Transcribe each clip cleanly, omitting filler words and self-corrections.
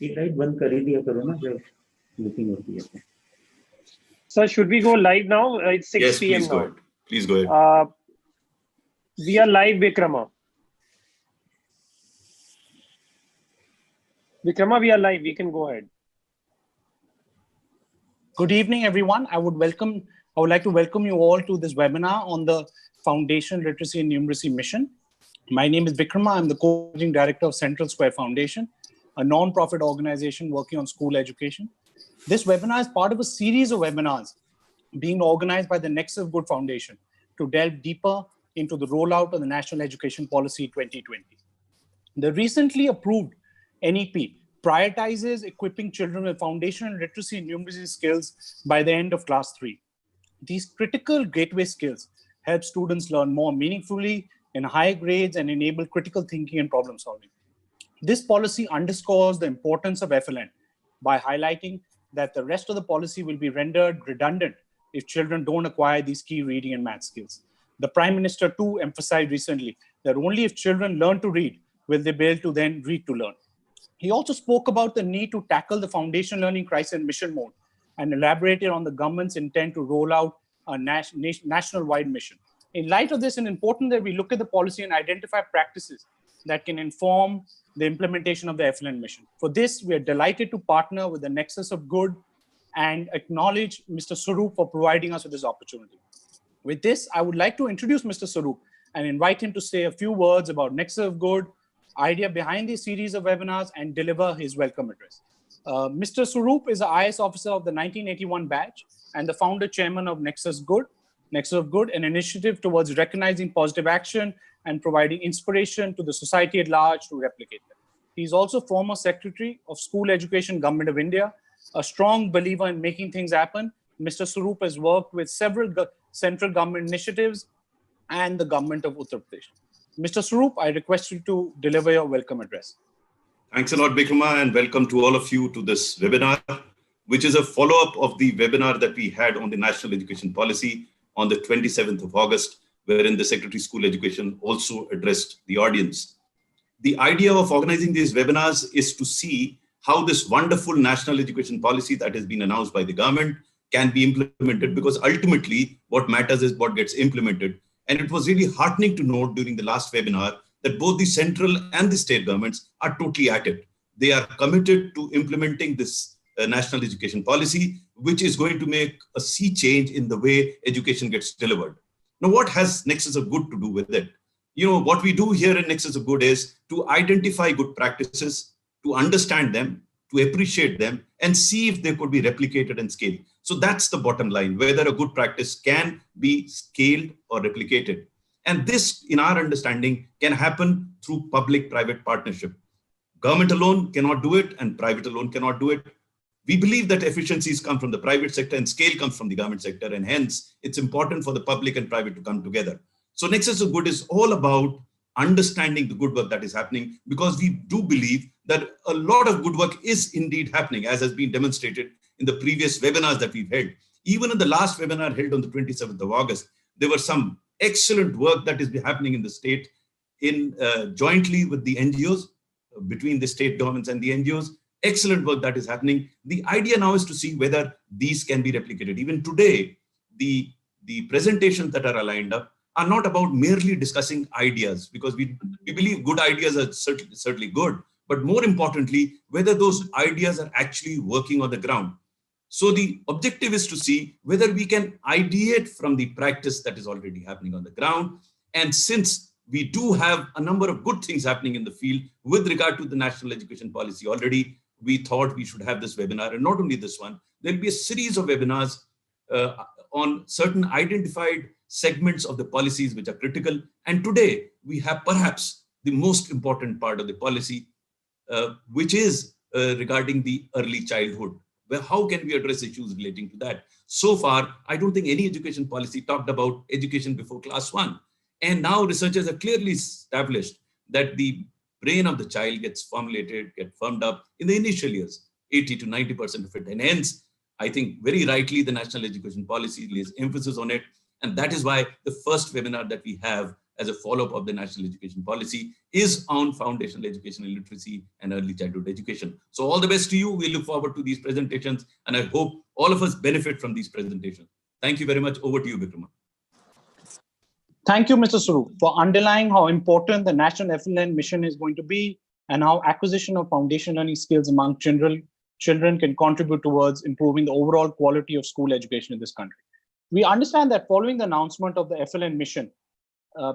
ये लाइट बंद कर ही दिया करो ना जब मीटिंग होती है. Sir, should we go live now? It's 6 Yes, p.m. please now. go ahead. Please go ahead. We are live, Vikrama. Vikrama, we are live. We can go ahead. Good evening, everyone. I would like to welcome you all to this webinar on the Foundation Literacy and Numeracy mission. My name is Vikrama. I'm the co-managing director of Central Square Foundation, a non-profit organization working on school education. This webinar is part of a series of webinars being organized by the Nexus Good Foundation to delve deeper into the rollout of the National Education Policy 2020. The recently approved NEP prioritizes equipping children with foundational literacy and numeracy skills by the end of class 3. These critical gateway skills help students learn more meaningfully in higher grades and enable critical thinking and problem solving. This policy underscores the importance of FLN by highlighting that the rest of the policy will be rendered redundant if children don't acquire these key reading and math skills. The Prime Minister too emphasized recently that only if children learn to read will they be able to then read to learn. He also spoke about the need to tackle the foundation learning crisis in mission mode and elaborated on the government's intent to roll out a national-wide mission. In light of this, it's important that we look at the policy and identify practices that can inform the implementation of the FLN mission. For this, we are delighted to partner with the Nexus of Good and acknowledge Mr. Swaroop for providing us with this opportunity. With this, I would like to introduce Mr. Swaroop and invite him to say a few words about Nexus of Good, idea behind this series of webinars, and deliver his welcome address. Mr. Swaroop is an IS officer of the 1981 batch and the founder chairman of Nexus of Good, an initiative towards recognizing positive action and providing inspiration to the society at large to replicate them. He's also former Secretary of School Education, Government of India, a strong believer in making things happen. Mr. Swaroop has worked with several central government initiatives and the government of Uttar Pradesh. Mr. Swaroop, I request you to deliver your welcome address. Thanks a lot, Vikrama, and welcome to all of you to this webinar, which is a follow-up of the webinar that we had on the National Education Policy on the 27th of August, wherein the Secretary of School Education also addressed the audience. The idea of organizing these webinars is to see how this wonderful national education policy that has been announced by the government can be implemented, because ultimately what matters is what gets implemented. And it was really heartening to note during the last webinar that both the central and the state governments are totally at it. They are committed to implementing this national education policy, which is going to make a sea change in the way education gets delivered. Now, what has Nexus of Good to do with it? You know, what we do here in Nexus of Good is to identify good practices, to understand them, to appreciate them, and see if they could be replicated and scaled. So that's the bottom line, whether a good practice can be scaled or replicated. And this, in our understanding, can happen through public-private partnership. Government alone cannot do it, and private alone cannot do it. We believe that efficiencies come from the private sector and scale comes from the government sector, and hence it's important for the public and private to come together. So Nexus of Good is all about understanding the good work that is happening, because we do believe that a lot of good work is indeed happening, as has been demonstrated in the previous webinars that we've held. Even in the last webinar held on the 27th of August, there was some excellent work that is happening in the state in jointly with the NGOs, between the state governments and the NGOs. Excellent work that is happening. The idea now is to see whether these can be replicated. Even today, the presentations that are lined up are not about merely discussing ideas, because we believe good ideas are certainly good, but more importantly, whether those ideas are actually working on the ground. So the objective is to see whether we can ideate from the practice that is already happening on the ground. And since we do have a number of good things happening in the field with regard to the national education policy already, we thought we should have this webinar. And not only this one, there'll be a series of webinars on certain identified segments of the policies which are critical. And today we have perhaps the most important part of the policy, which is regarding the early childhood. Well, how can we address issues relating to that? So far, I don't think any education policy talked about education before class 1. And now researchers have clearly established that the brain of the child gets firmed up in the initial years, 80 to 90% of it. And hence, I think very rightly, the national education policy lays emphasis on it. And that is why the first webinar that we have as a follow-up of the national education policy is on foundational education and literacy and early childhood education. So all the best to you. We look forward to these presentations, and I hope all of us benefit from these presentations. Thank you very much. Over to you, Vikrama. Thank you, Mr. Swaroop, for underlying how important the National FLN mission is going to be and how acquisition of foundation learning skills among children can contribute towards improving the overall quality of school education in this country. We understand that following the announcement of the FLN mission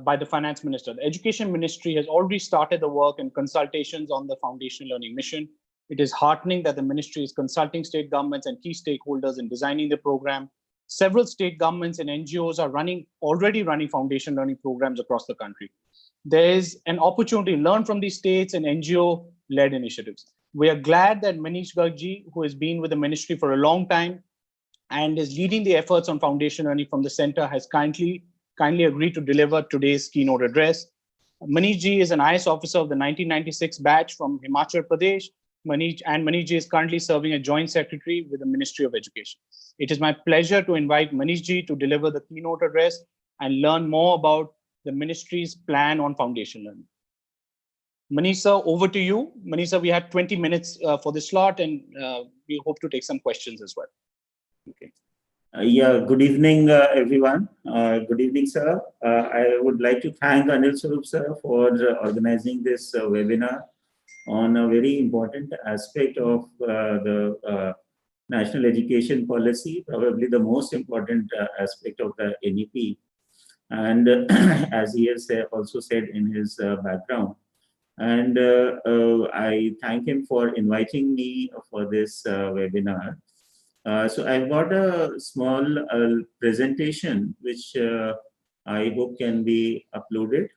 by the Finance Minister, the Education Ministry has already started the work and consultations on the foundation learning mission. It is heartening that the ministry is consulting state governments and key stakeholders in designing the program. Several state governments and NGOs are already running foundation learning programs across the country. There is an opportunity to learn from these states and NGO-led initiatives. We are glad that Manish Gargji, who has been with the ministry for a long time and is leading the efforts on foundation learning from the center, has kindly agreed to deliver today's keynote address. Manish Ji is an IS officer of the 1996 batch from Himachal Pradesh. Manish Ji is currently serving as Joint Secretary with the Ministry of Education. It is my pleasure to invite Manish Ji to deliver the keynote address and learn more about the ministry's plan on foundation learning. Manish sir, over to you. Manish sir, we have 20 minutes for this slot, and we hope to take some questions as well. Okay. Yeah, good evening, everyone. Good evening, sir. I would like to thank Anil Swaroop sir for organizing this webinar on a very important aspect of the national education policy, probably the most important aspect of the NEP. And as he has also said in his background, and I thank him for inviting me for this webinar. So I've got a small presentation which I hope can be uploaded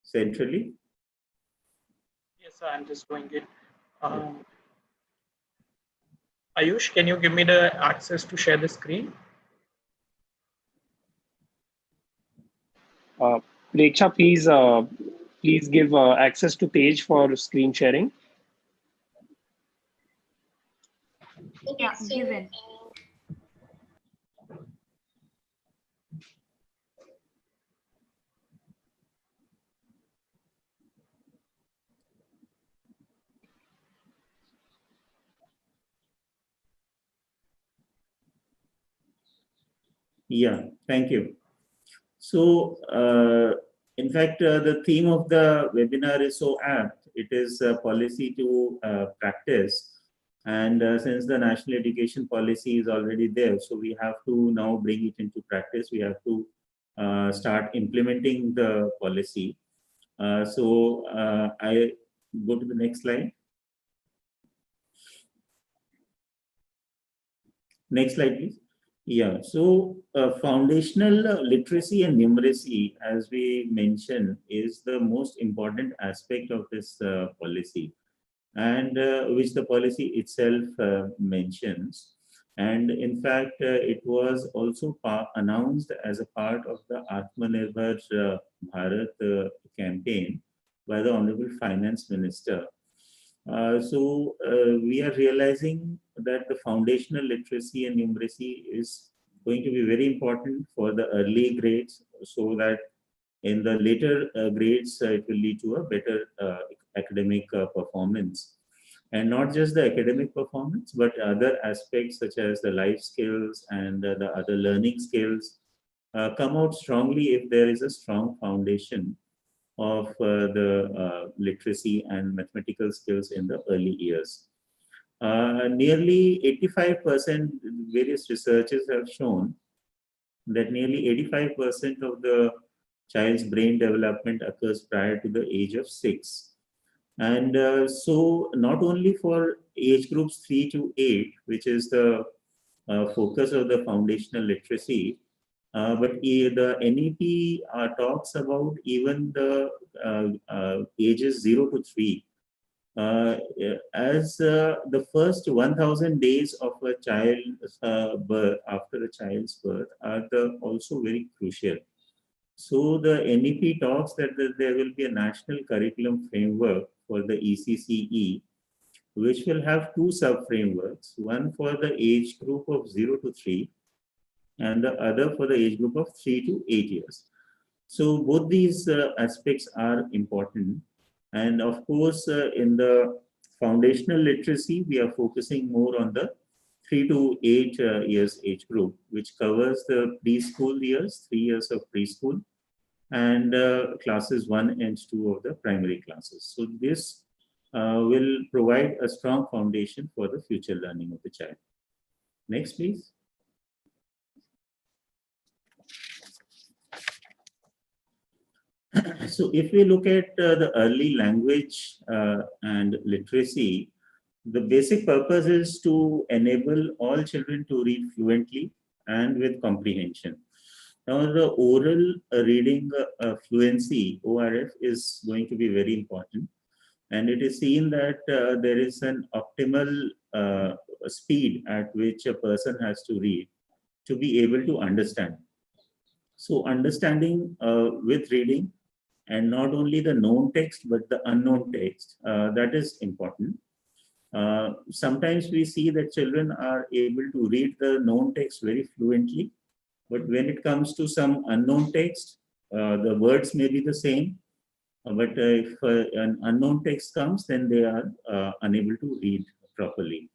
centrally. Yes, I'm just going in. Ayush, can you give me the access to share the screen? Preksha, please give access to page for screen sharing. Yeah, given. Yeah, thank you. So, in fact, the theme of the webinar is so apt. It is policy to practice. And since the national education policy is already there, so we have to now bring it into practice. We have to start implementing the policy. So I go to the next slide. Next slide, please. Yeah, so foundational literacy and numeracy, as we mentioned, is the most important aspect of this policy, and which the policy itself mentions. And in fact, it was also announced as a part of the Atmanirbhar Bharat campaign by the Honorable Finance Minister. So we are realizing that the foundational literacy and numeracy is going to be very important for the early grades, so that in the later grades it will lead to a better academic performance. And not just the academic performance, but other aspects such as the life skills and the other learning skills come out strongly if there is a strong foundation of the literacy and mathematical skills in the early years. Nearly 85%, various researchers have shown that nearly 85% of the child's brain development occurs prior to the age of 6. And so not only for age groups 3 to 8, which is the focus of the foundational literacy, but the NEP talks about even the ages 0 to 3. As the first 1,000 days of a child's birth, after a child's birth, are also very crucial. So the NEP talks that there will be a national curriculum framework for the ECCE, which will have 2 sub-frameworks, one for the age group of 0 to 3, and the other for the age group of 3 to 8 years. So both these aspects are important. And of course, in the foundational literacy, we are focusing more on the 3 to 8 years age group, which covers the preschool years, 3 years of preschool, and classes 1 and 2 of the primary classes. So this will provide a strong foundation for the future learning of the child. Next, please. So if we look at the early language and literacy, the basic purpose is to enable all children to read fluently and with comprehension. Now, the oral reading fluency, ORF, is going to be very important. And it is seen that there is an optimal speed at which a person has to read to be able to understand. So understanding with reading, and not only the known text, but the unknown text, that is important. Sometimes we see that children are able to read the known text very fluently, but when it comes to some unknown text, the words may be the same, but if an unknown text comes, then they are unable to read properly.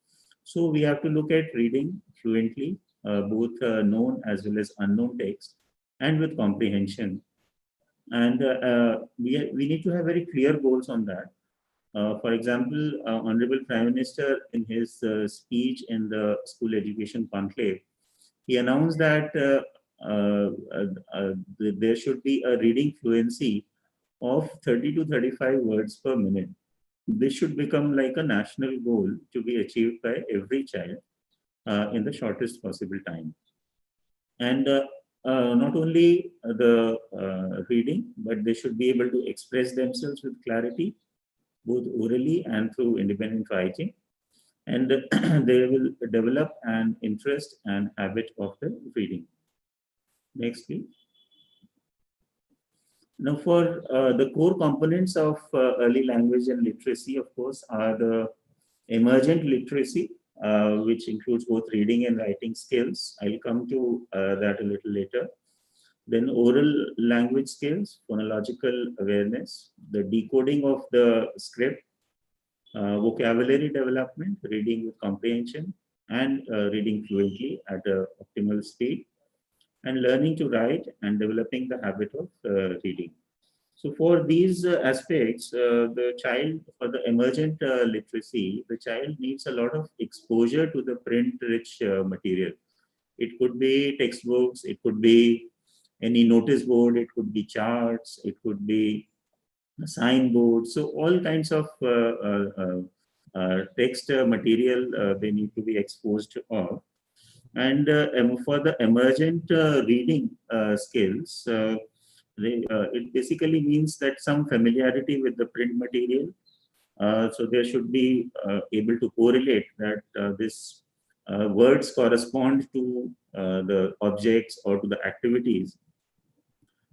So we have to look at reading fluently, both known as well as unknown text, and with comprehension. And we need to have very clear goals on that. For example, Honorable Prime Minister, in his speech in the School Education Conclave, he announced that there should be a reading fluency of 30 to 35 words per minute. This should become like a national goal to be achieved by every child in the shortest possible time. And not only the reading, but they should be able to express themselves with clarity, both orally and through independent writing. And they will develop an interest and habit of the reading. Next, please. Now, for the core components of early language and literacy, of course, are the emergent literacy, which includes both reading and writing skills. I'll come to that a little later. Then oral language skills, phonological awareness, the decoding of the script, vocabulary development, reading with comprehension, and reading fluently at an optimal speed, and learning to write and developing the habit of reading. So for these aspects, the child, for the emergent literacy, the child needs a lot of exposure to the print-rich material. It could be textbooks, it could be any notice board, it could be charts, it could be a signboard. So all kinds of text material they need to be exposed to. And for the emergent reading skills, it basically means that some familiarity with the print material. So there should be able to correlate that this words correspond to the objects or to the activities.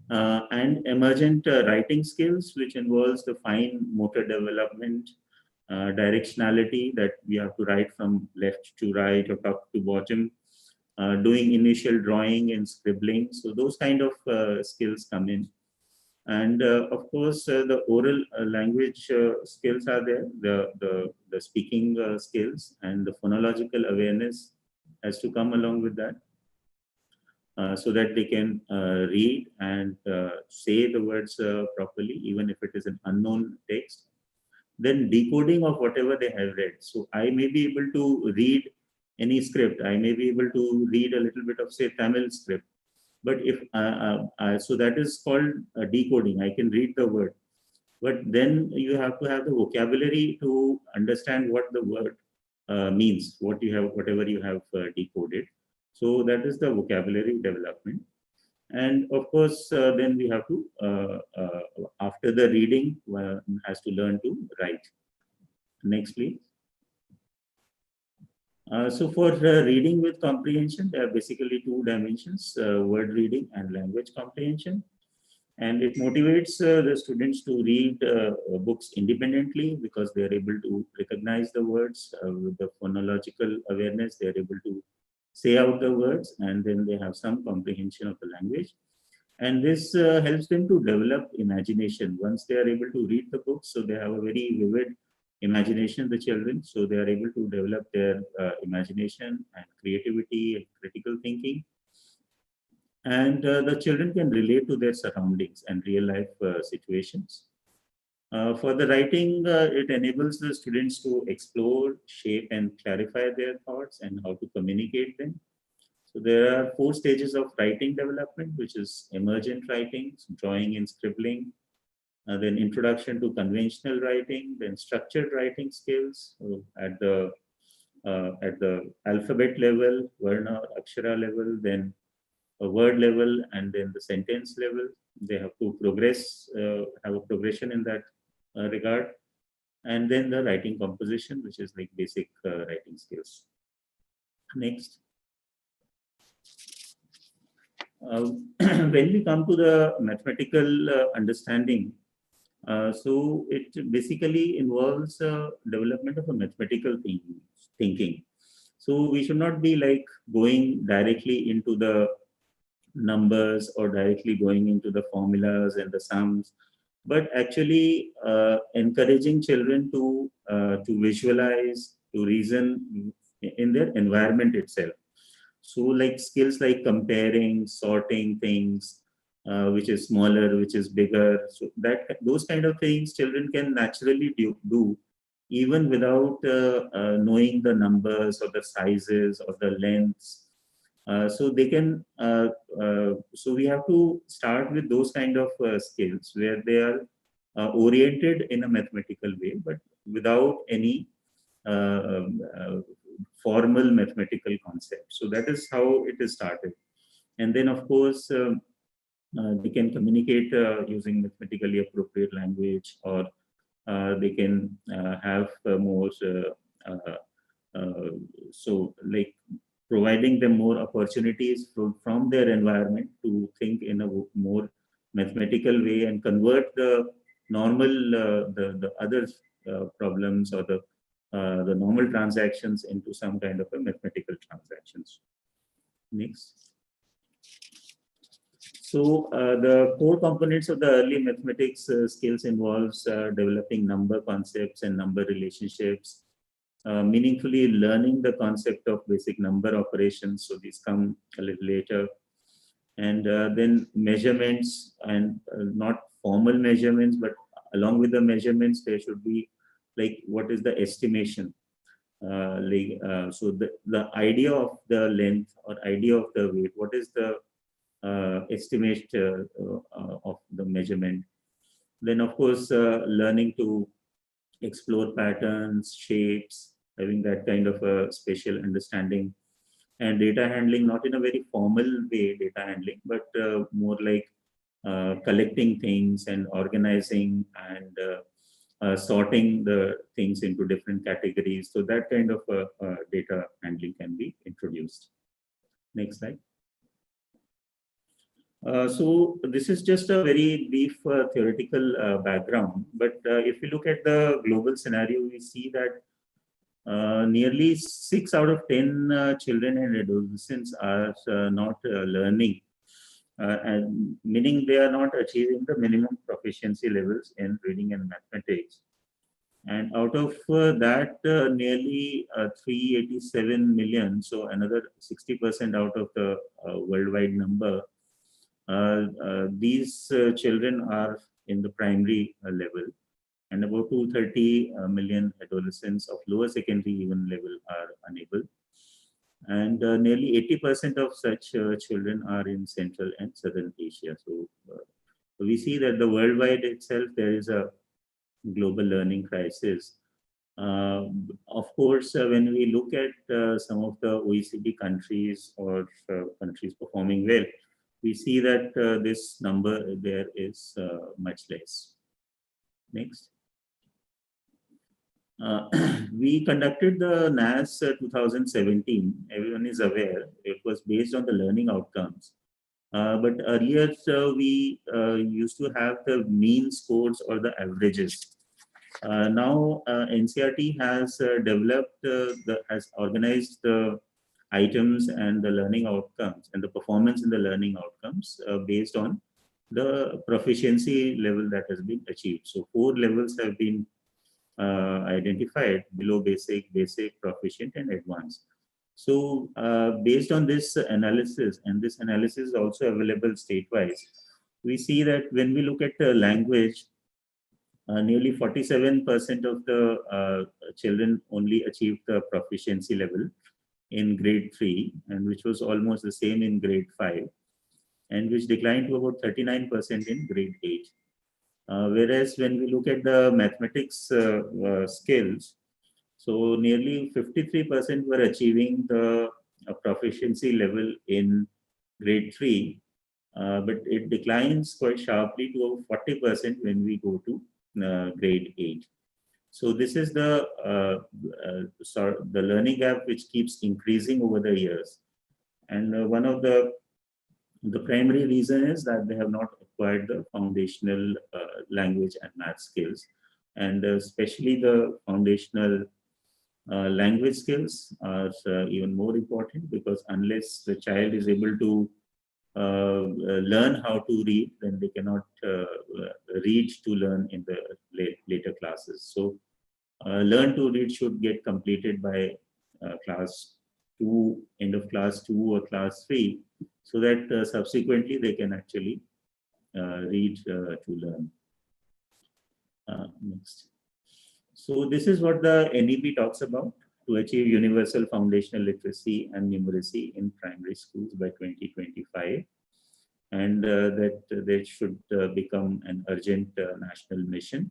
And emergent writing skills, which involves the fine motor development, directionality, that we have to write from left to right or top to bottom, doing initial drawing and scribbling. So those kind of skills come in. And of course, the oral language skills are there, the speaking skills, and the phonological awareness has to come along with that. So that they can read and say the words properly, even if it is an unknown text. Then decoding of whatever they have read. So I may be able to read any script. I may be able to read a little bit of, say, Tamil script. But if so that is called decoding. I can read the word. But then you have to have the vocabulary to understand what the word means, whatever you have decoded. So that is the vocabulary development. And of course, then we have to, after the reading, has to learn to write. Next, please. So for reading with comprehension, there are basically two dimensions, word reading and language comprehension. And it motivates the students to read books independently because they are able to recognize the words with the phonological awareness. They are able to say out the words, and then they have some comprehension of the language. And this helps them to develop imagination. Once they are able to read the books, so they have a very vivid imagination, the children, so they are able to develop their imagination and creativity and critical thinking. And the children can relate to their surroundings and real life situations. For the writing, it enables the students to explore, shape, and clarify their thoughts and how to communicate them. So there are 4 stages of writing development, which is emergent writing, so drawing and scribbling, then introduction to conventional writing, then structured writing skills at the alphabet level, Varna, Akshara level, then a word level, and then the sentence level. They have to progress, have a progression in that regard. And then the writing composition, which is like basic writing skills. Next. When we come to the mathematical understanding, so it basically involves development of a mathematical thinking. So we should not be like going directly into the numbers or directly going into the formulas and the sums, but actually encouraging children to visualize, to reason in their environment itself. So like skills like comparing, sorting things, which is smaller, which is bigger. So that those kind of things children can naturally do even without knowing the numbers or the sizes or the lengths. So they can. So we have to start with those kind of skills where they are oriented in a mathematical way, but without any formal mathematical concept. So that is how it is started. And then, of course, they can communicate using mathematically appropriate language, or they can have more, so like providing them more opportunities from their environment to think in a more mathematical way and convert the normal, the other problems or the normal transactions into some kind of a mathematical transactions. Next. So the core components of the early mathematics skills involves developing number concepts and number relationships, meaningfully learning the concept of basic number operations. So these come a little later. And then measurements, and not formal measurements, but along with the measurements, there should be like what is the estimation. So the idea of the length or idea of the weight, what is the estimate of the measurement. Then of course learning to explore patterns, shapes, having that kind of a spatial understanding, and data handling, not in a very formal way data handling, but more like collecting things and organizing and sorting the things into different categories. So that kind of data handling can be introduced. Next slide. So this is just a very brief theoretical background, but if we look at the global scenario, we see that nearly 6 out of 10 children and adolescents are not learning, and meaning they are not achieving the minimum proficiency levels in reading and mathematics. And out of that, nearly 387 million, so another 60% out of the worldwide number, these children are in the primary level, and about 230 million adolescents of lower secondary even level are unable. And nearly 80% of such children are in Central and Southern Asia. So we see that the worldwide itself, there is a global learning crisis. Of course, when we look at some of the OECD countries or countries performing well, we see that this number there is much less. Next. We conducted the NAS 2017. Everyone is aware. It was based on the learning outcomes. But earlier, we used to have the mean scores or the averages. Now, NCERT has developed, has organized the items and the learning outcomes and the performance in the learning outcomes based on the proficiency level that has been achieved. So 4 levels have been identified: below basic, basic, proficient, and advanced. So based on this analysis, and this analysis is also available state-wise, we see that when we look at language, nearly 47% of the children only achieved the proficiency level in grade 3, and which was almost the same in grade 5, and which declined to about 39% in grade 8. Whereas when we look at the mathematics skills, so nearly 53% were achieving the proficiency level in grade 3, but it declines quite sharply to 40% when we go to grade 8. So this is the learning gap which keeps increasing over the years. And one of the primary reason is that they have not acquired the foundational language and math skills, and especially the foundational language skills are even more important, because unless the child is able to learn how to read, then they cannot read to learn in the later classes. So learn to read should get completed by class 2, end of class 2 or class 3, so that subsequently they can actually read to learn. Next. So this is what the NEP talks about: to achieve universal foundational literacy and numeracy in primary schools by 2025, and that they should become an urgent national mission.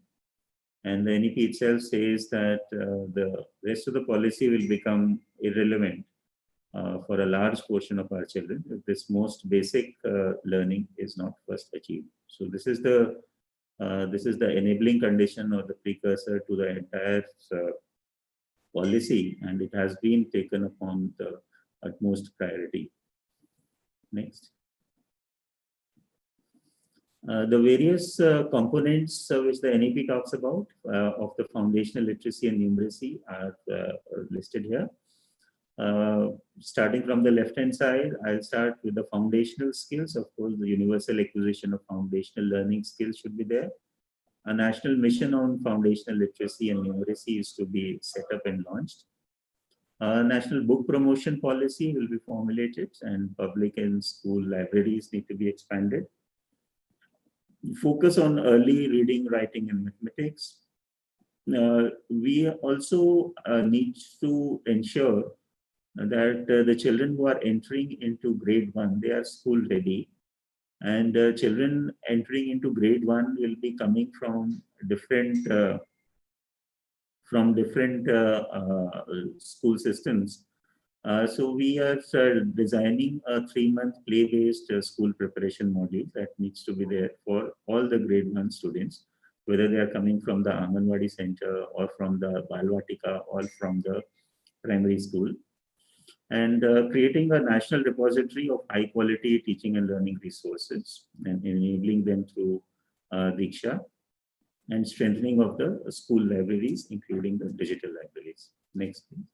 And the NEP itself says that the rest of the policy will become irrelevant for a large portion of our children if this most basic learning is not first achieved. So this is the enabling condition or the precursor to the entire policy, and it has been taken upon the utmost priority. Next. The various components which the NEP talks about of the foundational literacy and numeracy are listed here. Starting from the left-hand side, I'll start with the foundational skills. Of course, the universal acquisition of foundational learning skills should be there. A national mission on foundational literacy and numeracy is to be set up and launched. A national book promotion policy will be formulated, and public and school libraries need to be expanded. Focus on early reading, writing, and mathematics. We also need to ensure that the children who are entering into grade 1, they are school ready, and children entering into grade 1 will be coming from different school systems. So we are designing a 3-month play-based school preparation module that needs to be there for all the grade 1 students, whether they are coming from the Anganwadi center or from the Balvatika or from the primary school. And creating a national repository of high quality teaching and learning resources and enabling them through Diksha, and strengthening of the school libraries, including the digital libraries. Next, please.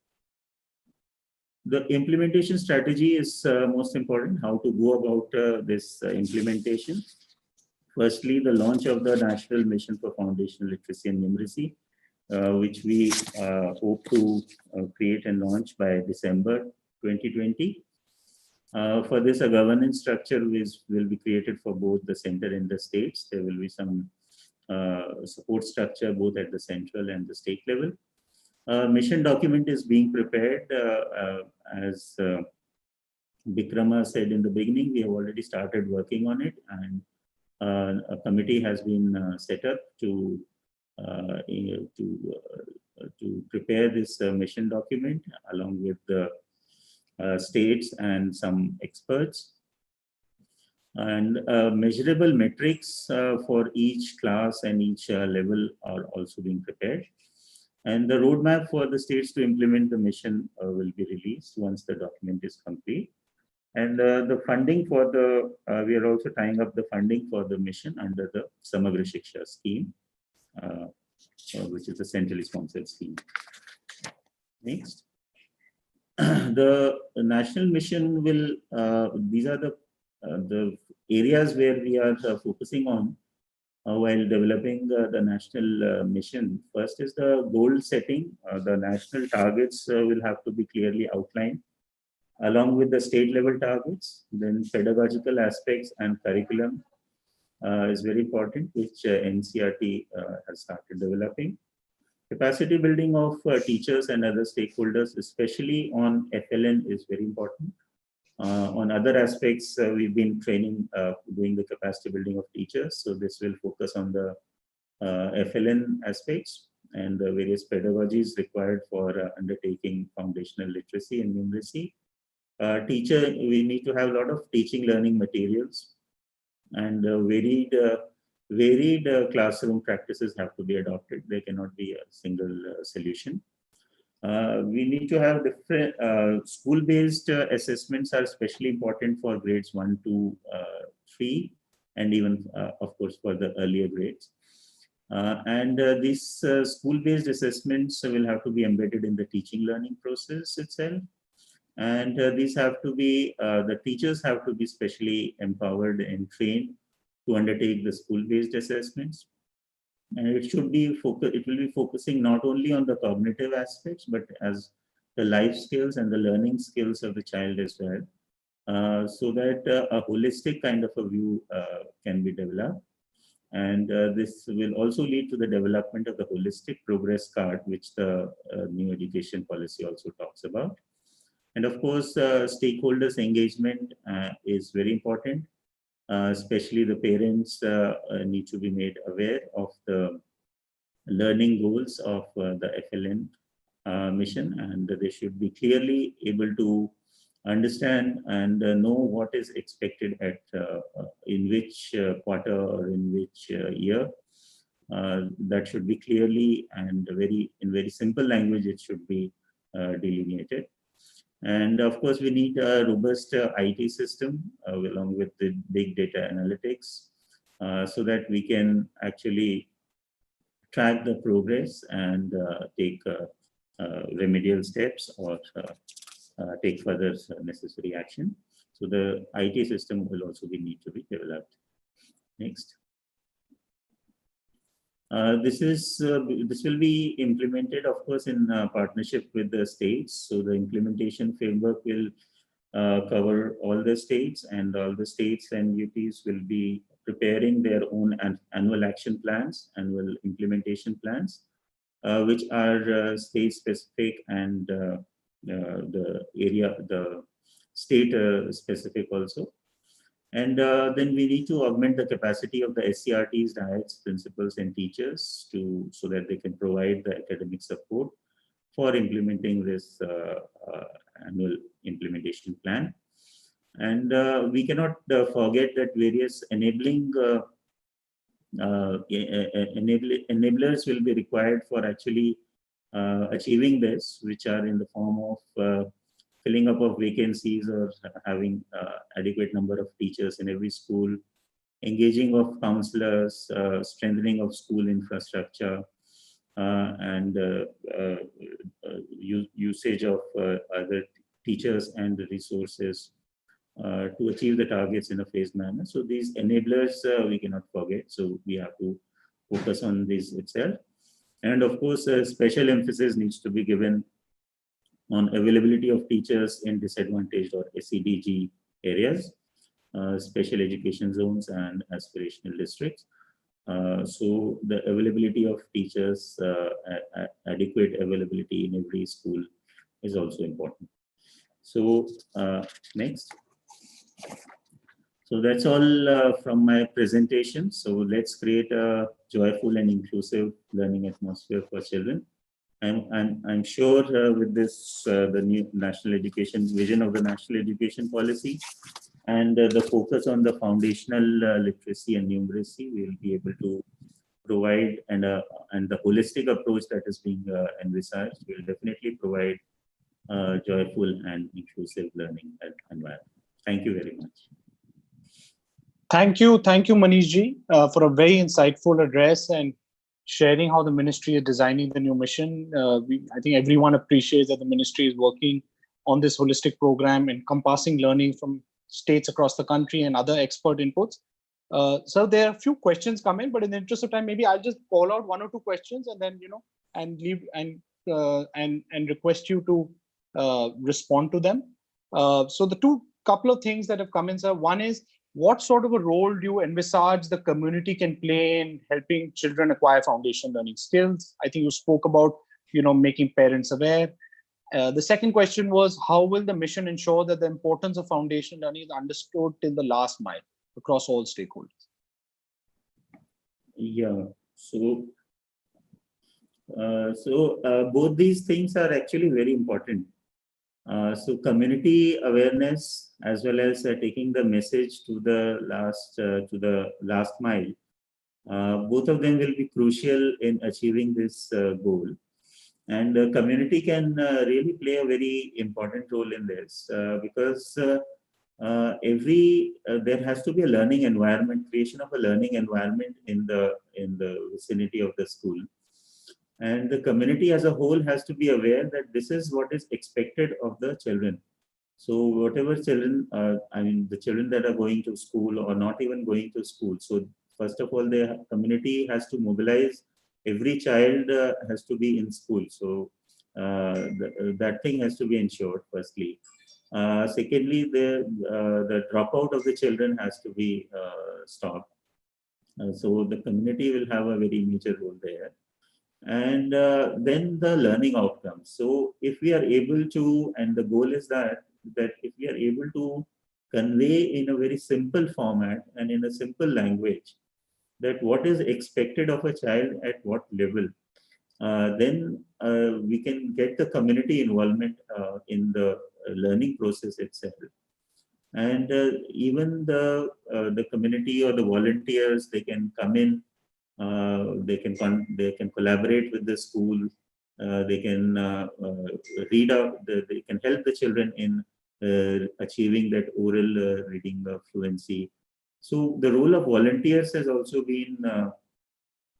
The implementation strategy is most important, how to go about this implementation. Firstly, the launch of the National Mission for Foundational Literacy and Numeracy, which we hope to create and launch by December 2020. For this, a governance structure will be created for both the center and the states. There will be some support structure both at the central and the state level. Mission document is being prepared. As Vikrama said in the beginning, we have already started working on it, and a committee has been set up to prepare this mission document along with the states and some experts. And measurable metrics for each class and each level are also being prepared. And the roadmap for the states to implement the mission will be released once the document is complete. And the funding for the, we are also tying up the funding for the mission under the Samagra Shiksha scheme, which is a centrally sponsored scheme. Next. The national mission will, these are the areas where we are focusing on while developing the national mission. First is the goal setting. The national targets will have to be clearly outlined along with the state level targets. Then pedagogical aspects and curriculum is very important, which NCERT has started developing. Capacity building of teachers and other stakeholders, especially on FLN, is very important. On other aspects, we've been training, doing the capacity building of teachers. So this will focus on the FLN aspects and the various pedagogies required for undertaking foundational literacy and numeracy. Teacher, we need to have a lot of teaching learning materials, and varied classroom practices have to be adopted. There cannot be a single solution. We need to have different school-based assessments are especially important for grades 1 to 3, and even, of course, for the earlier grades. These school-based assessments will have to be embedded in the teaching learning process itself. And these have to be, the teachers have to be specially empowered and trained to undertake the school-based assessments. And it will be focusing not only on the cognitive aspects, but as the life skills and the learning skills of the child as well, so that a holistic kind of a view can be developed. And this will also lead to the development of the holistic progress card, which the new education policy also talks about. And of course, stakeholders engagement is very important. Especially the parents need to be made aware of the learning goals of the FLN mission, and they should be clearly able to understand and know what is expected at in which quarter or in which year. That should be clearly and in very simple language it should be delineated. And of course, we need a robust IT system along with the big data analytics so that we can actually track the progress and take remedial steps or take further necessary action. So the IT system will also need to be developed. Next. This will be implemented, of course, in partnership with the states. So the implementation framework will cover all the states, and all the states and UTs will be preparing their own annual action plans, annual implementation plans, which are state specific and the state specific also. And then we need to augment the capacity of the SCRTs, diets, principals, and teachers so that they can provide the academic support for implementing this annual implementation plan. And we cannot forget that various enablers will be required for actually achieving this, which are in the form of filling up of vacancies or having adequate number of teachers in every school, engaging of counselors, strengthening of school infrastructure, and usage of other teachers and resources to achieve the targets in a phased manner. So these enablers we cannot forget. So we have to focus on this itself. And of course, special emphasis needs to be given on availability of teachers in disadvantaged or SEDG areas, special education zones and aspirational districts. So the availability of teachers, adequate availability in every school is also important. So next. So that's all from my presentation. So let's create a joyful and inclusive learning atmosphere for children. I'm sure with this, the new national education vision of the national education policy and the focus on the foundational literacy and numeracy, we will be able to provide and the holistic approach that is being envisaged will definitely provide joyful and inclusive learning environment. Thank you very much. Thank you, Manish ji, for a very insightful address and sharing how the ministry is designing the new mission. I think everyone appreciates that the ministry is working on this holistic program encompassing learning from states across the country and other expert inputs. So there are a few questions come in, but in the interest of time, maybe I'll just call out one or two questions and then, and leave and request you to respond to them. So the couple of things that have come in, sir. One is, what sort of a role do you envisage the community can play in helping children acquire foundation learning skills? I think you spoke about, making parents aware. The second question was, how will the mission ensure that the importance of foundation learning is understood till the last mile across all stakeholders? Yeah, so both these things are actually very important. So community awareness, as well as taking the message to the last mile, both of them will be crucial in achieving this goal. And the community can really play a very important role in this because there has to be a learning environment, creation of a learning environment in the vicinity of the school. And the community as a whole has to be aware that this is what is expected of the children. So whatever children, the children that are going to school or not even going to school. So first of all, the community has to mobilize. Every child has to be in school. So that thing has to be ensured, firstly. Secondly, the dropout of the children has to be stopped. So the community will have a very major role there. And then the learning outcomes. So if we are able to, and the goal is that if we are able to convey in a very simple format and in a simple language that what is expected of a child at what level, then we can get the community involvement in the learning process itself. And even the community or the volunteers, they can come in. They can collaborate with the school. They can read out. They can help the children in achieving that oral reading fluency. So the role of volunteers has also been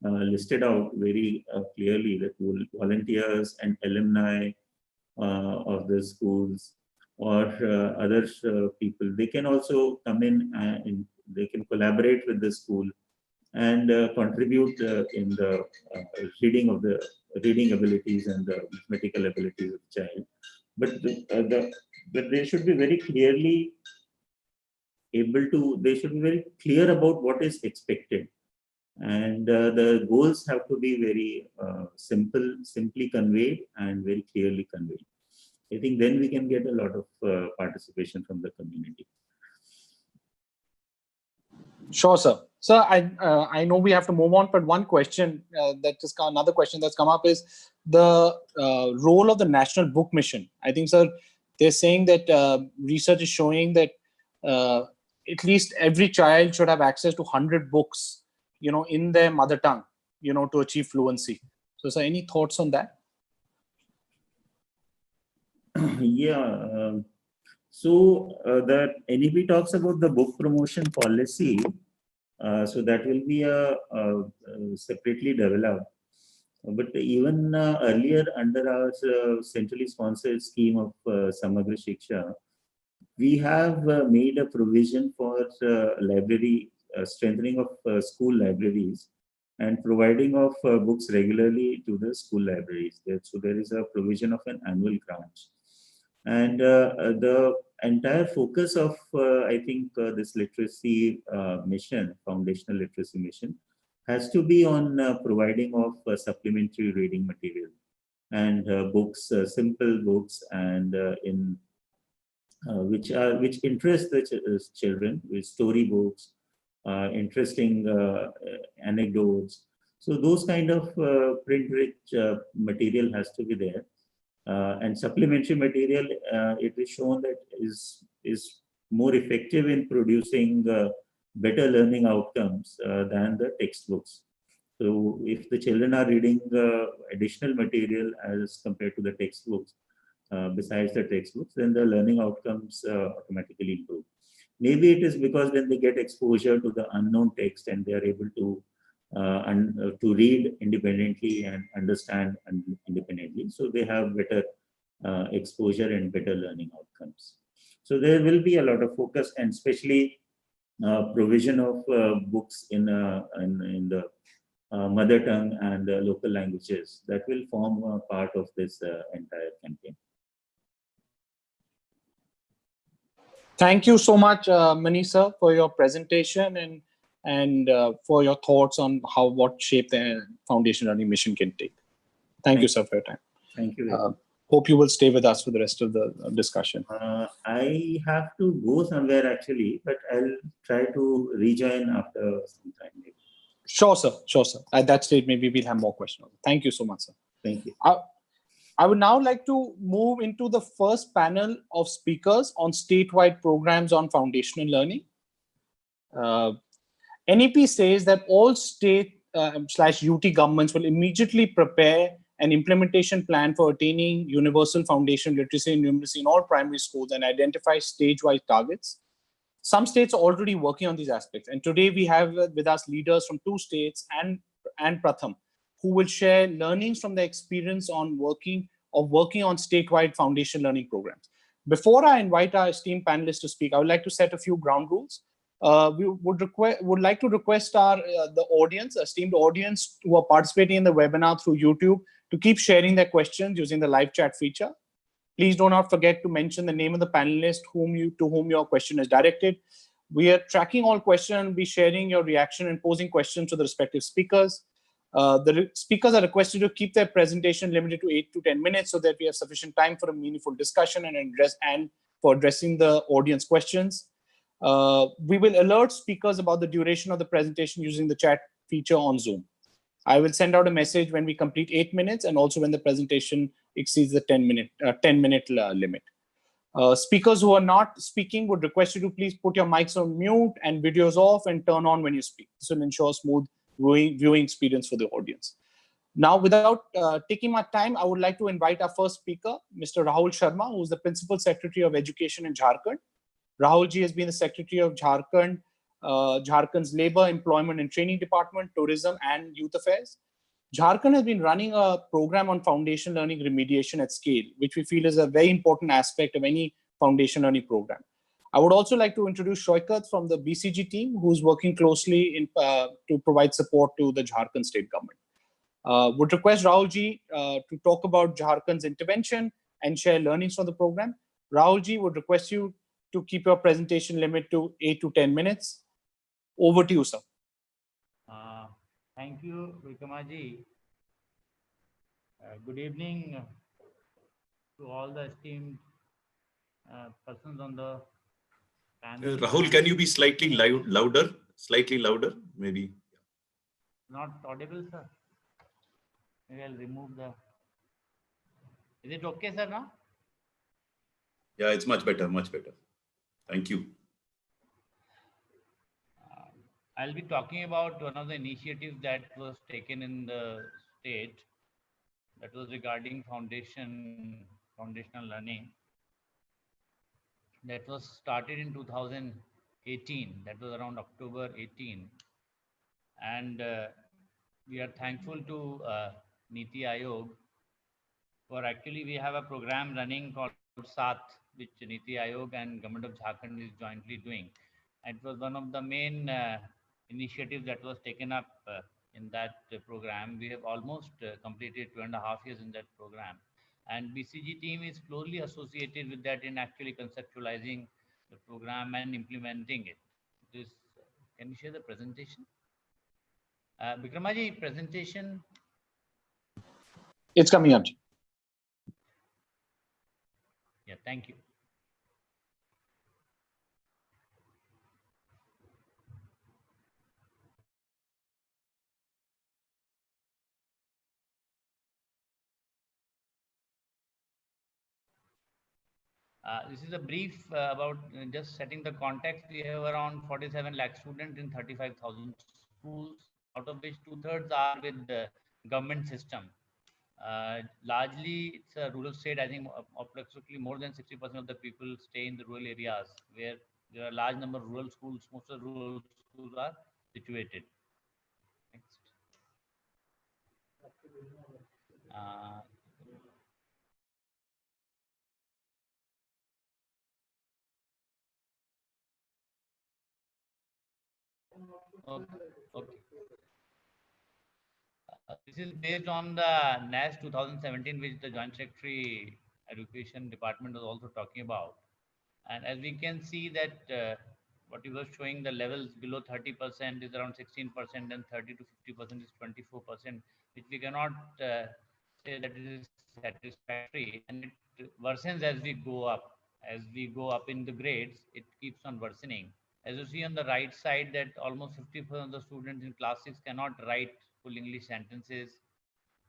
listed out very clearly. That volunteers and alumni of the schools or other people, they can also come in and they can collaborate with the school and contribute in the reading abilities and the mathematical abilities of the child. But they should be very clearly they should be very clear about what is expected. And the goals have to be very simply conveyed and very clearly conveyed. I think then we can get a lot of participation from the community. Sure, sir. So I know we have to move on, but one question another question that's come up is the role of the National Book Mission. I think, sir, they're saying that research is showing that at least every child should have access to 100 books, in their mother tongue, to achieve fluency. So, sir, any thoughts on that? Yeah. So the NEP talks about the book promotion policy. So that will be separately developed. But even earlier, under our centrally sponsored scheme of Samagra Shiksha, we have made a provision for strengthening of school libraries and providing of books regularly to the school libraries. So there is a provision of an annual grant. And the entire focus of, I think, this literacy mission, foundational literacy mission, has to be on providing of supplementary reading material and books, simple books, and which interest the children, with story books, interesting anecdotes. So those kind of print-rich material has to be there. And supplementary material, it is shown that is more effective in producing better learning outcomes than the textbooks. So if the children are reading additional material as compared to the textbooks, besides the textbooks, then the learning outcomes automatically improve. Maybe it is because then they get exposure to the unknown text and they are able to read independently and understand independently. So they have better exposure and better learning outcomes. So there will be a lot of focus, and especially provision of books in the mother tongue and local languages that will form a part of this entire campaign. Thank you so much, Manisa, for your presentation and for your thoughts on what shape the foundation learning mission can take. Thank you, sir, for your time. Thank you. Hope you will stay with us for the rest of the discussion. I have to go somewhere actually, but I'll try to rejoin after some time. Maybe. Sure, sir. Sure, sir. At that stage, maybe we'll have more questions. Thank you so much, sir. Thank you. I would now like to move into the first panel of speakers on statewide programs on foundational learning. NEP says that all state/UT governments will immediately prepare an implementation plan for attaining universal foundation literacy and numeracy in all primary schools and identify stage-wise targets. Some states are already working on these aspects. And today we have with us leaders from 2 states and Pratham, who will share learnings from their experience on working on statewide foundation learning programs. Before I invite our esteemed panelists to speak, I would like to set a few ground rules. We would like to request the audience, esteemed audience who are participating in the webinar through YouTube, to keep sharing their questions using the live chat feature. Please do not forget to mention the name of the panelist to whom your question is directed. We are tracking all questions and be sharing your reaction and posing questions to the respective speakers. The speakers are requested to keep their presentation limited to 8 to 10 minutes so that we have sufficient time for a meaningful discussion and for addressing the audience questions. We will alert speakers about the duration of the presentation using the chat feature on Zoom. I will send out a message when we complete 8 minutes and also when the presentation exceeds the 10-minute limit. Speakers who are not speaking would request you to please put your mics on mute and videos off and turn on when you speak. This will ensure smooth viewing experience for the audience. Now, without taking my time, I would like to invite our first speaker, Mr. Rahul Sharma, who is the Principal Secretary of Education in Jharkhand. Rahul ji has been the Secretary of Jharkhand's Labor, Employment and Training Department, Tourism and Youth Affairs. Jharkhand has been running a program on foundation learning remediation at scale, which we feel is a very important aspect of any foundation learning program. I would also like to introduce Shoikat from the BCG team, who's working closely to provide support to the Jharkhand state government. Would request Rahul ji to talk about Jharkhand's intervention and share learnings from the program. Rahul ji, would request you to keep your presentation limit to 8 to 10 minutes. Over to you, sir. Thank you, Vikramaji. Good evening to all the esteemed persons on the panel. Rahul, can you be slightly louder? Slightly louder, maybe. Not audible, sir. Maybe I'll remove the. Is it okay, sir, now? Yeah, it's much better, much better. Thank you. I'll be talking about one of the initiatives that was taken in the state that was regarding foundational learning. That was started in 2018. That was around October 18. And we are thankful to Niti Aayog for actually we have a program running called SAT, which Niti Aayog and Government of Jharkhand is jointly doing. It was one of the main initiatives that was taken up in that program. We have almost completed 2.5 years in that program. And BCG team is closely associated with that in actually conceptualizing the program and implementing it. Can you share the presentation? Vikramaji, presentation. It's coming up. Yeah, thank you. This is a brief about just setting the context. We have around 47 lakh students in 35,000 schools, out of which 2/3 are with the government system. Largely, it's a rural state. I think approximately more than 60% of the people stay in the rural areas where there are a large number of rural schools. Most of the rural schools are situated. Next. Okay. Okay. This is based on the NAS 2017, which the Joint Secretary Education Department was also talking about. And as we can see that what you were showing, the levels below 30% is around 16%, and 30 to 50% is 24%, which we cannot say that it is satisfactory, and it worsens as we go up. As we go up in the grades, it keeps on worsening. As you see on the right side, that almost 50% of the students in class 6 cannot write full English sentences.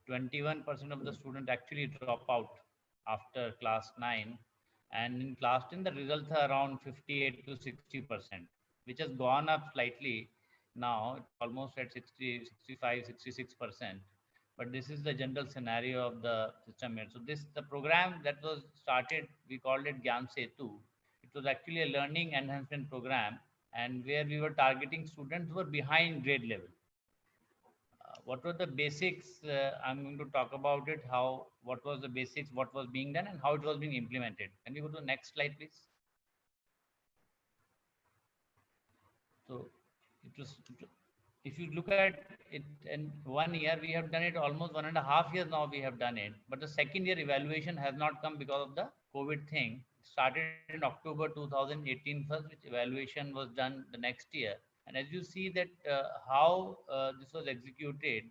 21% of the students actually drop out after class 9, and in class 10 the results are around 58 to 60%, which has gone up slightly. Now it's almost at 60, 65, 66%, but this is the general scenario of the system here. So this, the program that was started, we called it Gyan Setu. It was actually a learning enhancement program, and where we were targeting students who were behind grade level. What were the basics? I'm going to talk about it, how, what was the basics, what was being done, and how it was being implemented. Can we go to the next slide, please? So it was, if you look at it in 1 year, we have done it almost 1.5 years now we have done it. But the second year evaluation has not come because of the COVID thing. It started in October 2018 first, which evaluation was done the next year. And as you see that how this was executed,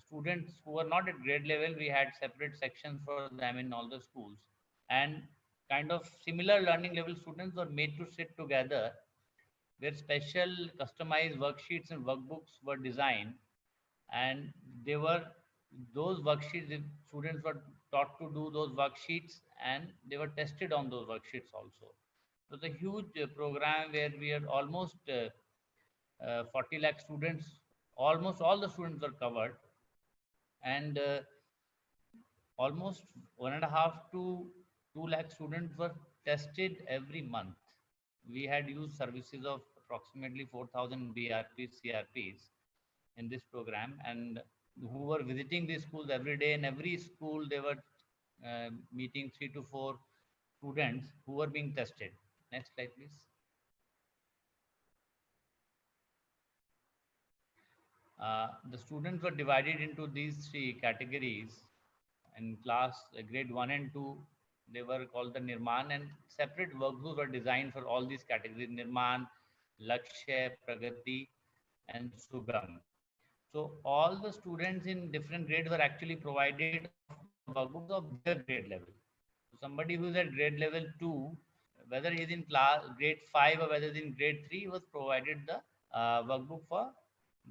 students who were not at grade level, we had separate sections for them in all the schools. And kind of similar learning level students were made to sit together, where special customized worksheets and workbooks were designed, and they were, those worksheets, the students were taught to do those worksheets, and they were tested on those worksheets also. So the huge program where we had almost 40 lakh students, almost all the students were covered, and almost 1.5 to 2 lakh students were tested every month. We had used services of approximately 4,000 BRPs, CRPs in this program, and who were visiting these schools every day. In every school, they were meeting 3 to 4 students who were being tested. Next slide, please. The students were divided into these 3 categories. In class grade 1 and 2, they were called the Nirman, and separate workbooks were designed for all these categories: Nirman, Lakshya, Pragati, and Sugam. So all the students in different grades were actually provided workbooks of their grade level. So somebody who is at grade level 2, whether he is in class grade 5 or whether he is in grade 3, was provided the workbook for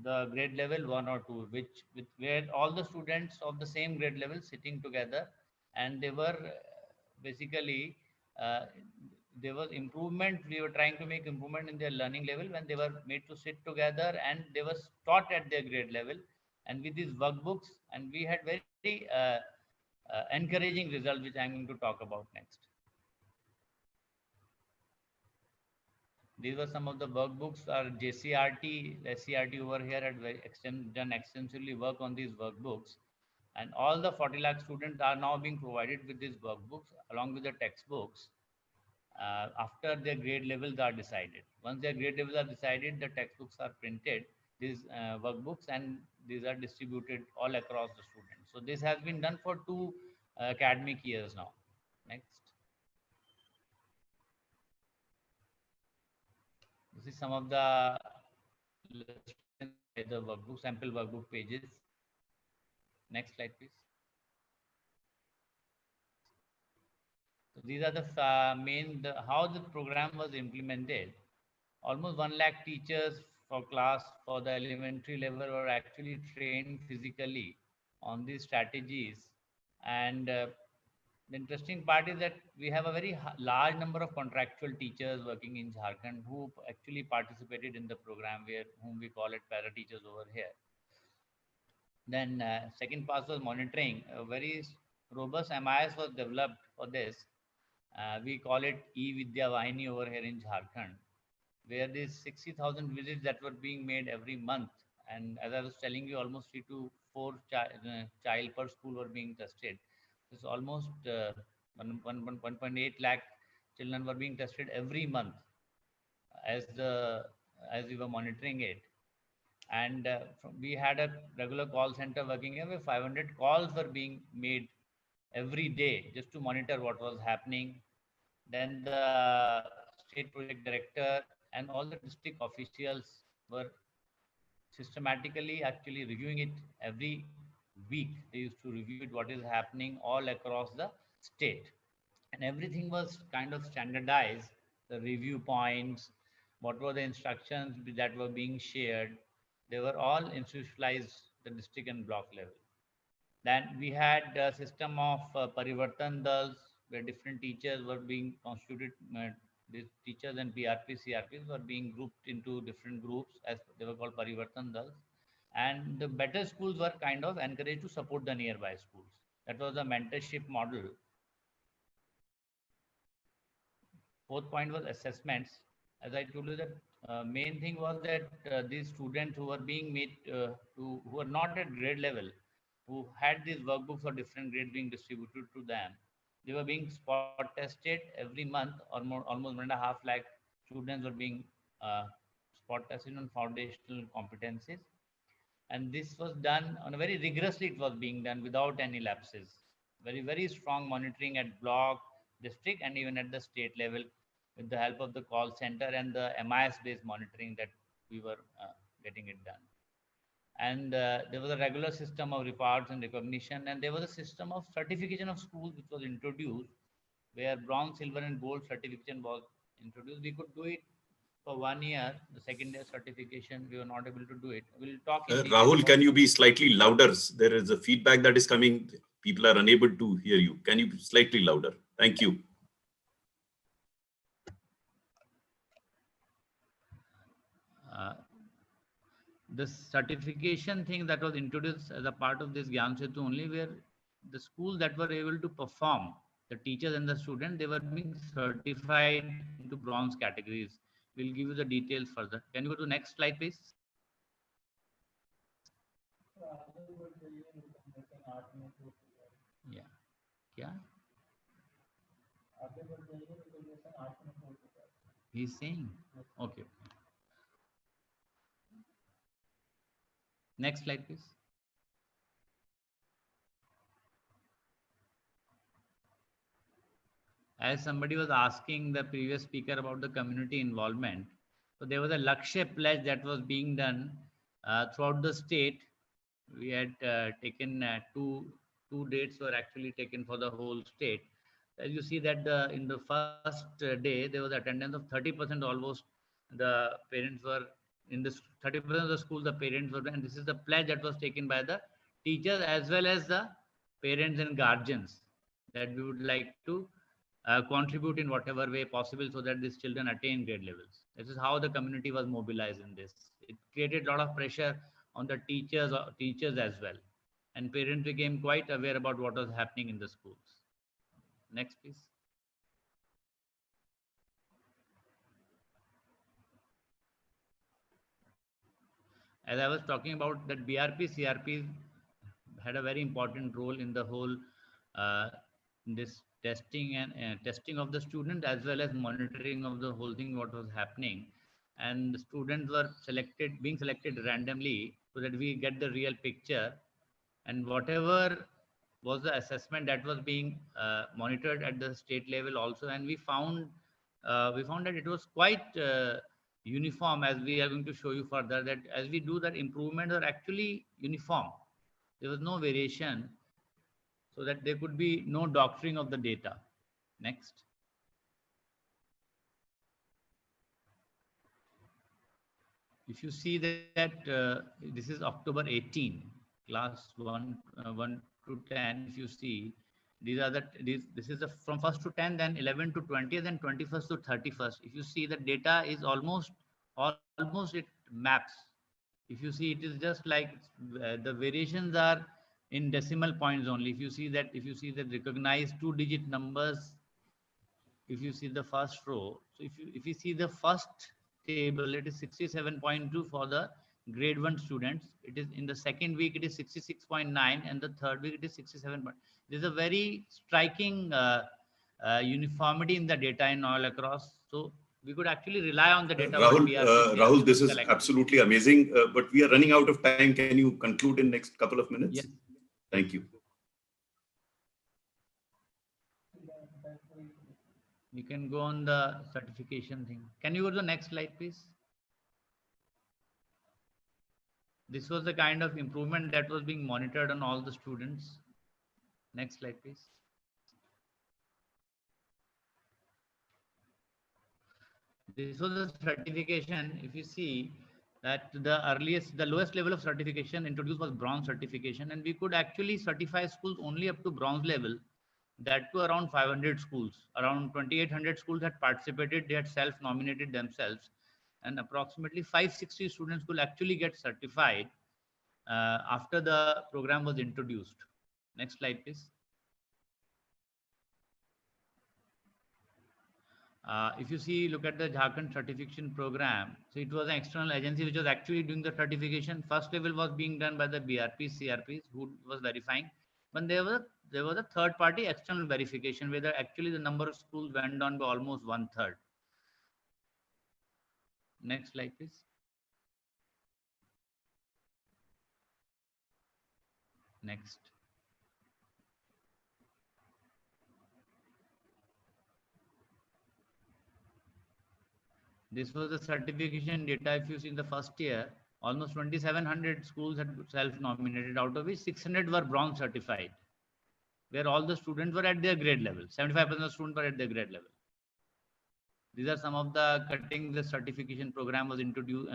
the grade level 1 or 2, which where all the students of the same grade level sitting together, and they were basically there was improvement. We were trying to make improvement in their learning level when they were made to sit together, and they were taught at their grade level and with these workbooks, and we had very encouraging results, which I'm going to talk about next. These were some of the workbooks. Our JCRT, SCRT over here had done extensively work on these workbooks, and all the 40 lakh students are now being provided with these workbooks along with the textbooks after their grade levels are decided. Once their grade levels are decided, the textbooks are printed, these workbooks, and these are distributed all across the students. So this has been done for 2 academic years now. Next. This is some of the workbook, sample workbook pages. Next slide, please. So these are the how the program was implemented. Almost 1 lakh teachers for the elementary level were actually trained physically on these strategies. And the interesting part is that we have a very large number of contractual teachers working in Jharkhand who actually participated in the program, whom we call it para teachers over here. Then second part was monitoring. A very robust MIS was developed for this. We call it E-Vidya Vahini over here in Jharkhand, where these 60,000 visits that were being made every month. And as I was telling you, almost 3 to 4 child per school were being tested. It's almost 1.8 lakh children were being tested every month as we were monitoring it. And we had a regular call center working here where 500 calls were being made every day just to monitor what was happening. Then the state project director and all the district officials were systematically actually reviewing it every week. They used to review it, what is happening all across the state. And everything was kind of standardized, the review points, what were the instructions that were being shared. They were all institutionalized, the district and block level. Then we had a system of Parivartan Dals, where different teachers were being constituted. These teachers and PRP, CRPs were being grouped into different groups, as they were called Parivartan Dals. And the better schools were kind of encouraged to support the nearby schools. That was a mentorship model. Fourth point was assessments. As I told you, that main thing was that these students who were being made, who were not at grade level, who had these workbooks for different grades being distributed to them, they were being spot tested every month, or more, almost 1.5 lakh students were being uh, spot tested on foundational competencies. And this was done on a very rigorously, it was being done without any lapses. Very strong monitoring at block, district, and even at the state level, with the help of the call center and the MIS based monitoring that we were getting it done. And there was a regular system of rewards and recognition, and there was a system of certification of schools which was introduced, where bronze, silver, and gold certification was introduced. We could do it for 1 year. The second year certification, we were not able to do it. We'll talk in detail Rahul, about can you be slightly louder? There is a feedback that is coming. People are unable to hear you. Can you be slightly louder? Thank you. the certification thing that was introduced as a part of this Gyan Setu only, where the schools that were able to perform, the teachers and the students, they were being certified into bronze categories. We'll give you the details further. Can you go to next slide, please? Yeah. Yeah. He's saying. Okay. Next slide, please. As somebody was asking the previous speaker about the community involvement, so there was a Lakshya pledge that was being done throughout the state. We had taken two dates were actually taken for the whole state. As you see that in the first day, there was attendance of 30% almost. The parents were in this 30% of the school, the parents were, and this is the pledge that was taken by the teachers as well as the parents and guardians, that we would like to contribute in whatever way possible so that these children attain grade levels. This is how the community was mobilized in this. It created a lot of pressure on the teachers as well. And parents became quite aware about what was happening in the schools. Next, please. As I was talking about, that BRP, CRP had a very important role in the whole this testing and testing of the student, as well as monitoring of the whole thing, what was happening. And the students were being selected randomly so that we get the real picture. And whatever was the assessment that was being monitored at the state level also, and we found that it was quite uniform, as we are going to show you further, that as we do that, improvements are actually uniform. There was no variation, so that there could be no doctoring of the data. Next. If you see that this is October 18, class 1 to 10. If you see, these are this is from 1st to 10th, then 11 to 20th, and 21st to 31st. If you see, the data is almost it maps. If you see, it is just like the variations are in decimal points only. If you see that recognized 2-digit numbers, if you see the first row, so if you see the first table, it is 67.2 for the grade 1 students. It is in the second week, it is 66.9, and the third week it is 67. There's a very striking uniformity in the data in all across. So we could actually rely on the data. Rahul, this is absolutely amazing, but we are running out of time. Can you conclude in next couple of minutes? Yes. Thank you. You can go on the certification thing. Can you go to the next slide, please? This was the kind of improvement that was being monitored on all the students. Next slide, please. This was the certification. If you see that the lowest level of certification introduced was bronze certification, and we could actually certify schools only up to bronze level. That to around 500 schools, around 2,800 schools had participated. They had self-nominated themselves, and approximately 560 students could actually get certified after the program was introduced. Next slide, please. If you see, look at the Jharkhand certification program. So it was an external agency which was actually doing the certification. First level was being done by the BRPs, CRPs, who was verifying. But there was a third party external verification where actually the number of schools went down by almost 1/3. Next slide, please. Next. This was the certification data. If you see in the first year, almost 2,700 schools had self-nominated, out of which 600 were bronze certified, where all the students were at their grade level. 75% of students were at their grade level. These are some of the cutting. The certification program was introduced,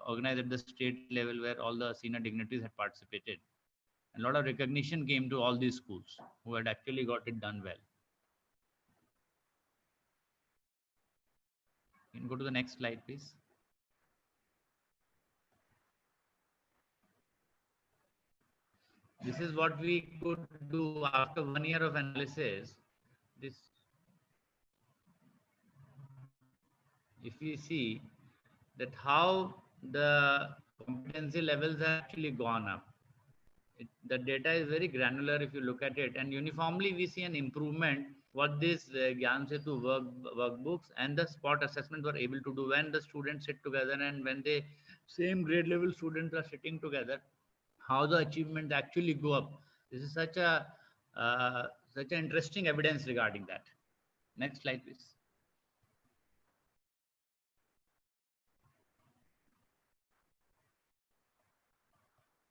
organized at the state level, where all the senior dignitaries had participated. A lot of recognition came to all these schools who had actually got it done well. You can go to the next slide, please. This is what we could do after 1 year of analysis. If we see that how the competency levels have actually gone up. The data is very granular if you look at it, and uniformly we see an improvement what this Gyan Setu workbooks and the spot assessment were able to do when the students sit together, and when they same grade level students are sitting together, how the achievements actually go up. This is such an interesting evidence regarding that. Next slide, please.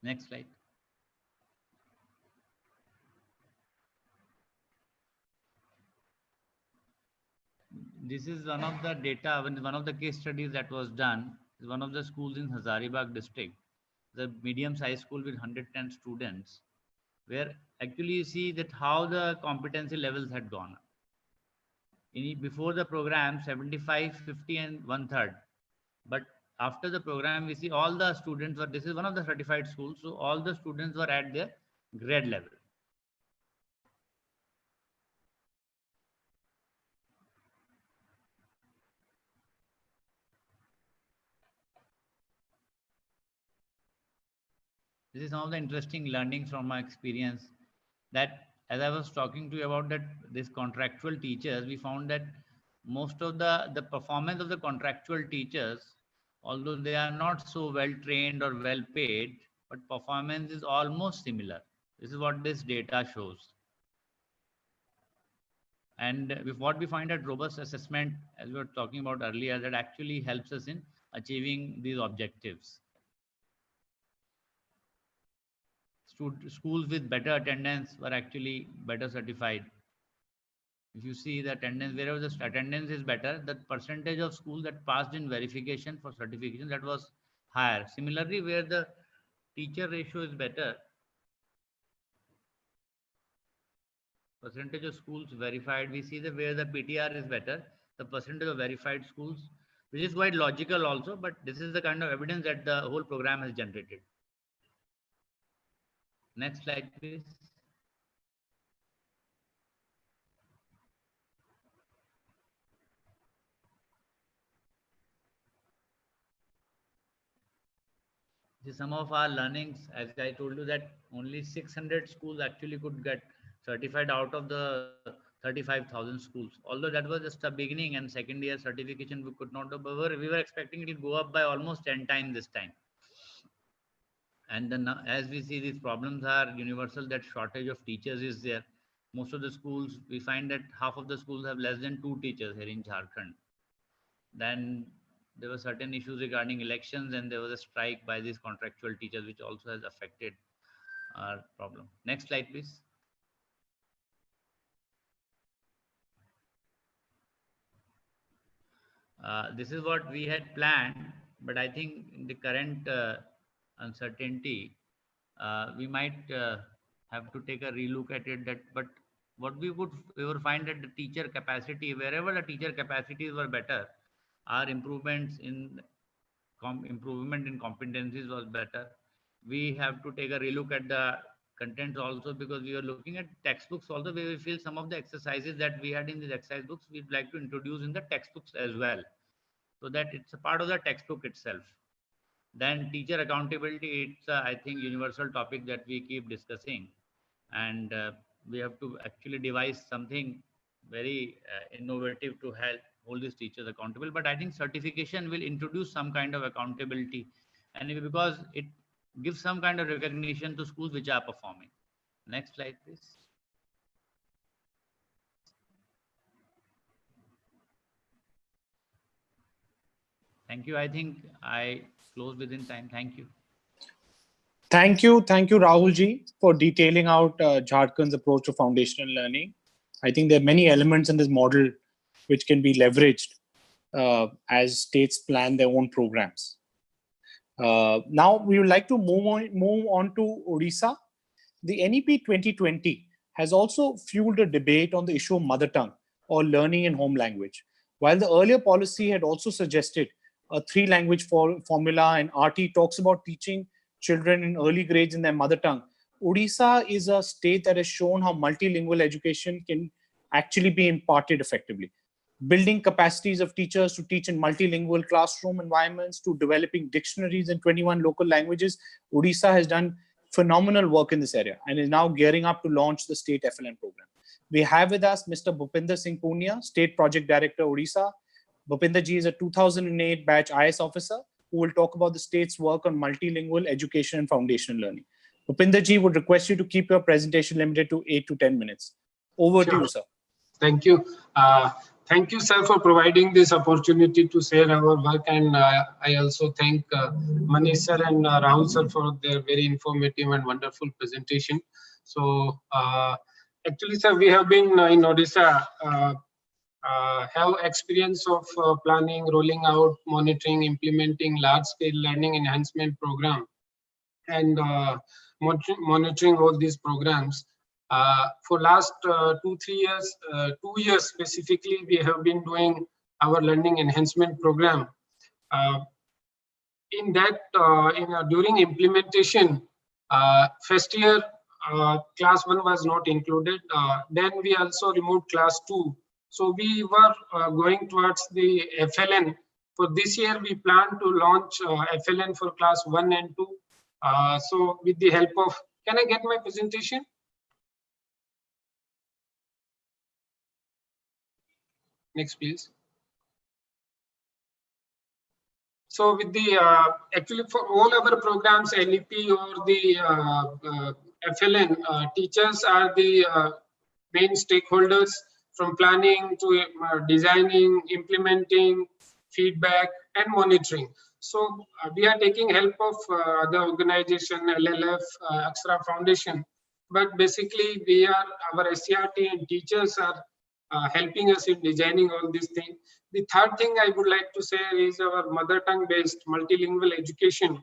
Next slide. This is one of the data, one of the case studies that was done. Is one of the schools in Hazaribagh district, the medium-sized school with 110 students, where actually you see that how the competency levels had gone up. Before the program, 75, 50, and 1/3. But after the program, we see all the students were, this is one of the certified schools, so all the students were at their grade level. This is some of the interesting learnings from my experience, that as I was talking to you about that this contractual teachers, we found that most of the performance of the contractual teachers, although they are not so well trained or well paid, but performance is almost similar. This is what this data shows. And with what we find at robust assessment, as we were talking about earlier, that actually helps us in achieving these objectives. Schools with better attendance were actually better certified. If you see the attendance, wherever the attendance is better, the percentage of schools that passed in verification for certification, that was higher. Similarly, where the teacher ratio is better, percentage of schools verified, we see that where the PTR is better, the percentage of verified schools, which is quite logical also, but this is the kind of evidence that the whole program has generated. Next slide, please. This is some of our learnings. As I told you that only 600 schools actually could get certified out of the 35,000 schools. Although that was just a beginning and second year certification we could not do, but we were expecting it to go up by almost 10 times this time. And then as we see, these problems are universal, that shortage of teachers is there. Most of the schools, we find that half of the schools have less than 2 teachers here in Jharkhand. Then there were certain issues regarding elections, and there was a strike by these contractual teachers, which also has affected our problem. Next slide, please. This is what we had planned, but I think in the current uncertainty, we might have to take a relook at it. But what we would find that the teacher capacity, wherever the teacher capacities were better, our improvement in competencies was better. We have to take a relook at the contents also, because we are looking at textbooks also. We will feel some of the exercises that we had in these exercise books, we'd like to introduce in the textbooks as well, so that it's a part of the textbook itself. Then teacher accountability, it's I think universal topic that we keep discussing, and we have to actually devise something very innovative to help hold these teachers accountable. But I think certification will introduce some kind of accountability, and because it gives some kind of recognition to schools which are performing. Next slide, please. Thank you. I think I close within time. Thank you. Thank you, Rahul ji, for detailing out Jharkhand's approach to foundational learning. I think there are many elements in this model which can be leveraged as states plan their own programs. Now we would like to move on to Odisha. The NEP 2020 has also fueled a debate on the issue of mother tongue or learning in home language. While the earlier policy had also suggested a 3-language formula, and RT talks about teaching children in early grades in their mother tongue, Odisha is a state that has shown how multilingual education can actually be imparted effectively. Building capacities of teachers to teach in multilingual classroom environments, to developing dictionaries in 21 local languages, Odisha has done phenomenal work in this area and is now gearing up to launch the state FLN program. We have with us Mr. Bhupinder Singh Punia, State Project Director, Odisha. Bhupinder ji is a 2008 batch IS officer who will talk about the state's work on multilingual education and foundational learning. Bhupinder ji, would request you to keep your presentation limited to 8 to 10 minutes. Over to you, sir. Thank you. Thank you, sir, for providing this opportunity to share our work. And I also thank Manish sir and Rahul sir for their very informative and wonderful presentation. So actually, sir, we have been in Odisha, have experience of planning, rolling out, monitoring, implementing large-scale learning enhancement program, and monitoring all these programs. For last 2-3 years, 2 years specifically, we have been doing our learning enhancement program. In that, during implementation, first year class 1 was not included. Then we also removed class 2. So we were going towards the FLN. For this year, we plan to launch FLN for class 1 and 2. So with the help of, can I get my presentation? Next, please. So with the, actually for all our programs, NEP or the FLN, teachers are the main stakeholders, from planning to designing, implementing, feedback, and monitoring. So we are taking help of the organization, LLF, Akshara Foundation, but basically we are, our SCRT and teachers are helping us in designing all these things. The third thing I would like to say is our mother tongue based multilingual education.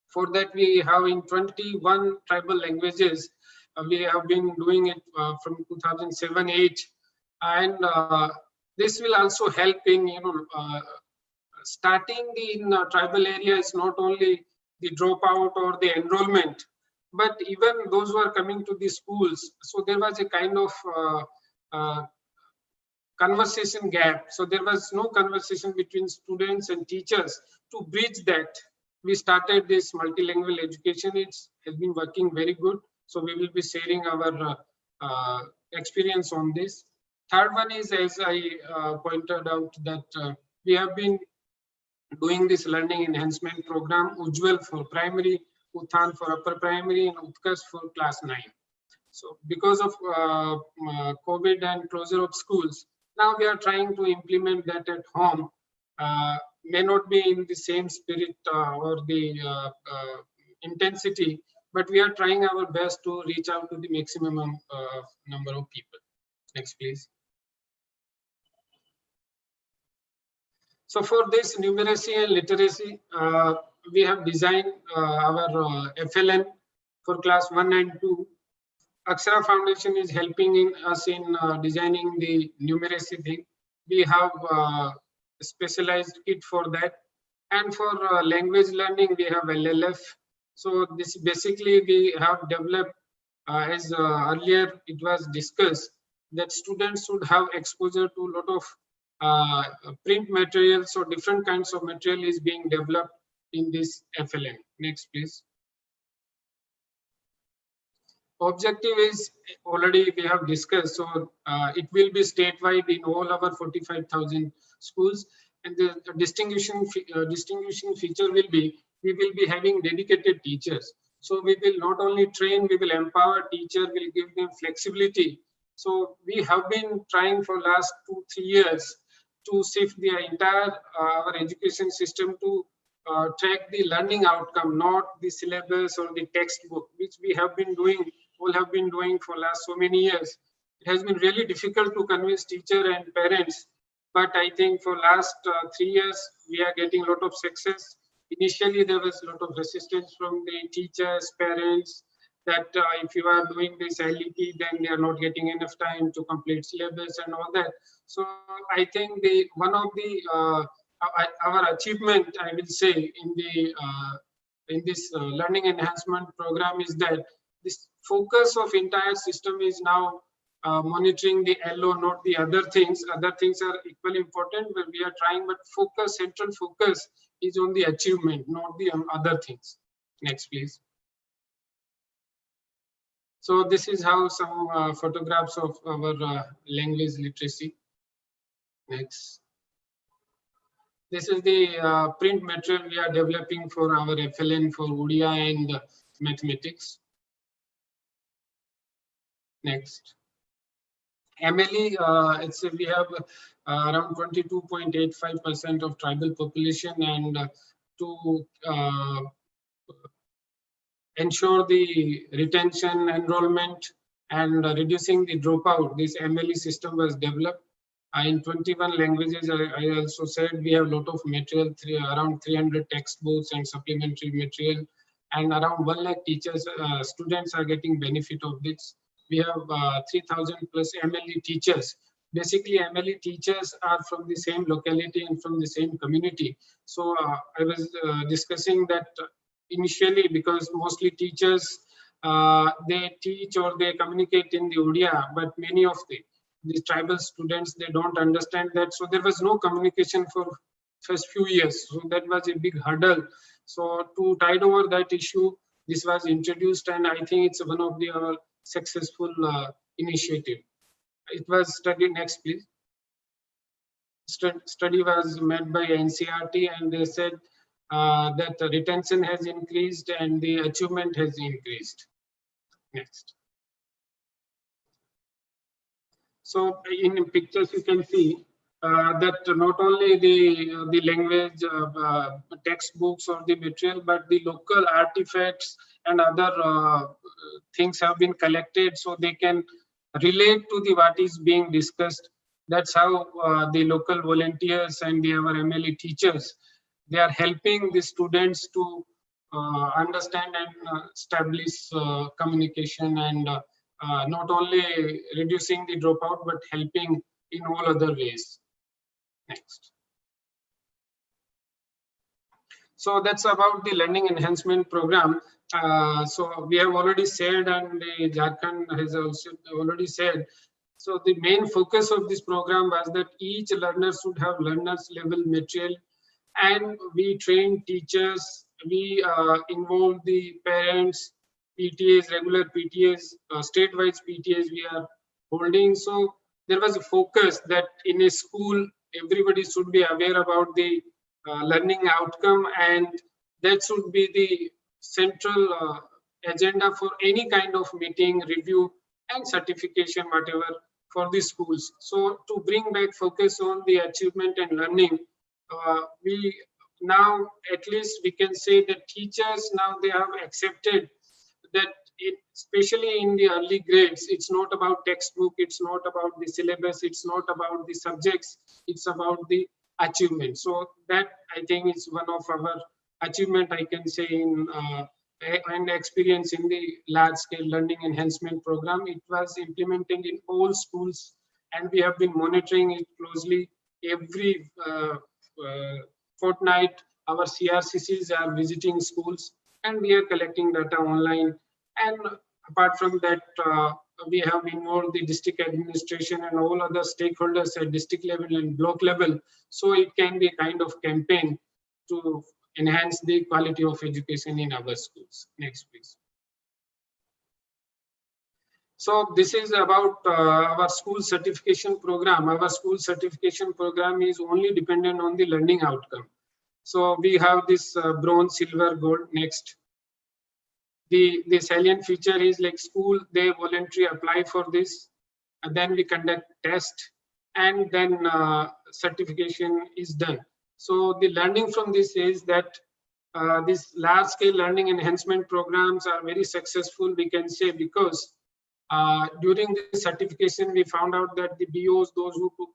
For that, we have in 21 tribal languages. We have been doing it from 2007-8, and this will also help in starting in tribal areas, not only the dropout or the enrollment, but even those who are coming to the schools. So there was a kind of conversation gap. So there was no conversation between students and teachers. To bridge that, we started this multilingual education. It has been working very good. So we will be sharing our experience on this. Third one is, as I pointed out, that we have been doing this learning enhancement program, Ujjwal for primary, Uthan for upper primary, and Utkarsh for class 9. So because of COVID and closure of schools, now we are trying to implement that at home. May not be in the same spirit or the intensity, but we are trying our best to reach out to the maximum number of people. Next, please. So for this numeracy and literacy, we have designed our FLN for class 1 and 2. Akshara Foundation is helping us in designing the numeracy thing. We have a specialized kit for that. And for language learning, we have LLF. So this basically we have developed, as earlier it was discussed, that students should have exposure to a lot of print materials. So different kinds of material is being developed in this FLN. Next, please. Objective is already we have discussed, so it will be statewide in all our 45,000 schools, and the distinguishing feature will be we will be having dedicated teachers. So we will not only train, we will empower teacher, will give them flexibility. So we have been trying for last 2-3 years to shift the entire our education system to track the learning outcome, not the syllabus or the textbook, which we have been doing. All have been doing for last so many years. It has been really difficult to convince teacher and parents, but I think for last 3 years we are getting a lot of success. Initially there was a lot of resistance from the teachers, parents, that if you are doing this LEP, then they are not getting enough time to complete syllabus and all that. So I think the one of the our achievement, I will say, in this learning enhancement program is that this focus of entire system is now monitoring the LO, not the other things. Other things are equally important, but we are trying, but focus, central focus is on the achievement, not the other things. Next, please. So this is how some photographs of our language literacy. Next. This is the print material we are developing for our FLN for Odia and mathematics. Next. MLE, we have around 22.85% of tribal population, and to ensure the retention, enrollment, and reducing the dropout, this MLE system was developed. In 21 languages, I also said we have a lot of material, around 300 textbooks and supplementary material, and around 1 lakh teachers, students are getting benefit of this. We have 3,000 plus MLE teachers. Basically, MLE teachers are from the same locality and from the same community. So I was discussing that initially, because mostly teachers, they teach or they communicate in the Odia, but many of the tribal students, they don't understand that. So there was no communication for first few years. So that was a big hurdle. So to tide over that issue, this was introduced, and I think it's one of the successful initiative. It was studied. Next, please. Study was made by NCRT, and they said that the retention has increased and the achievement has increased. Next. So in pictures you can see that not only the language textbooks or the material, but the local artifacts and other things have been collected, so they can relate to the what is being discussed. That's how the local volunteers and our MLE teachers, they are helping the students to understand and establish communication, and not only reducing the dropout, but helping in all other ways. Next. So that's about the learning enhancement program. So we have already said, and the Jharkhand has also already said. So the main focus of this program was that each learner should have learners level material, and we train teachers, we involve the parents, PTAs, regular PTAs, state-wise PTAs we are holding. So there was a focus that in a school, everybody should be aware about the learning outcome, and that should be the central agenda for any kind of meeting, review, and certification, whatever, for the schools. So to bring back focus on the achievement and learning, we now, at least we can say that teachers now, they have accepted that especially in the early grades, it's not about textbook, it's not about the syllabus, it's not about the subjects, it's about the achievement. So that, I think, is one of our achievement, I can say, in and experience in the large scale learning enhancement program. It was implemented in all schools, and we have been monitoring it closely. Every fortnight, our CRCCs are visiting schools, and we are collecting data online. And apart from that, we have involved the district administration and all other stakeholders at district level and block level. So it can be a kind of campaign to enhance the quality of education in our schools. Next, please. So this is about our school certification program. Our school certification program is only dependent on the learning outcome. So we have this bronze, silver, gold. Next. The salient feature is like school, they voluntarily apply for this, and then we conduct test, and then certification is done. So the learning from this is that these large scale learning enhancement programs are very successful, we can say, because during the certification, we found out that the BOs, those who took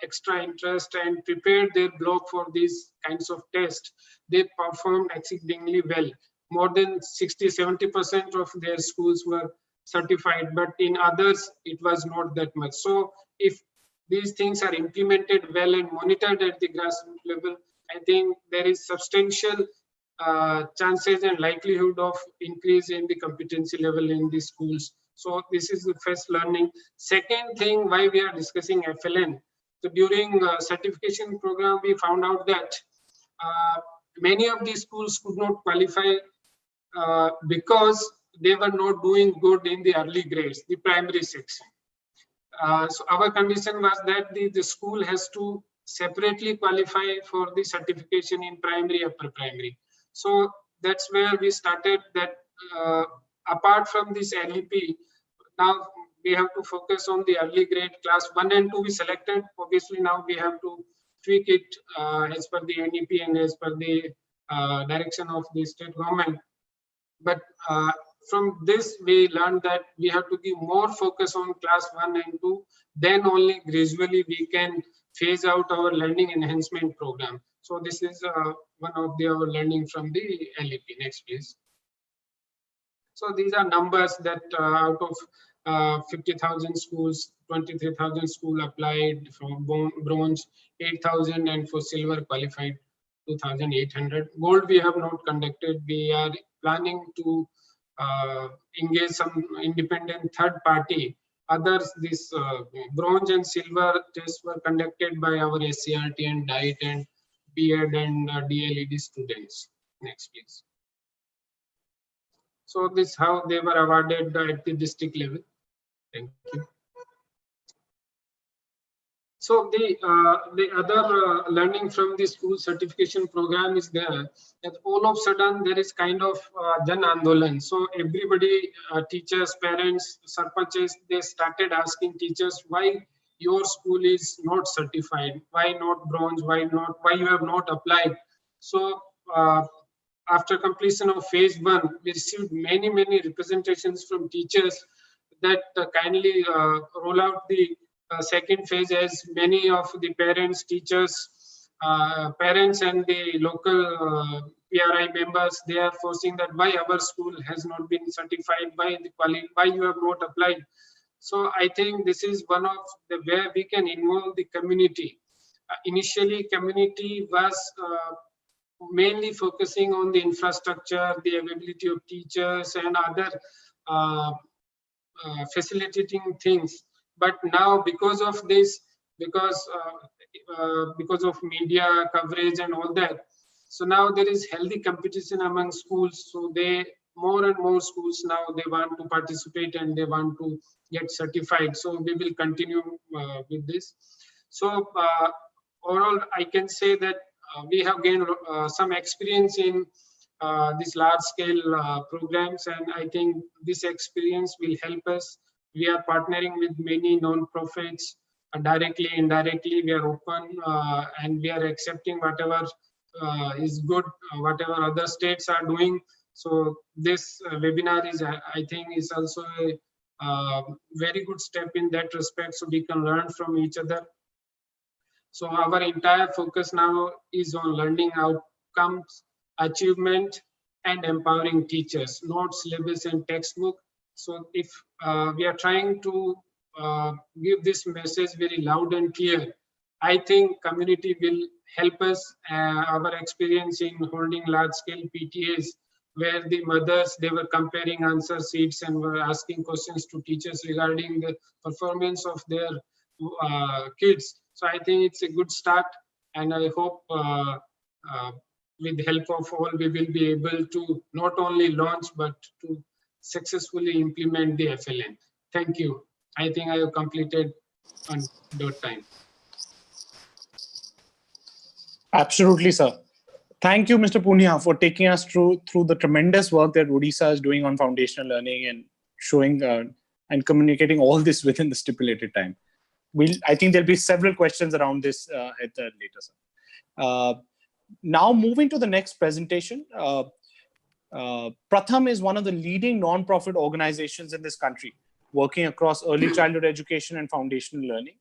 extra interest and prepared their block for these kinds of tests, they performed exceedingly well. More than 60–70% of their schools were certified, but in others, it was not that much. So if these things are implemented well and monitored at the grassroots level, I think there is substantial chances and likelihood of increase in the competency level in the schools. So this is the first learning. Second thing, why we are discussing FLN. So during certification program, we found out that many of these schools could not qualify because they were not doing good in the early grades, the primary section. So our condition was that the school has to separately qualify for the certification in primary, upper primary. So that's where we started that apart from this LEP, now we have to focus on the early grade class 1 and 2 we selected. Obviously now we have to tweak it as per the NEP and as per the direction of the state government. But from this, we learned that we have to give more focus on class 1 and 2. Then only gradually we can phase out our learning enhancement program. So this is one of our learning from the LEP. Next, please. So these are numbers that out of 50,000 schools, 23,000 schools applied from bronze, 8,000, and for silver qualified 2,800. Gold we have not conducted. We are planning to engage some independent third party. Others, this bronze and silver tests were conducted by our SCRT and DIET and BEd and DLED students. Next, please. So this is how they were awarded at the district level. Thank you. So the other learning from the school certification program is there that all of a sudden there is kind of Jan Andolan. So everybody, teachers, parents, sarpanches, they started asking teachers why your school is not certified, why not bronze, why you have not applied. So after completion of phase 1, we received many representations from teachers that kindly roll out the second phase, as many of the parents, teachers, parents and the local PRI members, they are forcing that why our school has not been certified, why you have not applied. So I think this is one of the where we can involve the community. Initially, community was mainly focusing on the infrastructure, the availability of teachers and other facilitating things. But now, because of this, because of media coverage and all that, so now there is healthy competition among schools. So they more and more schools now, they want to participate and they want to get certified. So we will continue with this. So overall, I can say that we have gained some experience in these large scale programs, and I think this experience will help us. We are partnering with many non-profits, directly, indirectly. We are open and we are accepting whatever is good, whatever other states are doing. So this webinar is, I think, is also a very good step in that respect, so we can learn from each other. So our entire focus now is on learning outcomes, achievement, and empowering teachers, not syllabus and textbook. So if we are trying to give this message very loud and clear, I think community will help us. Our experience in holding large-scale PTAs, where the mothers, they were comparing answer sheets and were asking questions to teachers regarding the performance of their kids. So I think it's a good start, and I hope with help of all, we will be able to not only launch, but to successfully implement the FLN. Thank you. I think I have completed on dot time. Absolutely, sir. Thank you, Mr. Punia, for taking us through the tremendous work that Odisha is doing on foundational learning and showing and communicating all this within the stipulated time. I think there'll be several questions around this at the later, sir. Now moving to the next presentation. Pratham is one of the leading non-profit organizations in this country, working across early childhood education and foundational learning.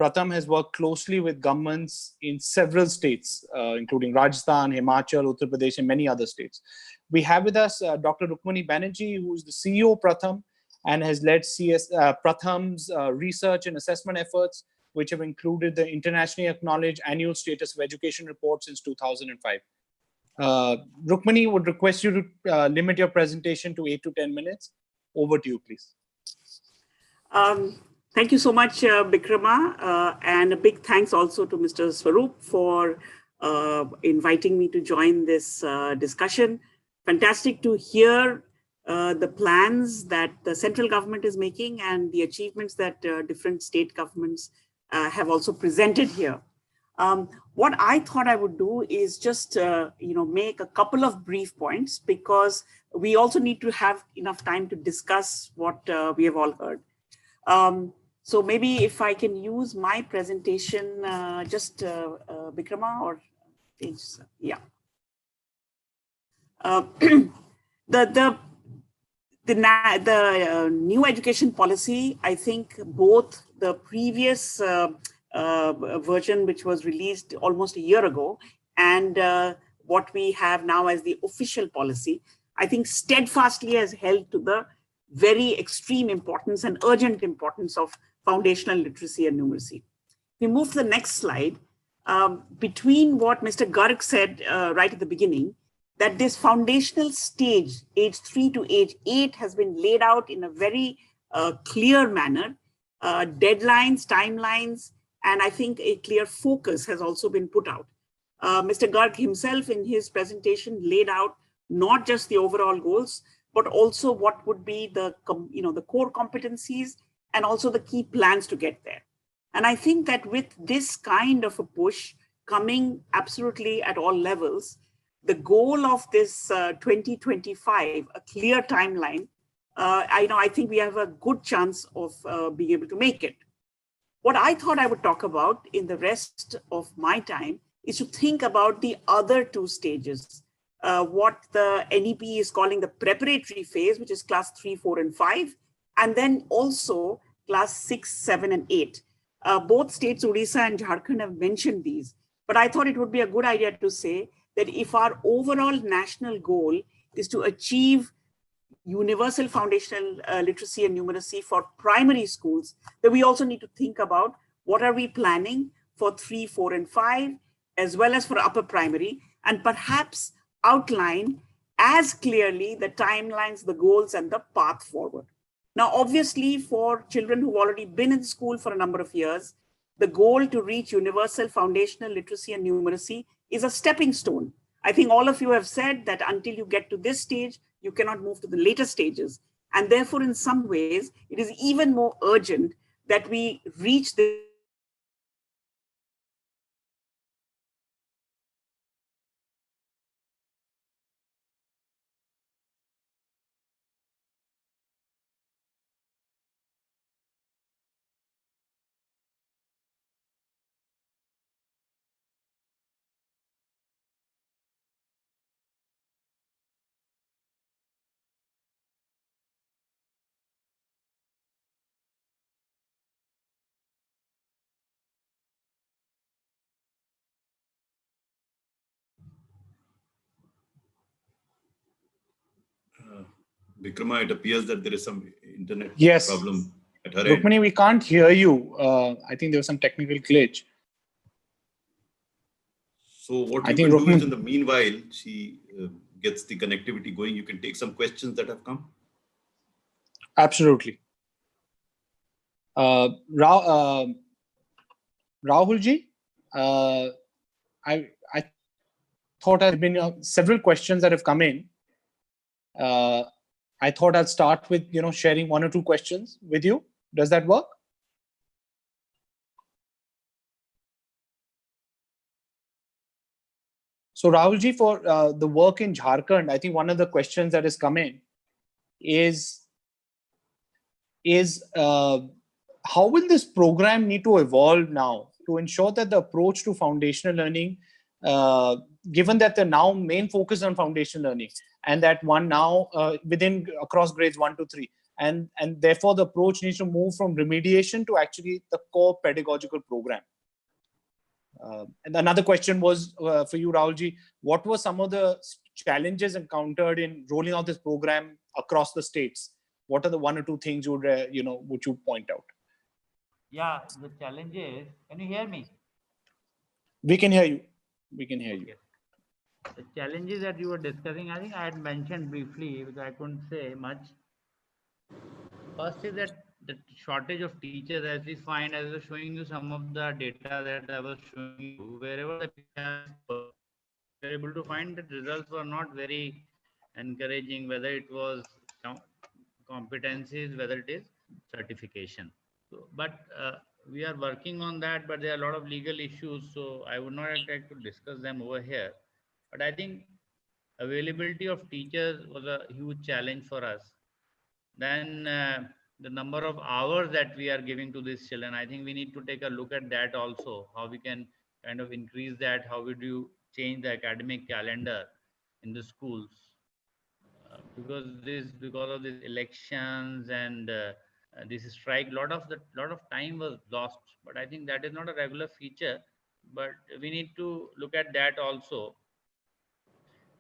Pratham has worked closely with governments in several states, including Rajasthan, Himachal, Uttar Pradesh, and many other states. We have with us Dr. Rukmini Banerjee, who is the CEO of Pratham and has led Pratham's research and assessment efforts, which have included the internationally acknowledged Annual Status of Education Report since 2005. Rukmini, would request you to limit your presentation to 8 to 10 minutes. Over to you, please. Thank you so much, Bikrama, and a big thanks also to Mr. Swaroop for inviting me to join this discussion. Fantastic to hear the plans that the central government is making and the achievements that different state governments have also presented here. What I thought I would do is just make a couple of brief points, because we also need to have enough time to discuss what we have all heard. So maybe if I can use my presentation, just Bikrama or yeah. The new education policy, I think both the previous version, which was released almost a year ago, and what we have now as the official policy, I think steadfastly has held to the very extreme importance and urgent importance of foundational literacy and numeracy. We move to the next slide. Between what Mr. Garg said right at the beginning, that this foundational stage, age 3 to age 8, has been laid out in a very clear manner, deadlines, timelines, and I think a clear focus has also been put out. Mr. Garg himself in his presentation laid out not just the overall goals, but also what would be the core competencies and also the key plans to get there. And I think that with this kind of a push coming absolutely at all levels, the goal of this 2025, a clear timeline, I think we have a good chance of being able to make it. What I thought I would talk about in the rest of my time is to think about the other two stages, what the NEP is calling the preparatory phase, which is class 3, 4, and 5, and then also class 6, 7, and 8. Both states, Odisha and Jharkhand, have mentioned these, but I thought it would be a good idea to say that if our overall national goal is to achieve universal foundational literacy and numeracy for primary schools, then we also need to think about what are we planning for 3, 4, and 5, as well as for upper primary, and perhaps outline as clearly the timelines, the goals, and the path forward. Now, obviously, for children who've already been in school for a number of years, the goal to reach universal foundational literacy and numeracy is a stepping stone. I think all of you have said that until you get to this stage, you cannot move to the later stages. And therefore, in some ways, it is even more urgent that we reach the Vikrama, it appears that there is some internet Yes. problem at her end. Rukmini, we can't hear you. I think there was some technical glitch. So what I you think can do is, Rukmini- in the meanwhile, she gets the connectivity going. You can take some questions that have come. Absolutely. Rahulji, I thought there have been several questions that have come in. I thought I'd start with sharing one or two questions with you. Does that work? So Rahulji, for the work in Jharkhand, I think one of the questions that has come in is how will this program need to evolve now to ensure that the approach to foundational learning, given that the now main focus on foundational learning, and that one now within across grades 1 to 3, and therefore the approach needs to move from remediation to actually the core pedagogical program. And another question was for you, Rahulji, what were some of the challenges encountered in rolling out this program across the states? What are the one or two things you would would you point out? Yeah, the challenges. Can you hear me? We can hear you. We can hear you. The challenges that you were discussing, I think I had mentioned briefly because I couldn't say much. First is that the shortage of teachers, as we find, as I was showing you some of the data that I was showing you, wherever the we were able to find that results were not very encouraging, whether it was competencies, whether it is certification. So, but we are working on that, but there are a lot of legal issues, so I would not like to discuss them over here. But I think availability of teachers was a huge challenge for us. Then the number of hours that we are giving to these children, I think we need to take a look at that also, how we can kind of increase that, how would you change the academic calendar in the schools. Because of these elections and this strike, lot of time was lost. But I think that is not a regular feature, but we need to look at that also.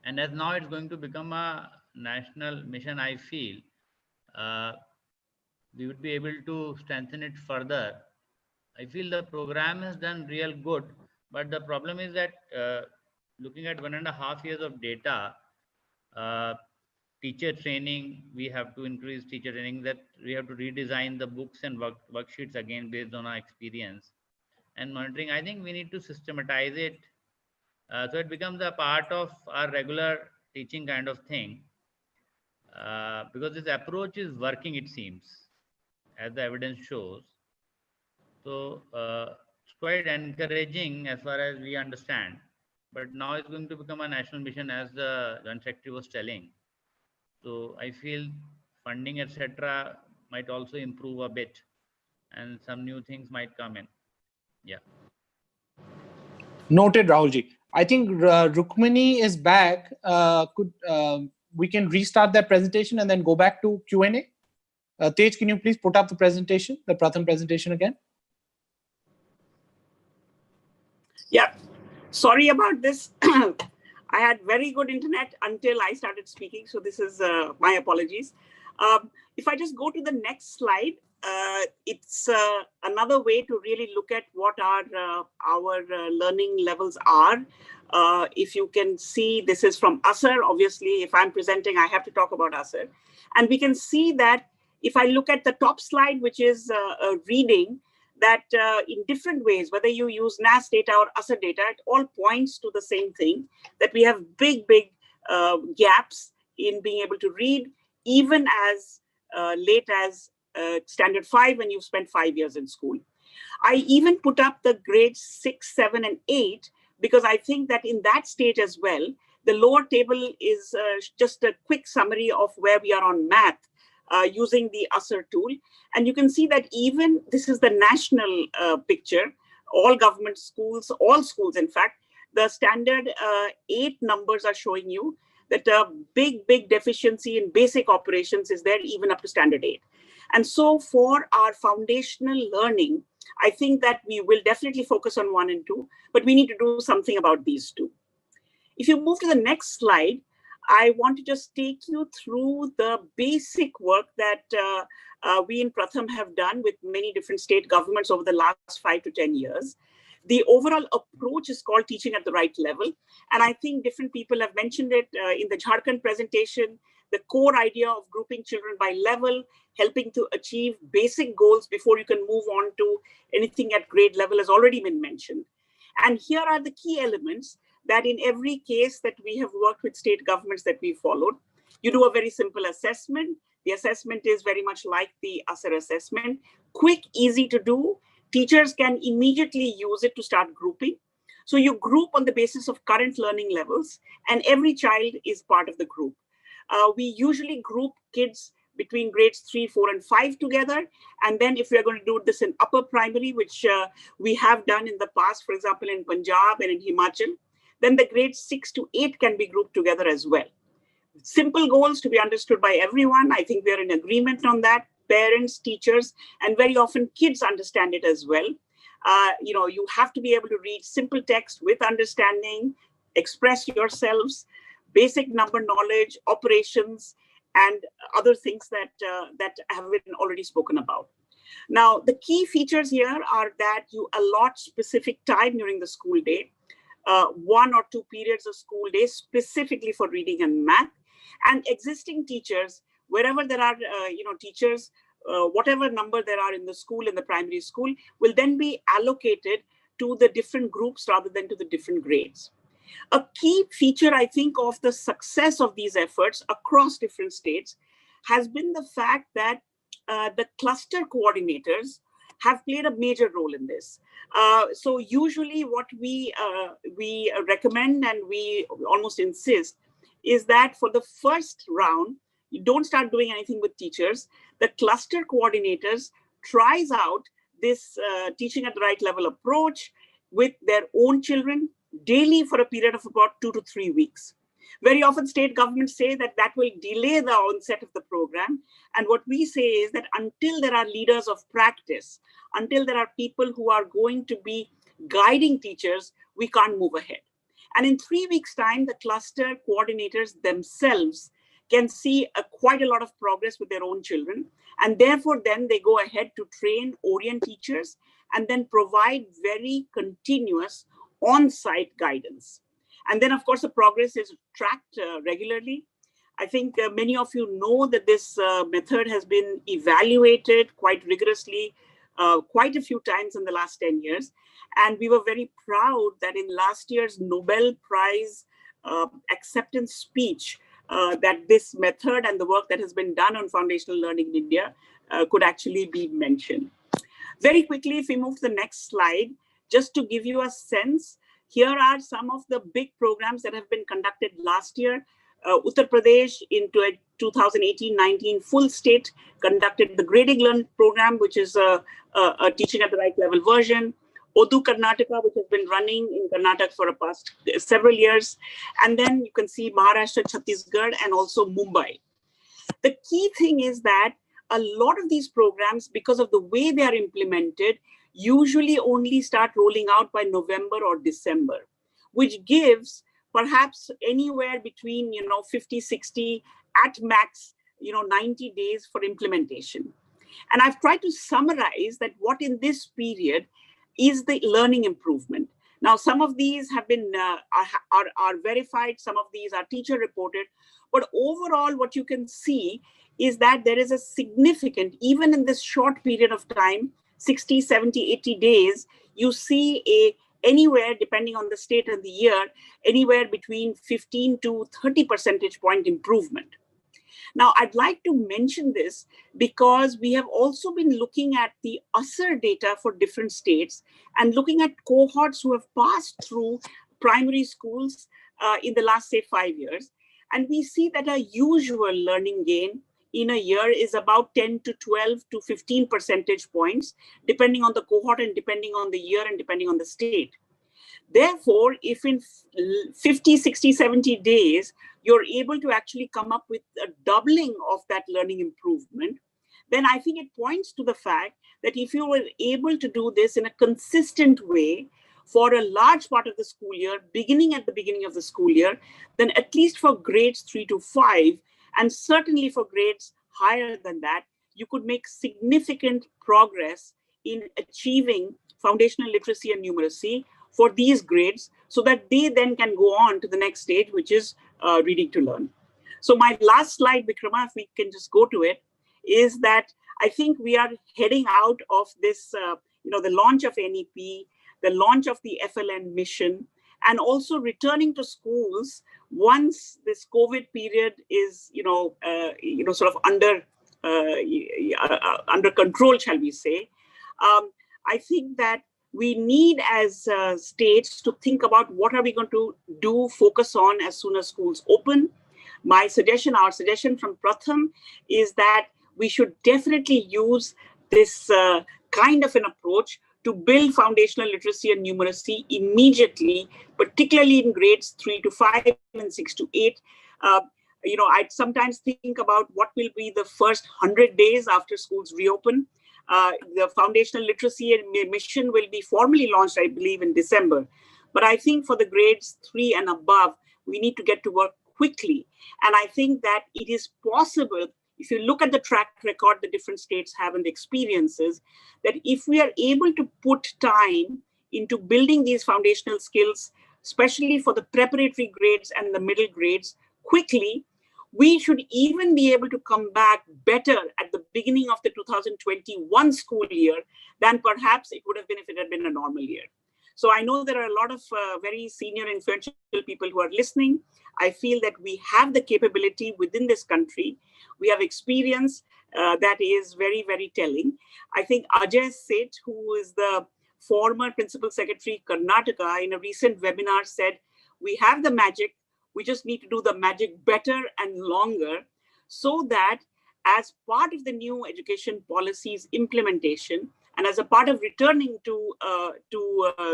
And as now it's going to become a national mission, I feel we would be able to strengthen it further. I feel the program has done real good, but the problem is that looking at 1.5 years of data, teacher training, we have to increase teacher training, that we have to redesign the books and worksheets again based on our experience. And monitoring, I think we need to systematize it so it becomes a part of our regular teaching kind of thing, because this approach is working, it seems, as the evidence shows. So it's quite encouraging as far as we understand, but now it's going to become a national mission, as the Joint Secretary was telling. So I feel funding, etc., might also improve a bit, and some new things might come in. Yeah. Noted, Rahulji. I think Rukmini is back. We can restart that presentation and then go back to Q&A? Tej, can you please put up the presentation, the Pratham presentation again? Yeah, sorry about this. I had very good internet until I started speaking, so this is my apologies. If I just go to the next slide, it's another way to really look at what our learning levels are. If you can see, this is from ASER. Obviously, if I'm presenting, I have to talk about ASER. And we can see that if I look at the top slide, which is reading, that in different ways, whether you use NAS data or USR data, it all points to the same thing, that we have big gaps in being able to read, even as late as standard 5 when you've spent 5 years in school. I even put up the grades 6, 7, and 8, because I think that in that stage as well, the lower table is just a quick summary of where we are on math using the USR tool. And you can see that even this is the national picture, all government schools, all schools, in fact, the standard 8 numbers are showing you that a big deficiency in basic operations is there even up to standard 8. And so for our foundational learning, I think that we will definitely focus on 1 and 2, but we need to do something about these two. If you move to the next slide, I want to just take you through the basic work that we in Pratham have done with many different state governments over the last 5 to 10 years. The overall approach is called teaching at the right level. And I think different people have mentioned it in the Jharkhand presentation. The core idea of grouping children by level, helping to achieve basic goals before you can move on to anything at grade level has already been mentioned. And here are the key elements that in every case that we have worked with state governments that we followed. You do a very simple assessment. The assessment is very much like the USR assessment. Quick, easy to do. Teachers can immediately use it to start grouping. So you group on the basis of current learning levels, and every child is part of the group. We usually group kids between grades 3, 4, and 5 together. And then if we're going to do this in upper primary, which we have done in the past, for example, in Punjab and in Himachal, then the grades 6 to 8 can be grouped together as well. Simple goals to be understood by everyone. I think we're in agreement on that. Parents, teachers, and very often kids understand it as well. You have to be able to read simple text with understanding, express yourselves, basic number knowledge, operations, and other things that have been already spoken about. Now, the key features here are that you allot specific time during the school day, 1 or 2 periods of school day specifically for reading and math, and existing teachers, wherever there are teachers, whatever number there are in the school, in the primary school, will then be allocated to the different groups rather than to the different grades. A key feature, I think, of the success of these efforts across different states has been the fact that the cluster coordinators have played a major role in this. So usually what we recommend and we almost insist is that for the first round, you don't start doing anything with teachers. The cluster coordinators tries out this teaching at the right level approach with their own children daily for a period of about 2 to 3 weeks. Very often state governments say that that will delay the onset of the program. And what we say is that until there are leaders of practice, until there are people who are going to be guiding teachers, we can't move ahead. And in 3 weeks' time, the cluster coordinators themselves can see quite a lot of progress with their own children. And therefore, then they go ahead to train, orient teachers, and then provide very continuous on-site guidance. And then, of course, the progress is tracked regularly. I think many of you know that this method has been evaluated quite rigorously quite a few times in the last 10 years. And we were very proud that in last year's Nobel Prize acceptance speech, that this method and the work that has been done on foundational learning in India could actually be mentioned. Very quickly, if we move to the next slide, just to give you a sense, here are some of the big programs that have been conducted last year. Uttar Pradesh in 2018-19 full state conducted the Grading Learn program, which is a teaching at the right level version. Odu Karnataka, which has been running in Karnataka for the past several years. And then you can see Maharashtra, Chhattisgarh, and also Mumbai. The key thing is that a lot of these programs, because of the way they are implemented, usually only start rolling out by November or December, which gives perhaps anywhere between 50, 60, at max 90 days for implementation. And I've tried to summarize that what in this period is the learning improvement. Now, some of these have been are verified, some of these are teacher reported, but overall what you can see is that there is a significant, even in this short period of time, 60, 70, 80 days, you see anywhere, depending on the state and the year, anywhere between 15 to 30 percentage point improvement. Now, I'd like to mention this because we have also been looking at the USER data for different states and looking at cohorts who have passed through primary schools in the last, say, 5 years. And we see that a usual learning gain in a year is about 10 to 12 to 15 percentage points, depending on the cohort and depending on the year and depending on the state. Therefore, if in 50, 60, 70 days, you're able to actually come up with a doubling of that learning improvement, then I think it points to the fact that if you were able to do this in a consistent way for a large part of the school year, beginning at the beginning of the school year, then at least for grades 3 to 5, and certainly for grades higher than that, you could make significant progress in achieving foundational literacy and numeracy for these grades so that they then can go on to the next stage, which is reading to learn. So my last slide, Vikrama, if we can just go to it, is that I think we are heading out of this, the launch of NEP, the launch of the FLN mission, and also returning to schools once this COVID period is, sort of under control, shall we say. I think that we need as states to think about what are we going to do, focus on as soon as schools open. Our suggestion from Pratham is that we should definitely use this kind of an approach to build foundational literacy and numeracy immediately, particularly in grades 3 to 5 and 6 to 8. I'd sometimes think about what will be the first 100 days after schools reopen. The foundational literacy mission will be formally launched, I believe, in December. But I think for the grades 3 and above, we need to get to work quickly. And I think that it is possible, if you look at the track record the different states have and the experiences, that if we are able to put time into building these foundational skills, especially for the preparatory grades and the middle grades quickly, we should even be able to come back better at the beginning of the 2021 school year than perhaps it would have been if it had been a normal year. So I know there are a lot of very senior influential people who are listening. I feel that we have the capability within this country. We have experience that is very, very telling. I think Ajay Seth, who is the former Principal Secretary Karnataka, in a recent webinar said, we have the magic, we just need to do the magic better and longer, so that as part of the new education policies implementation and as a part of returning to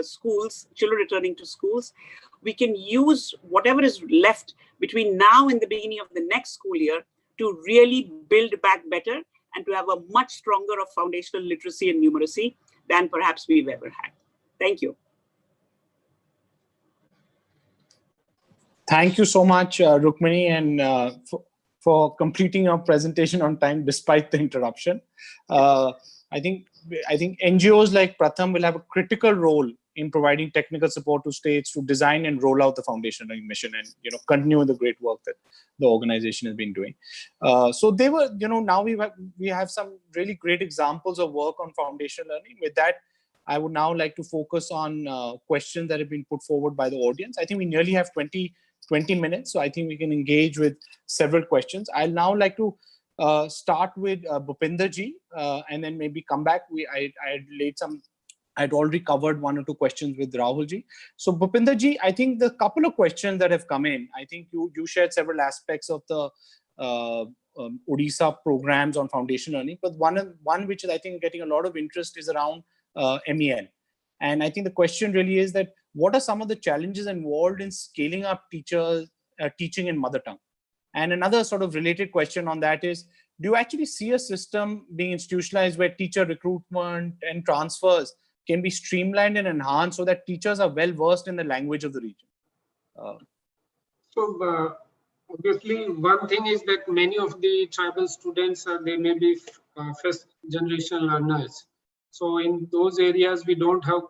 schools, children returning to schools, we can use whatever is left between now and the beginning of the next school year to really build back better and to have a much stronger of foundational literacy and numeracy than perhaps we've ever had. Thank you. Thank you so much, Rukmini, and for completing your presentation on time despite the interruption. I think NGOs like Pratham will have a critical role in providing technical support to states to design and roll out the foundation mission and continue the great work that the organization has been doing. So they were, now we have some really great examples of work on foundation learning. With that, I would now like to focus on questions that have been put forward by the audience. I think we nearly have 20 minutes, so I think we can engage with several questions. I'll now like to start with Bhupinder ji, and then maybe come back. I'd already covered 1 or 2 questions with Rahul ji. So Bhupinder ji, I think the couple of questions that have come in, I think you shared several aspects of the Odisha programs on foundation learning, but one which is I think getting a lot of interest is around MEL. And I think the question really is that what are some of the challenges involved in scaling up teaching in mother tongue? And another sort of related question on that is, do you actually see a system being institutionalized where teacher recruitment and transfers can be streamlined and enhanced so that teachers are well versed in the language of the region? So obviously, one thing is that many of the tribal students, they may be first generation learners. So in those areas, we don't have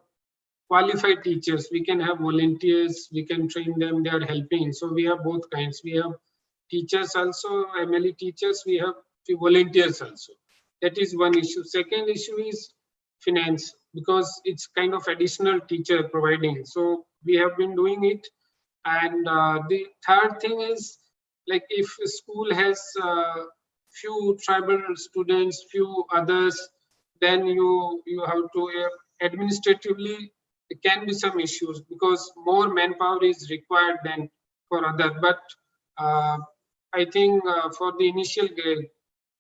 qualified teachers. We can have volunteers, we can train them, they are helping. So we have both kinds. We have teachers also, MLE teachers, we have volunteers also. That is one issue. Second issue is finance, because it's kind of additional teacher providing. So we have been doing it. And the third thing is, like, if a school has few tribal students, few others, then you have to administratively, there can be some issues because more manpower is required than for other. But I think for the initial grade,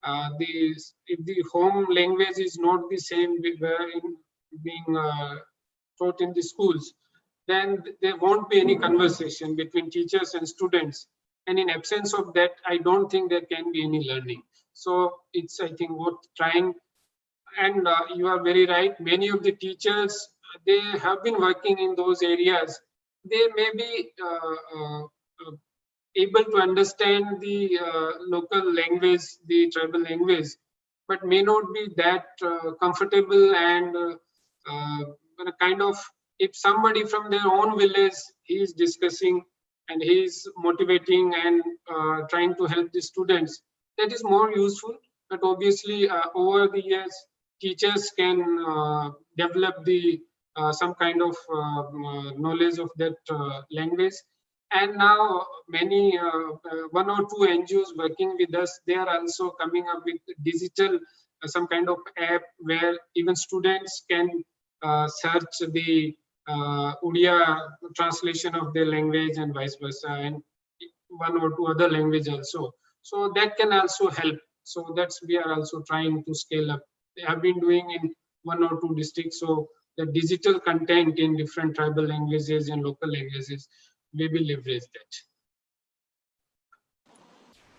if the home language is not the same being taught in the schools, then there won't be any conversation between teachers and students. And in absence of that, I don't think there can be any learning. So it's, I think, worth trying. And you are very right. Many of the teachers, they have been working in those areas. They may be able to understand the local language, the tribal language, but may not be that comfortable and kind of, if somebody from their own village is discussing and he is motivating and trying to help the students, that is more useful. But obviously, over the years, teachers can develop the some kind of knowledge of that language. And now many, one or two NGOs working with us, they are also coming up with digital, some kind of app where even students can search the Odia translation of their language and vice versa, and one or two other language also. So that can also help. So that's, we are also trying to scale up. They have been doing in one or two districts. So the digital content in different tribal languages and local languages, we will leverage that.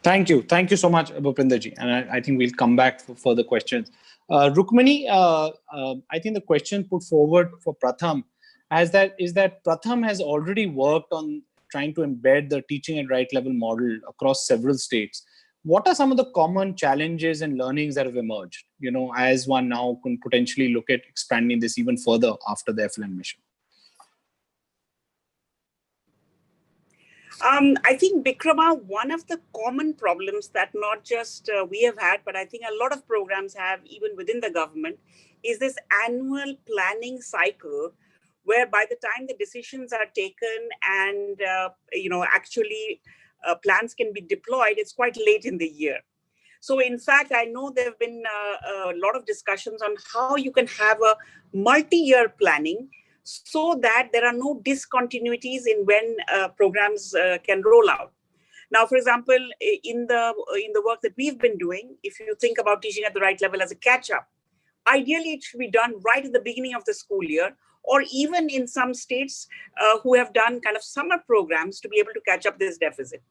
Thank you. Thank you so much, Bhupinderji. And I think we'll come back for further questions. Rukmini, I think the question put forward for Pratham is that Pratham has already worked on trying to embed the teaching at right level model across several states. What are some of the common challenges and learnings that have emerged, as one now can potentially look at expanding this even further after the FLN mission? I think, Bikrama, one of the common problems that not just we have had, but I think a lot of programs have, even within the government, is this annual planning cycle, where by the time the decisions are taken and actually plans can be deployed, it's quite late in the year. So in fact, I know there have been a lot of discussions on how you can have a multi-year planning so that there are no discontinuities in when programs can roll out. Now, for example, in the work that we've been doing, if you think about teaching at the right level as a catch-up, ideally it should be done right at the beginning of the school year, or even in some states who have done kind of summer programs to be able to catch up this deficit.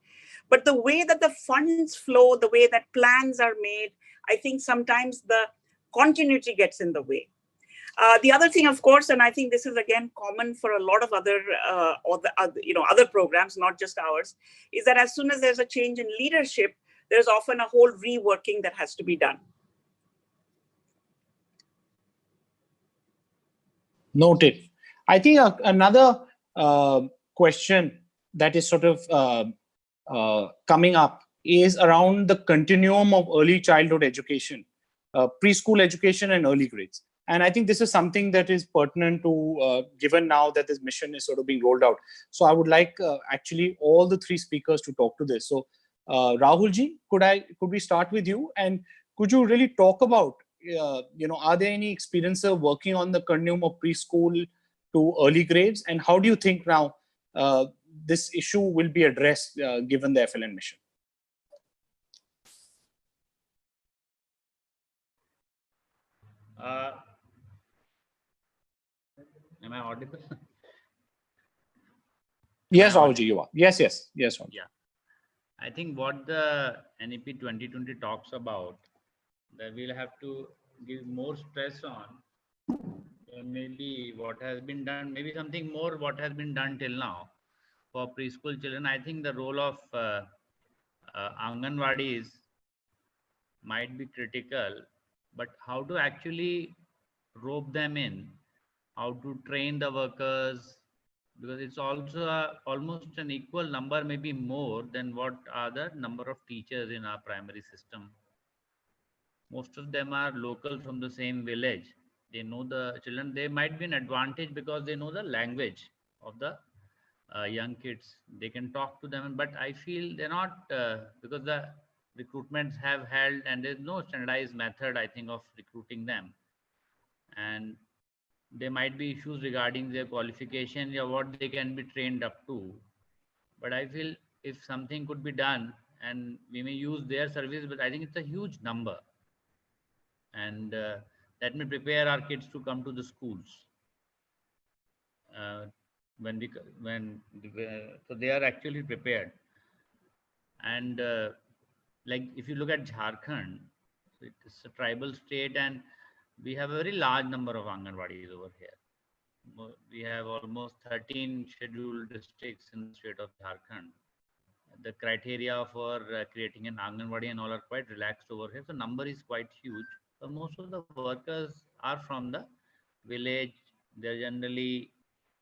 But the way that the funds flow, the way that plans are made, I think sometimes the continuity gets in the way. The other thing, of course, and I think this is again common for a lot of other other programs, not just ours, is that as soon as there's a change in leadership, there's often a whole reworking that has to be done. Noted. I think another question that is sort of coming up is around the continuum of early childhood education, preschool education and early grades. And I think this is something that is pertinent to, given now that this mission is sort of being rolled out. So I would like actually all the three speakers to talk to this. So Rahulji, could we start with you? And could you really talk about, are there any experiences working on the continuum of preschool to early grades? And how do you think now this issue will be addressed given the FLN mission? Am I audible? Yes, Rahulji, you are. Yes. Yeah. I think what the NEP 2020 talks about, that we'll have to give more stress on maybe what has been done, maybe something more what has been done till now for preschool children. I think the role of Anganwadis might be critical, but how to actually rope them in, how to train the workers, because it's also almost an equal number, maybe more than what are the number of teachers in our primary system. Most of them are local from the same village. they know the children. They might be an advantage because they know the language of the young kids. They can talk to them, but I feel they're not, because the recruitments have held and there's no standardized method, I think, of recruiting them. And there might be issues regarding their qualification or what they can be trained up to. But I feel if something could be done and we may use their service, but I think it's a huge number. And that may prepare our kids to come to the schools. So they are actually prepared. And like if you look at Jharkhand, so it's a tribal state and we have a very large number of Anganwadis over here. We have almost 13 scheduled districts in the state of Jharkhand. The criteria for creating an Anganwadi and all are quite relaxed over here. So number is quite huge. So most of the workers are from the village. They're generally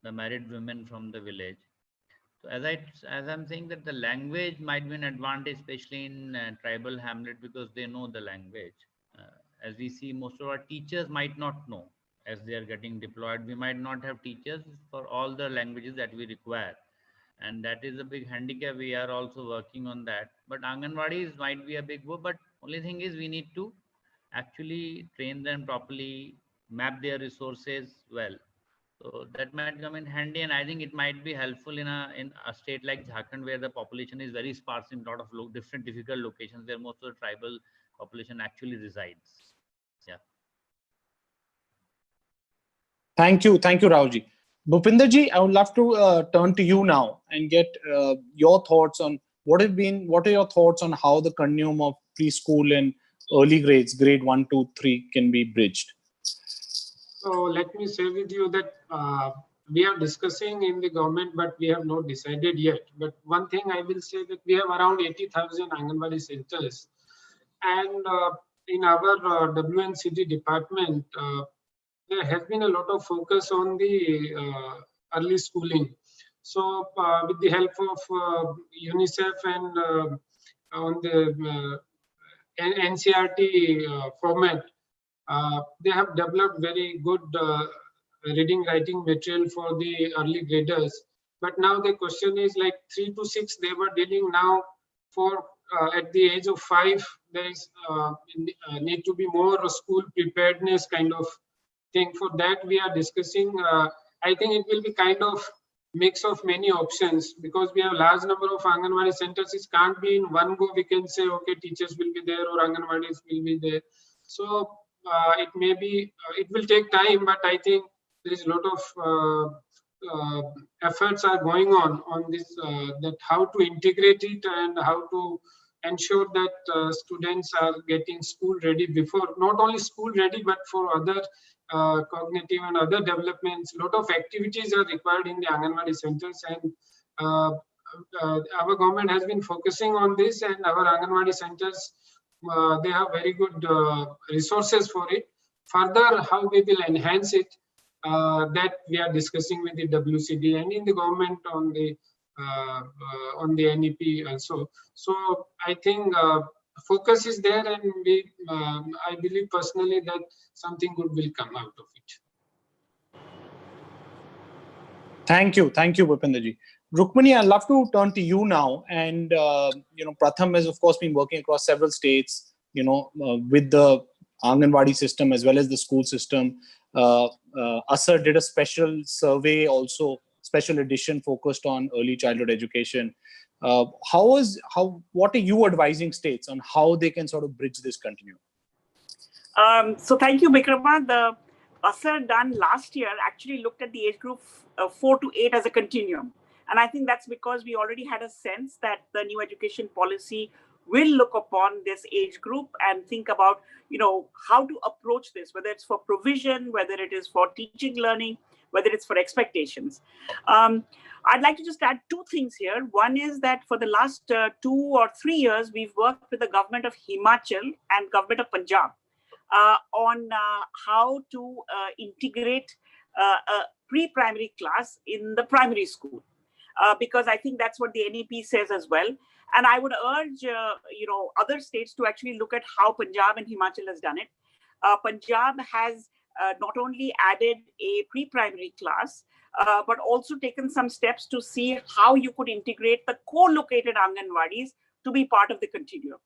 the married women from the village. So as I'm saying that the language might be an advantage, especially in tribal hamlet, because they know the language. As we see, most of our teachers might not know. As they are getting deployed, we might not have teachers for all the languages that we require. And that is a big handicap. We are also working on that. But Anganwadis might be a big work, but only thing is we need to actually train them properly, map their resources well. So that might come in handy, and I think it might be helpful in a state like Jharkhand, where the population is very sparse in a lot of different difficult locations where most of the tribal population actually resides. Yeah. Thank you, Rahulji. Bhupinderji, I would love to turn to you now and get your thoughts on what are your thoughts on how the continuum of preschool and early grades, grade 1, 2, 3 can be bridged? So let me say with you that we are discussing in the government, but we have not decided yet. But one thing I will say that we have around 80,000 Anganwadi centers. And in our WNCD department, there has been a lot of focus on the early schooling. So with the help of UNICEF and on the NCRT format, they have developed very good reading, writing material for the early graders. But now the question is like 3 to 6, they were dealing now for at the age of 5, there is need to be more school preparedness kind of thing. For that, we are discussing. I think it will be kind of mix of many options, because we have large number of Anganwadi centers. It can't be in one go. We can say, okay, teachers will be there or Anganwadis will be there. So it may be, it will take time, but I think there is a lot of efforts are going on this, that how to integrate it and how to ensure that students are getting school ready before, not only school ready, but for other cognitive and other developments. A lot of activities are required in the Anganwadi centers, and our government has been focusing on this, and our Anganwadi centers, they have very good resources for it. Further, how we will enhance it, that we are discussing with the WCD and in the government on the NEP also. So I think focus is there, and we, I believe personally that something good will come out of it. Thank you, Bhupinderji. Rukmini, I'd love to turn to you now. And Pratham has of course been working across several states, with the Anganwadi system as well as the school system. Asar did a special survey, also special edition focused on early childhood education. What are you advising states on how they can sort of bridge this continuum? So thank you, Vikrama. The Asar done last year actually looked at the age group 4 to 8 as a continuum. And I think that's because we already had a sense that the new education policy will look upon this age group and think about, how to approach this, whether it's for provision, whether it is for teaching, learning, whether it's for expectations. I'd like to just add 2 things here. One is that for the last 2 or 3 years, we've worked with the government of Himachal and government of Punjab on how to integrate a pre-primary class in the primary school, because I think that's what the NEP says as well. And I would urge, other states to actually look at how Punjab and Himachal has done it. Punjab has not only added a pre-primary class, but also taken some steps to see how you could integrate the co-located Anganwadis to be part of the continuum.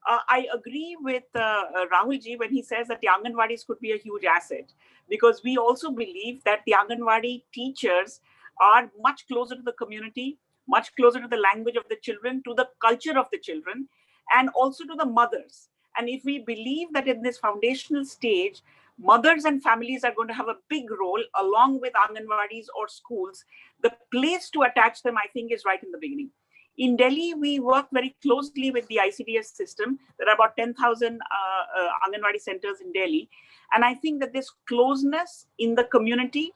I agree with Rahulji when he says that the Anganwadis could be a huge asset, because we also believe that the Anganwadi teachers are much closer to the community, much closer to the language of the children, to the culture of the children, and also to the mothers. And if we believe that in this foundational stage, mothers and families are going to have a big role along with Anganwadis or schools, the place to attach them, I think, is right in the beginning. In Delhi, we work very closely with the ICDS system. There are about 10,000 Anganwadi centers in Delhi. And I think that this closeness in the community,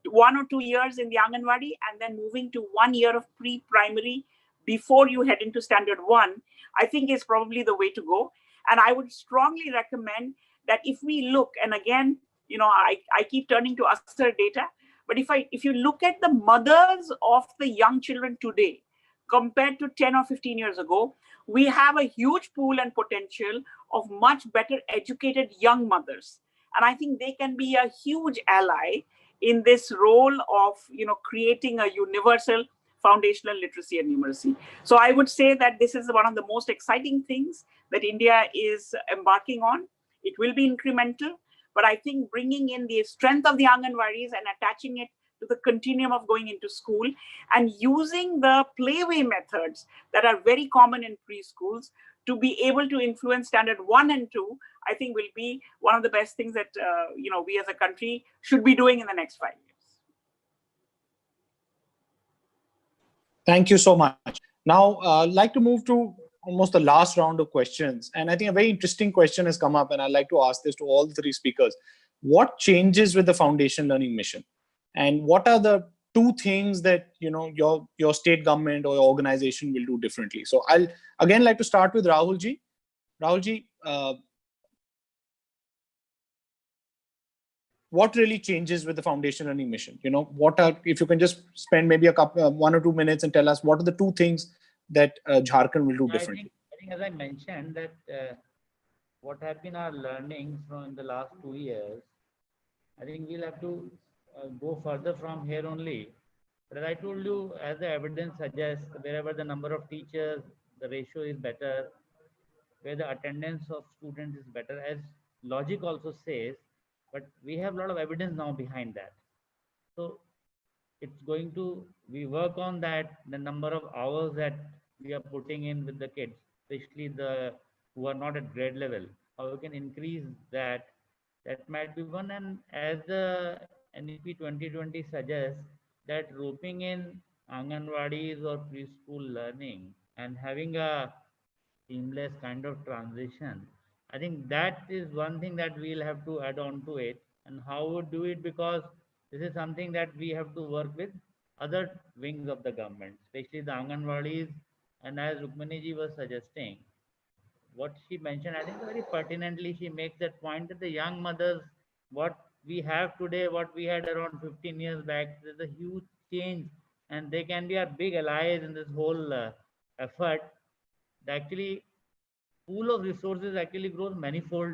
1 or 2 years in the Anganwadi, and then moving to 1 year of pre-primary before you head into standard 1, I think is probably the way to go. And I would strongly recommend that if we look, and again, I keep turning to Aster data, but if you look at the mothers of the young children today, compared to 10 or 15 years ago, we have a huge pool and potential of much better educated young mothers. And I think they can be a huge ally in this role of, creating a universal foundational literacy and numeracy. So I would say that this is one of the most exciting things that India is embarking on. It will be incremental, but I think bringing in the strength of the Anganwadis and attaching it to the continuum of going into school and using the playway methods that are very common in preschools to be able to influence standard 1 and 2, I think will be one of the best things that we as a country should be doing in the next 5 years. Thank you so much. Now, I'd like to move to almost the last round of questions. And I think a very interesting question has come up, and I'd like to ask this to all 3 speakers. What changes with the foundation learning mission? And what are the 2 things that your state government or your organization will do differently? So I'll again like to start with Rahulji. Rahulji, what really changes with the foundation learning mission? If you can just spend maybe 1 or 2 minutes and tell us what are the 2 things that Jharkhand will do differently? I think as I mentioned that what have been our learnings from the last 2 years, I think we'll have to go further from here only. But as I told you, as the evidence suggests, wherever the number of teachers, the ratio is better, where the attendance of students is better, as logic also says, but we have a lot of evidence now behind that. So it's going to, we work on that, the number of hours that we are putting in with the kids, especially the who are not at grade level, how we can increase that. That might be one. And as the NEP 2020 suggests, that roping in Anganwadis or preschool learning and having a seamless kind of transition, I think that is one thing that we'll have to add on to it. And how we do it, because this is something that we have to work with other wings of the government, especially the Anganwadis. And as Rukminiji was suggesting, what she mentioned, I think very pertinently, she makes that point that the young mothers, what we have today, what we had around 15 years back, there's a huge change, and they can be our big allies in this whole effort. Actually, pool of resources actually grows manifold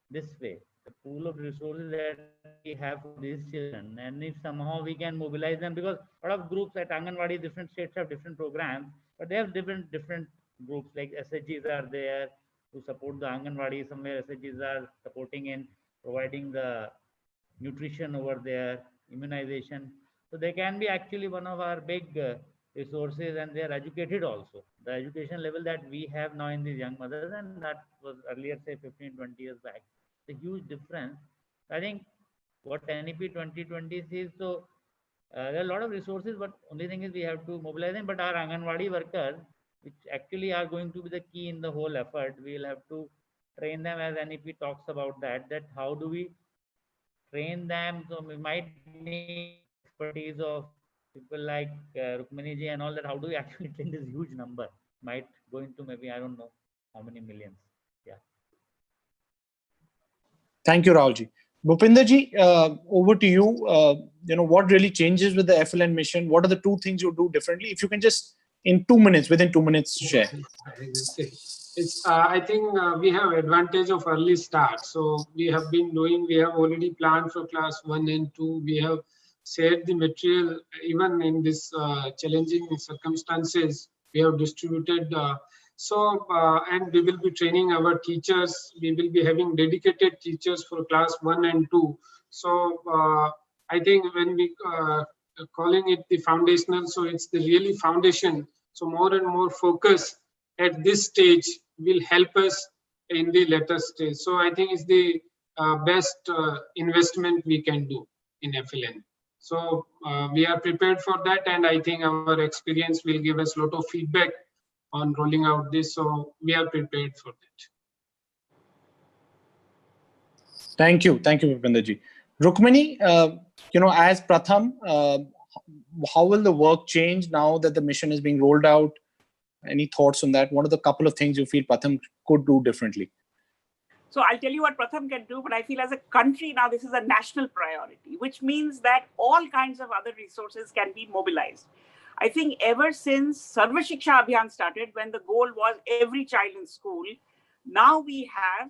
this way. The pool of resources that we have for these children, and if somehow we can mobilize them, because a lot of groups at Anganwadi, different states have different programs, but they have different groups, like SHGs are there to support the Anganwadi. Somewhere SHGs are supporting in providing the nutrition over there, immunization. So they can be actually one of our big resources, and they are educated also. The education level that we have now in these young mothers, and that was earlier, say 15, 20 years back, it's a huge difference. I think what NEP 2020 sees, so there are a lot of resources, but only thing is we have to mobilize them. But our Anganwadi workers, which actually are going to be the key in the whole effort, we'll have to train them, as NEP talks about that how do we train them. So we might need expertise of people like Rukminiji and all that. How do we actually train this huge number? Might go into maybe, I don't know how many millions. Yeah. Thank you, Rahulji. Bhupinderji, over to you. What really changes with the FLN mission? What are the 2 things you do differently? If you can just, in 2 minutes, within 2 minutes, share. It's, I think we have advantage of early start. So we have already planned for class 1 and 2. We have shared the material even in this challenging circumstances. We have distributed. And we will be training our teachers. We will be having dedicated teachers for class 1 and 2. So I think when we calling it the foundational, so it's the really foundation. So more and more focus at this stage will help us in the later stage. So I think it's the best investment we can do in FLN. So we are prepared for that, and I think our experience will give us a lot of feedback on rolling out this. So we are prepared for that. Thank you, Bhupenderji. Rukmini, as Pratham, how will the work change now that the mission is being rolled out? Any thoughts on that? What are the couple of things you feel Pratham could do differently? So I'll tell you what Pratham can do, but I feel as a country now, this is a national priority, which means that all kinds of other resources can be mobilized. I think ever since Sarva Shiksha Abhiyan started, when the goal was every child in school, now we have,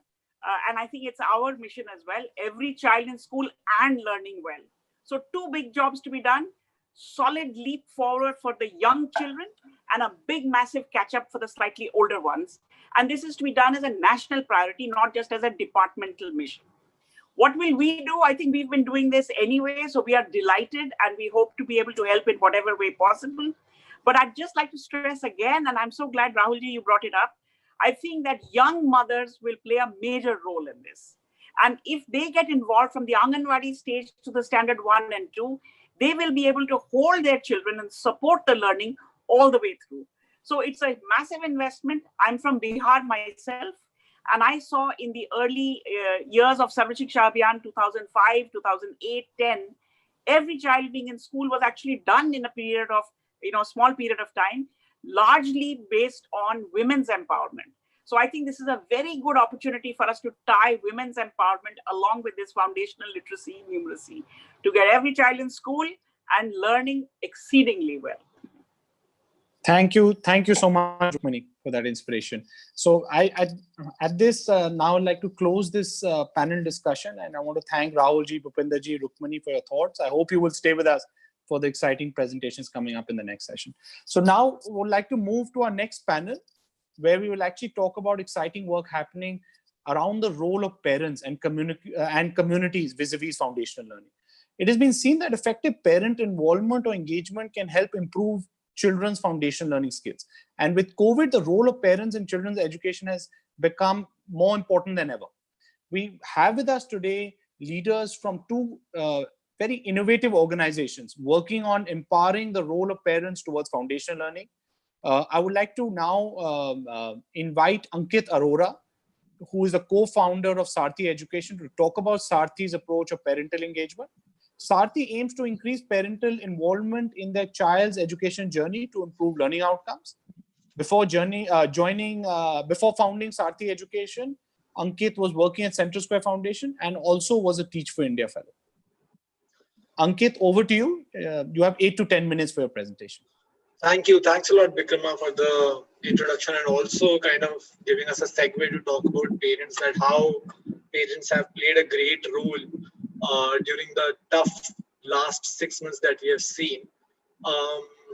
and I think it's our mission as well, every child in school and learning well. So 2 big jobs to be done: solid leap forward for the young children and a big, massive catch up for the slightly older ones. And this is to be done as a national priority, not just as a departmental mission. What will we do? I think we've been doing this anyway, so we are delighted and we hope to be able to help in whatever way possible. But I'd just like to stress again, and I'm so glad, Rahulji, you brought it up. I think that young mothers will play a major role in this. And if they get involved from the Anganwadi stage to the standard 1 and 2, they will be able to hold their children and support the learning all the way through. So it's a massive investment. I'm from Bihar myself, and I saw in the early years of Sarva Shiksha Abhiyan, 2005, 2008, 10, every child being in school was actually done in a period of, small period of time, largely based on women's empowerment. So I think this is a very good opportunity for us to tie women's empowerment along with this foundational literacy, numeracy, to get every child in school and learning exceedingly well. Thank you so much, Rukmini, for that inspiration. So at this now I'd like to close this panel discussion, and I want to thank Rahulji, Bhupenderji, Rukmini for your thoughts. I hope you will stay with us for the exciting presentations coming up in the next session. So now we would like to move to our next panel, where we will actually talk about exciting work happening around the role of parents and communities vis-a-vis foundational learning. It has been seen that effective parent involvement or engagement can help improve children's foundational learning skills. And with COVID, the role of parents in children's education has become more important than ever. We have with us today leaders from 2 very innovative organizations working on empowering the role of parents towards foundational learning. I would like to now invite Ankit Arora, who is the co-founder of Sarthi Education, to talk about Sarthi's approach of parental engagement. Sarthi aims to increase parental involvement in their child's education journey to improve learning outcomes. Before founding Sarthi Education, Ankit was working at Central Square Foundation and also was a Teach for India fellow. Ankit, over to you. You have 8 to 10 minutes for your presentation. Thank you. Thanks a lot, Vikrama, for the introduction and also kind of giving us a segue to talk about parents, that how parents have played a great role during the tough last 6 months that we have seen.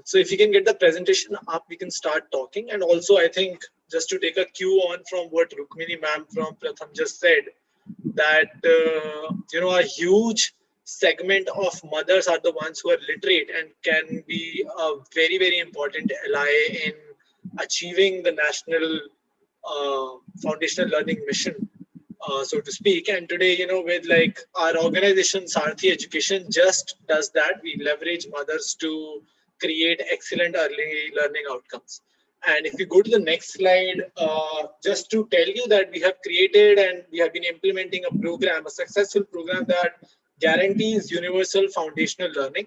So if you can get the presentation up, we can start talking. And also, I think just to take a cue on from what Rukmini ma'am from Pratham just said, that a huge segment of mothers are the ones who are literate and can be a very, very important ally in achieving the national foundational learning mission, so to speak. And today, with like our organization, Sarthi Education just does that. We leverage mothers to create excellent early learning outcomes. And if we go to the next slide, just to tell you that we have created and we have been implementing a program, a successful program that guarantees universal foundational learning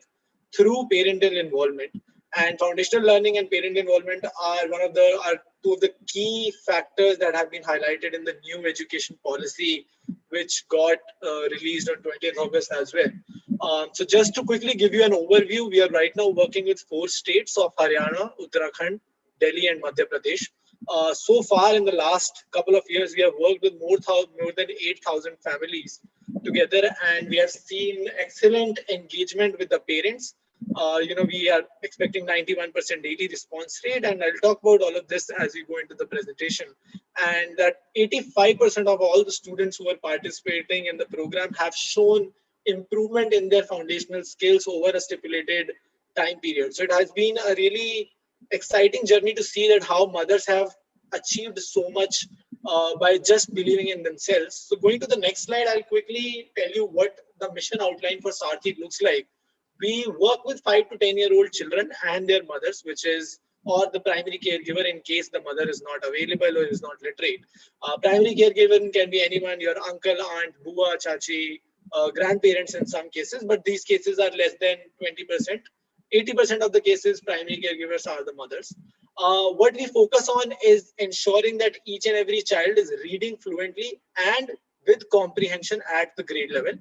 through parental involvement. And foundational learning and parent involvement are two of the key factors that have been highlighted in the new education policy, which got released on 20th August as well. So just to quickly give you an overview, we are right now working with 4 states of Haryana, Uttarakhand, Delhi and Madhya Pradesh. So far in the last couple of years, we have worked with more than 8,000 families together, and we have seen excellent engagement with the parents. We are expecting 91% daily response rate, and I'll talk about all of this as we go into the presentation. And that 85% of all the students who are participating in the program have shown improvement in their foundational skills over a stipulated time period. So it has been a really exciting journey to see that how mothers have achieved so much by just believing in themselves. So going to the next slide, I'll quickly tell you what the mission outline for Sarthi looks like. We work with 5 to 10-year-old children and their mothers, which is or the primary caregiver in case the mother is not available or is not literate. Primary caregiver can be anyone, your uncle, aunt, bua, chachi, grandparents in some cases, but these cases are less than 20%. 80% of the cases, primary caregivers are the mothers. What we focus on is ensuring that each and every child is reading fluently and with comprehension at the grade level.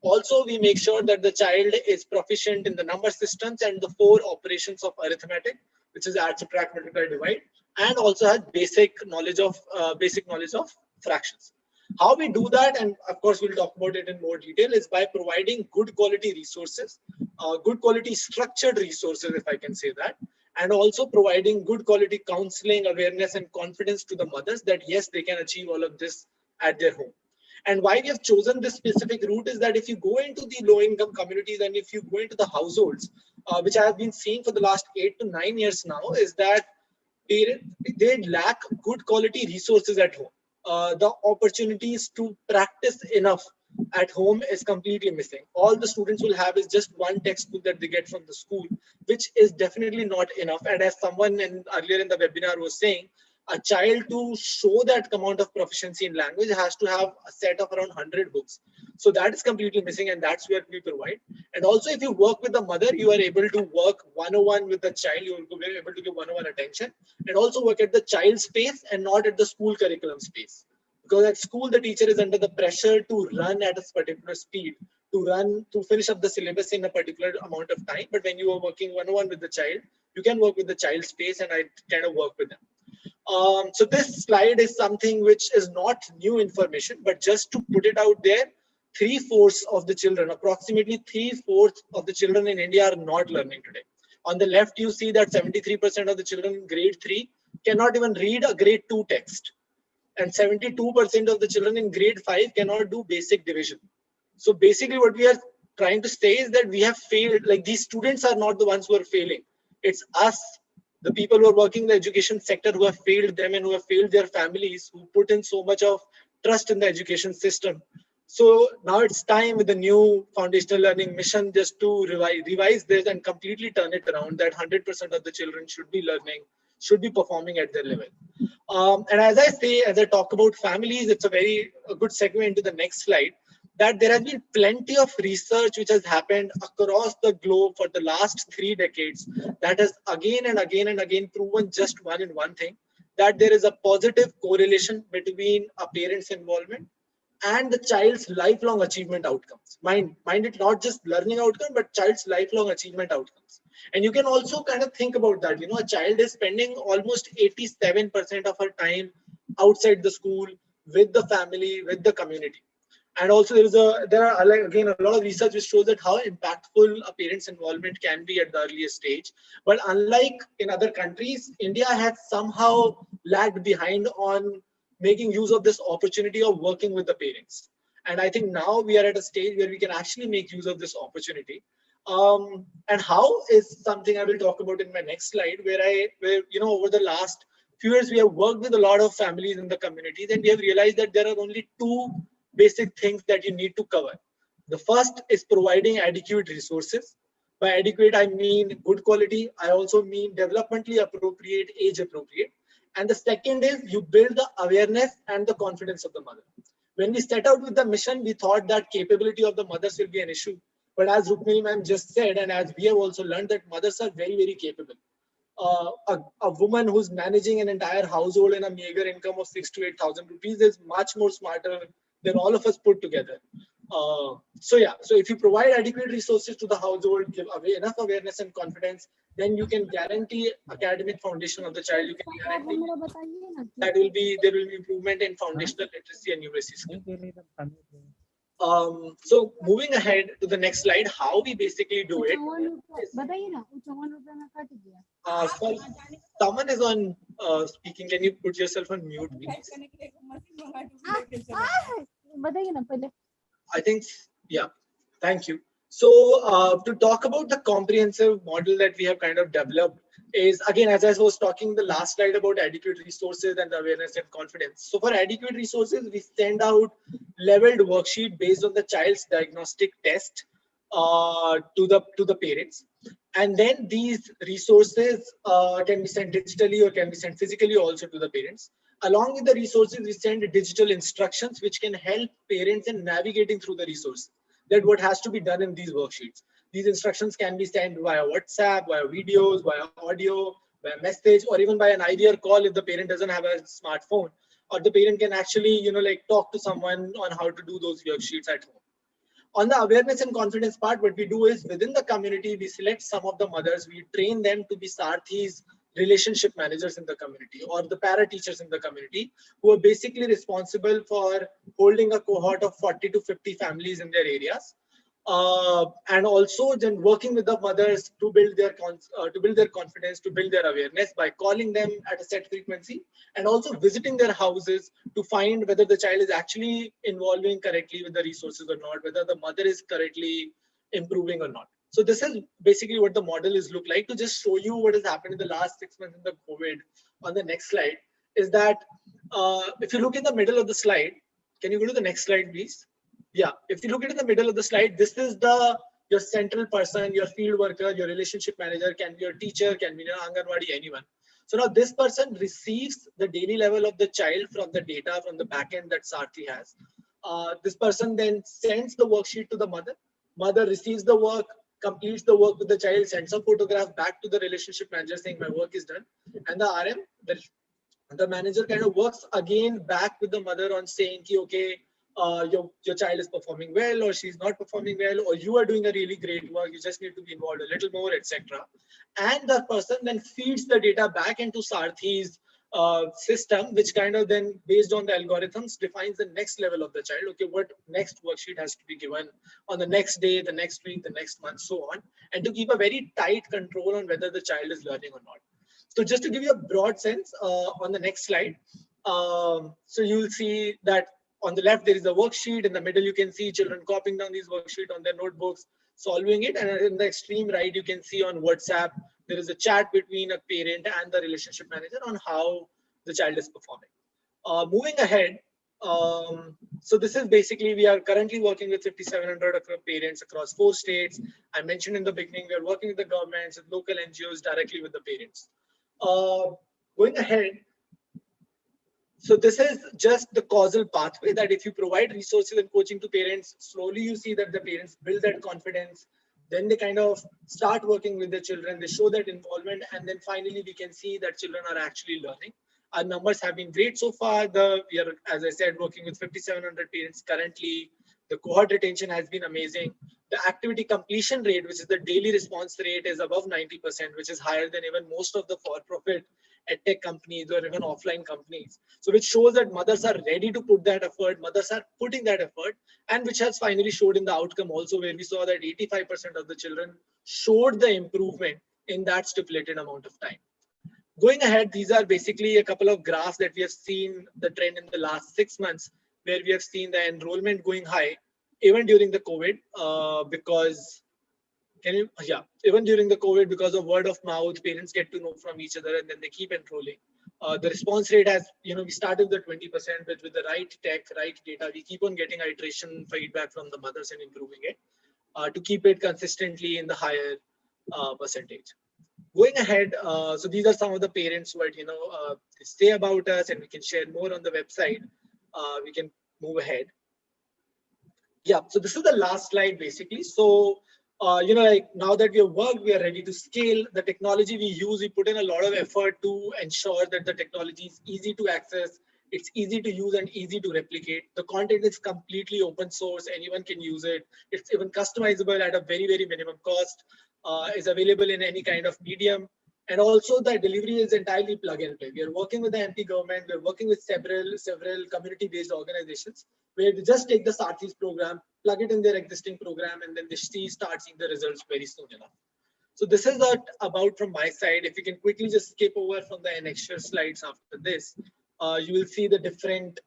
Also, we make sure that the child is proficient in the number systems and the 4 operations of arithmetic, which is add, subtract, multiply, divide, and also has basic knowledge of fractions. How we do that, and of course we'll talk about it in more detail, is by providing good quality resources, good quality structured resources, if I can say that, and also providing good quality counseling, awareness, and confidence to the mothers that yes, they can achieve all of this at their home. And why we have chosen this specific route is that if you go into the low-income communities and if you go into the households, which I have been seeing for the last 8 to 9 years now, is that they lack good quality resources at home. The opportunities to practice enough at home is completely missing. All the students will have is just one textbook that they get from the school, which is definitely not enough. And as someone earlier in the webinar was saying, a child to show that amount of proficiency in language has to have a set of around 100 books. So that is completely missing, and that's where we provide. And also, if you work with the mother, you are able to work one-on-one with the child. You will be able to give one-on-one attention, and also work at the child's pace and not at the school curriculum space. Because at school, the teacher is under the pressure to run at a particular speed, to finish up the syllabus in a particular amount of time. But when you are working one-on-one with the child, you can work with the child's pace, and I kind of work with them. So this slide is something which is not new information, but just to put it out there, 3/4 of the children, approximately 3/4 of the children in India are not learning today. On the left, you see that 73% of the children in grade 3 cannot even read a grade 2 text. And 72% of the children in grade 5 cannot do basic division. So basically what we are trying to say is that we have failed, like these students are not the ones who are failing. It's us, the people who are working in the education sector, who have failed them and who have failed their families, who put in so much of trust in the education system. So now it's time with the new foundational learning mission just to revise this and completely turn it around, that 100% of the children should be learning, should be performing at their level. And as I talk about families, it's a good segue into the next slide, that there has been plenty of research which has happened across the globe for the last 3 decades that has again and again and again proven just one thing, that there is a positive correlation between a parent's involvement and the child's lifelong achievement outcomes. Mind it, not just learning outcome, but child's lifelong achievement outcomes. And you can also kind of think about that, a child is spending almost 87% of her time outside the school, with the family, with the community. And also there are again a lot of research which shows that how impactful a parent's involvement can be at the earliest stage. But unlike in other countries, India has somehow lagged behind on making use of this opportunity of working with the parents. And I think now we are at a stage where we can actually make use of this opportunity. And how is something I will talk about in my next slide, where over the last few years, we have worked with a lot of families in the communities, and we have realized that there are only 2 basic things that you need to cover. The first is providing adequate resources. By adequate, I mean good quality. I also mean developmentally appropriate, age appropriate. And the second is you build the awareness and the confidence of the mother. When we set out with the mission, we thought that capability of the mothers will be an issue. But as Rukmini ma'am just said, and as we have also learned, that mothers are very, very capable. A woman who's managing an entire household in a meager income of 6,000 to 8,000 rupees is much more smarter than all of us put together. So if you provide adequate resources to the household, give away enough awareness and confidence, then you can guarantee academic foundation of the child. You can guarantee that there will be improvement in foundational literacy and numeracy skills. So moving ahead to the next slide, how we basically do it. Sorry, someone is on speaking. Can you put yourself on mute, please? I think, yeah, thank you. So to talk about the comprehensive model that we have kind of developed is, again, as I was talking the last slide about adequate resources and awareness and confidence. So for adequate resources, we send out leveled worksheet based on the child's diagnostic test to the parents. And then these resources can be sent digitally or can be sent physically also to the parents. Along with the resources, we send digital instructions which can help parents in navigating through the resource. That what has to be done in these worksheets. These instructions can be sent via WhatsApp, via videos, via audio, via message, or even by an IVR call if the parent doesn't have a smartphone, or the parent can actually, like talk to someone on how to do those worksheets at home. On the awareness and confidence part, what we do is within the community, we select some of the mothers, we train them to be Sarthis, relationship managers in the community, or the para teachers in the community, who are basically responsible for holding a cohort of 40 to 50 families in their areas. And also then working with the mothers to build their confidence, to build their awareness by calling them at a set frequency, and also visiting their houses to find whether the child is actually involving correctly with the resources or not, whether the mother is correctly improving or not. So this is basically what the model is look like. To just show you what has happened in the last 6 months in the COVID, on the next slide, is that if you look in the middle of the slide, can you go to the next slide, please? Yeah, if you look at in the middle of the slide, this is your central person, your field worker, your relationship manager, can be your teacher, can be your Anganwadi, anyone. So now this person receives the daily level of the child from the data from the backend that Sarthi has. This person then sends the worksheet to the mother. Mother receives the work, completes the work with the child, sends a photograph back to the relationship manager saying my work is done. And the RM, the manager kind of works again back with the mother on saying, okay, your child is performing well, or she's not performing well, or you are doing a really great work, you just need to be involved a little more, etc. And the person then feeds the data back into Sarthi's system, which kind of then, based on the algorithms, defines the next level of the child. Okay, what next worksheet has to be given on the next day, the next week, the next month, so on, and to keep a very tight control on whether the child is learning or not. So just to give you a broad sense, on the next slide, so you'll see that on the left, there is a worksheet. In the middle, you can see children copying down these worksheets on their notebooks, solving it. And in the extreme right, you can see on WhatsApp, there is a chat between a parent and the relationship manager on how the child is performing. Moving ahead, so this is basically, we are currently working with 5,700 parents across 4 states. I mentioned in the beginning, we are working with the governments, with local NGOs, directly with the parents. Going ahead, so this is just the causal pathway that if you provide resources and coaching to parents, slowly you see that the parents build that confidence. Then they kind of start working with the children, they show that involvement, and then finally we can see that children are actually learning. Our numbers have been great so far. We are, as I said, working with 5,700 parents currently. The cohort retention has been amazing. The activity completion rate, which is the daily response rate, is above 90%, which is higher than even most of the for-profit edtech companies or even offline companies. So which shows that mothers are ready to put that effort, mothers are putting that effort, and which has finally showed in the outcome also, where we saw that 85% of the children showed the improvement in that stipulated amount of time. Going ahead, these are basically a couple of graphs that we have seen the trend in the last 6 months, where we have seen the enrollment going high, even during the COVID, because even during the COVID, because of word of mouth, parents get to know from each other and then they keep enrolling. The response rate has, we started with 20%, but with the right tech, right data, we keep on getting iteration feedback from the mothers and improving it to keep it consistently in the higher percentage. Going ahead, so these are some of the parents who say about us, and we can share more on the website. We can move ahead. Yeah, so this is the last slide basically. So, like now that we have worked, we are ready to scale. The technology we use, we put in a lot of effort to ensure that the technology is easy to access, It's easy to use and easy to replicate. The content is completely open source. Anyone can use it. It's even customizable at a very, very minimum cost. Is available in any kind of medium. And also the delivery is entirely plug and play. We are working with the MP government. We're working with several community-based organizations where they just take the Sarthi's program, plug it in their existing program, and then they start seeing the results very soon enough. So this is about from my side. If you can quickly just skip over from the annexure slides after this, you will see the different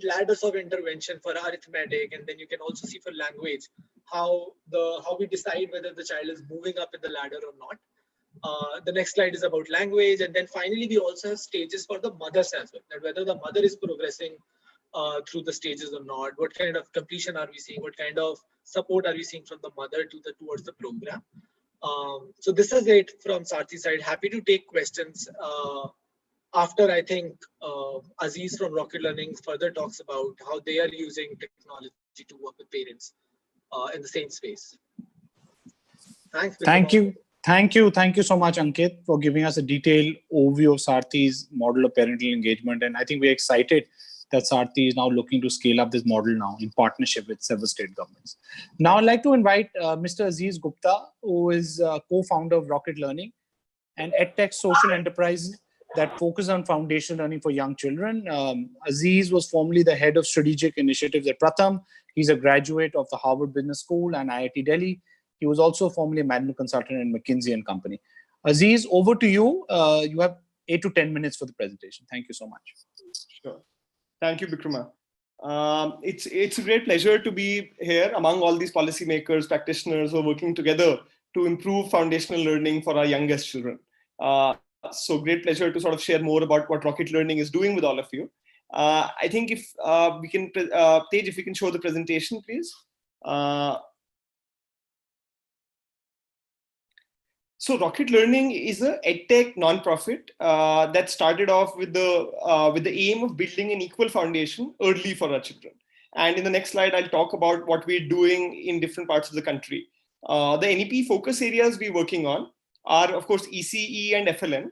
ladders of intervention for arithmetic, and then you can also see for language how we decide whether the child is moving up in the ladder or not. The next slide is about language, and then finally we also have stages for the mothers as well, that whether the mother is progressing through the stages or not, what kind of completion are we seeing, what kind of support are we seeing from the mother towards the program. So this is it from Sarthi's side. Happy to take questions after I think Aziz from Rocket Learning further talks about how they are using technology to work with parents in the same space. Thanks. Thank you. Thank you so much, Ankit, for giving us a detailed overview of Sarthi's model of parental engagement. And I think we're excited that Sarthi is now looking to scale up this model now in partnership with several state governments. Now I'd like to invite Mr. Aziz Gupta, who is co-founder of Rocket Learning, an edtech social enterprise that focuses on foundation learning for young children. Aziz was formerly the head of strategic initiatives at Pratham. He's a graduate of the Harvard Business School and IIT Delhi. He was also formerly a management consultant in McKinsey & Company. Aziz, over to you. You have 8 to 10 minutes for the presentation. Thank you so much. Sure. Thank you, Bikrama. It's a great pleasure to be here among all these policymakers, practitioners who are working together to improve foundational learning for our youngest children. So great pleasure to sort of share more about what Rocket Learning is doing with all of you. I think if we can, Tej, if we can show the presentation, please. So Rocket Learning is a edtech nonprofit that started off with the aim of building an equal foundation early for our children. And in the next slide, I'll talk about what we're doing in different parts of the country. The NEP focus areas we're working on are, of course, ECE and FLN.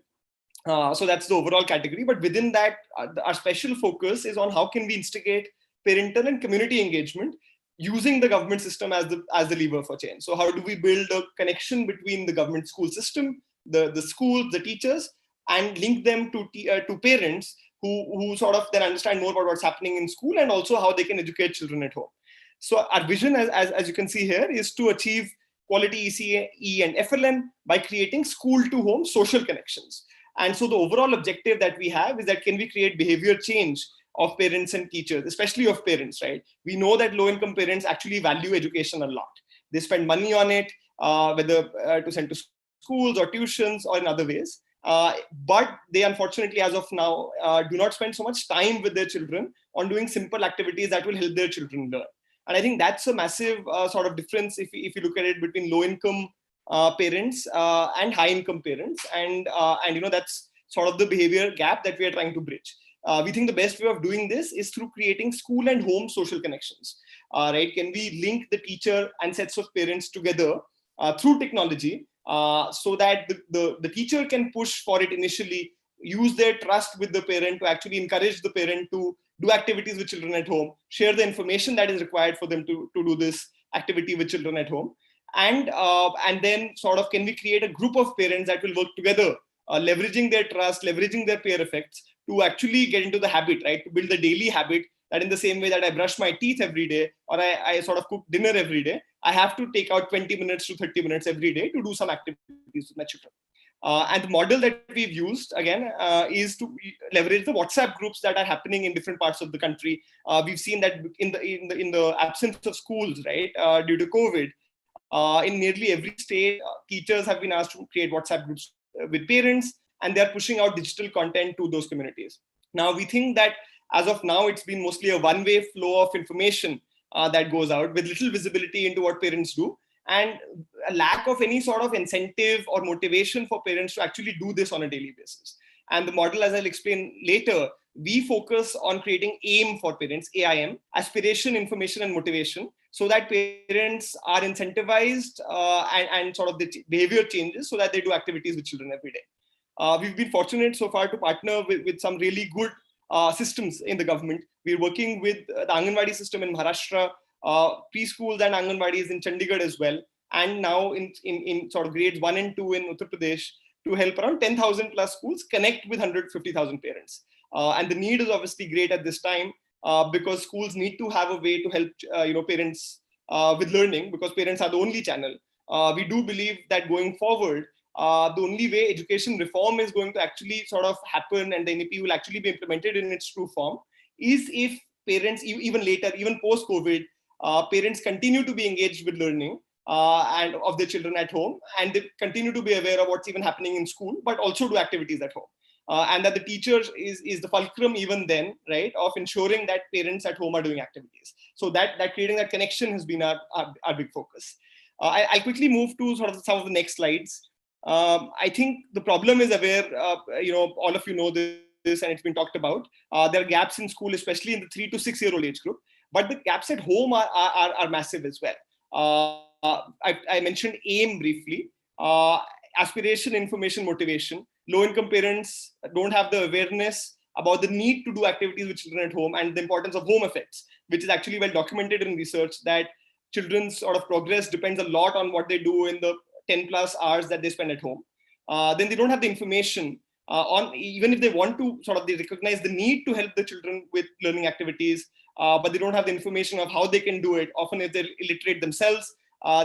So that's the overall category. But within that, our special focus is on how can we instigate parental and community engagement using the government system as the lever for change. So how do we build a connection between the government school system, the schools, the teachers, and link them to parents who sort of then understand more about what's happening in school and also how they can educate children at home. So our vision, as you can see here, is to achieve quality ECE and FLN by creating school-to-home social connections. And so the overall objective that we have is that can we create behavior change of parents and teachers, especially of parents, right? We know that low-income parents actually value education a lot. They spend money on it, whether to send to schools or tuitions or in other ways. But they unfortunately, as of now, do not spend so much time with their children on doing simple activities that will help their children learn. And I think that's a massive sort of difference if you look at it between low-income parents and high-income parents. And that's sort of the behavior gap that we are trying to bridge. We think the best way of doing this is through creating school and home social connections, right? Can we link the teacher and sets of parents together through technology so that the teacher can push for it initially, use their trust with the parent to actually encourage the parent to do activities with children at home, share the information that is required for them to do this activity with children at home. And then sort of can we create a group of parents that will work together, leveraging their trust, leveraging their peer effects to actually get into the habit, right? To build the daily habit that in the same way that I brush my teeth every day or I sort of cook dinner every day, I have to take out 20 minutes to 30 minutes every day to do some activities with my children. And the model that we've used, again, is to leverage the WhatsApp groups that are happening in different parts of the country. We've seen that in the absence of schools, right, due to COVID, in nearly every state, teachers have been asked to create WhatsApp groups with parents, and they're pushing out digital content to those communities. Now, we think that as of now, it's been mostly a one-way flow of information that goes out with little visibility into what parents do, and a lack of any sort of incentive or motivation for parents to actually do this on a daily basis. And the model, as I'll explain later, we focus on creating AIM for parents, AIM, aspiration, information, and motivation, so that parents are incentivized and sort of the behavior changes so that they do activities with children every day. We've been fortunate so far to partner with some really good systems in the government. We're working with the Anganwadi system in Maharashtra, preschools and Anganwadis in Chandigarh as well, and now in sort of grades 1 and 2 in Uttar Pradesh, to help around 10,000 plus schools connect with 150,000 parents. And the need is obviously great at this time because schools need to have a way to help parents with learning, because parents are the only channel. We do believe that going forward, the only way education reform is going to actually sort of happen and the NEP will actually be implemented in its true form is if parents, even later, even post-COVID, parents continue to be engaged with learning and of their children at home, and they continue to be aware of what's even happening in school, but also do activities at home. And that the teacher is the fulcrum even then, right, of ensuring that parents at home are doing activities. So that creating that connection has been our big focus. I'll quickly move to sort of some of the next slides. I think the problem is aware, all of you know this and it's been talked about. There are gaps in school, especially in the 3 to 6 year old age group, but the gaps at home are massive as well. I mentioned AIM briefly, aspiration, information, motivation. Low-income parents don't have the awareness about the need to do activities with children at home and the importance of home effects, which is actually well documented in research that children's sort of progress depends a lot on what they do in the 10 plus hours that they spend at home. Then they don't have the information on, even if they want to they recognize the need to help the children with learning activities, but they don't have the information of how they can do it. Often if they're illiterate themselves,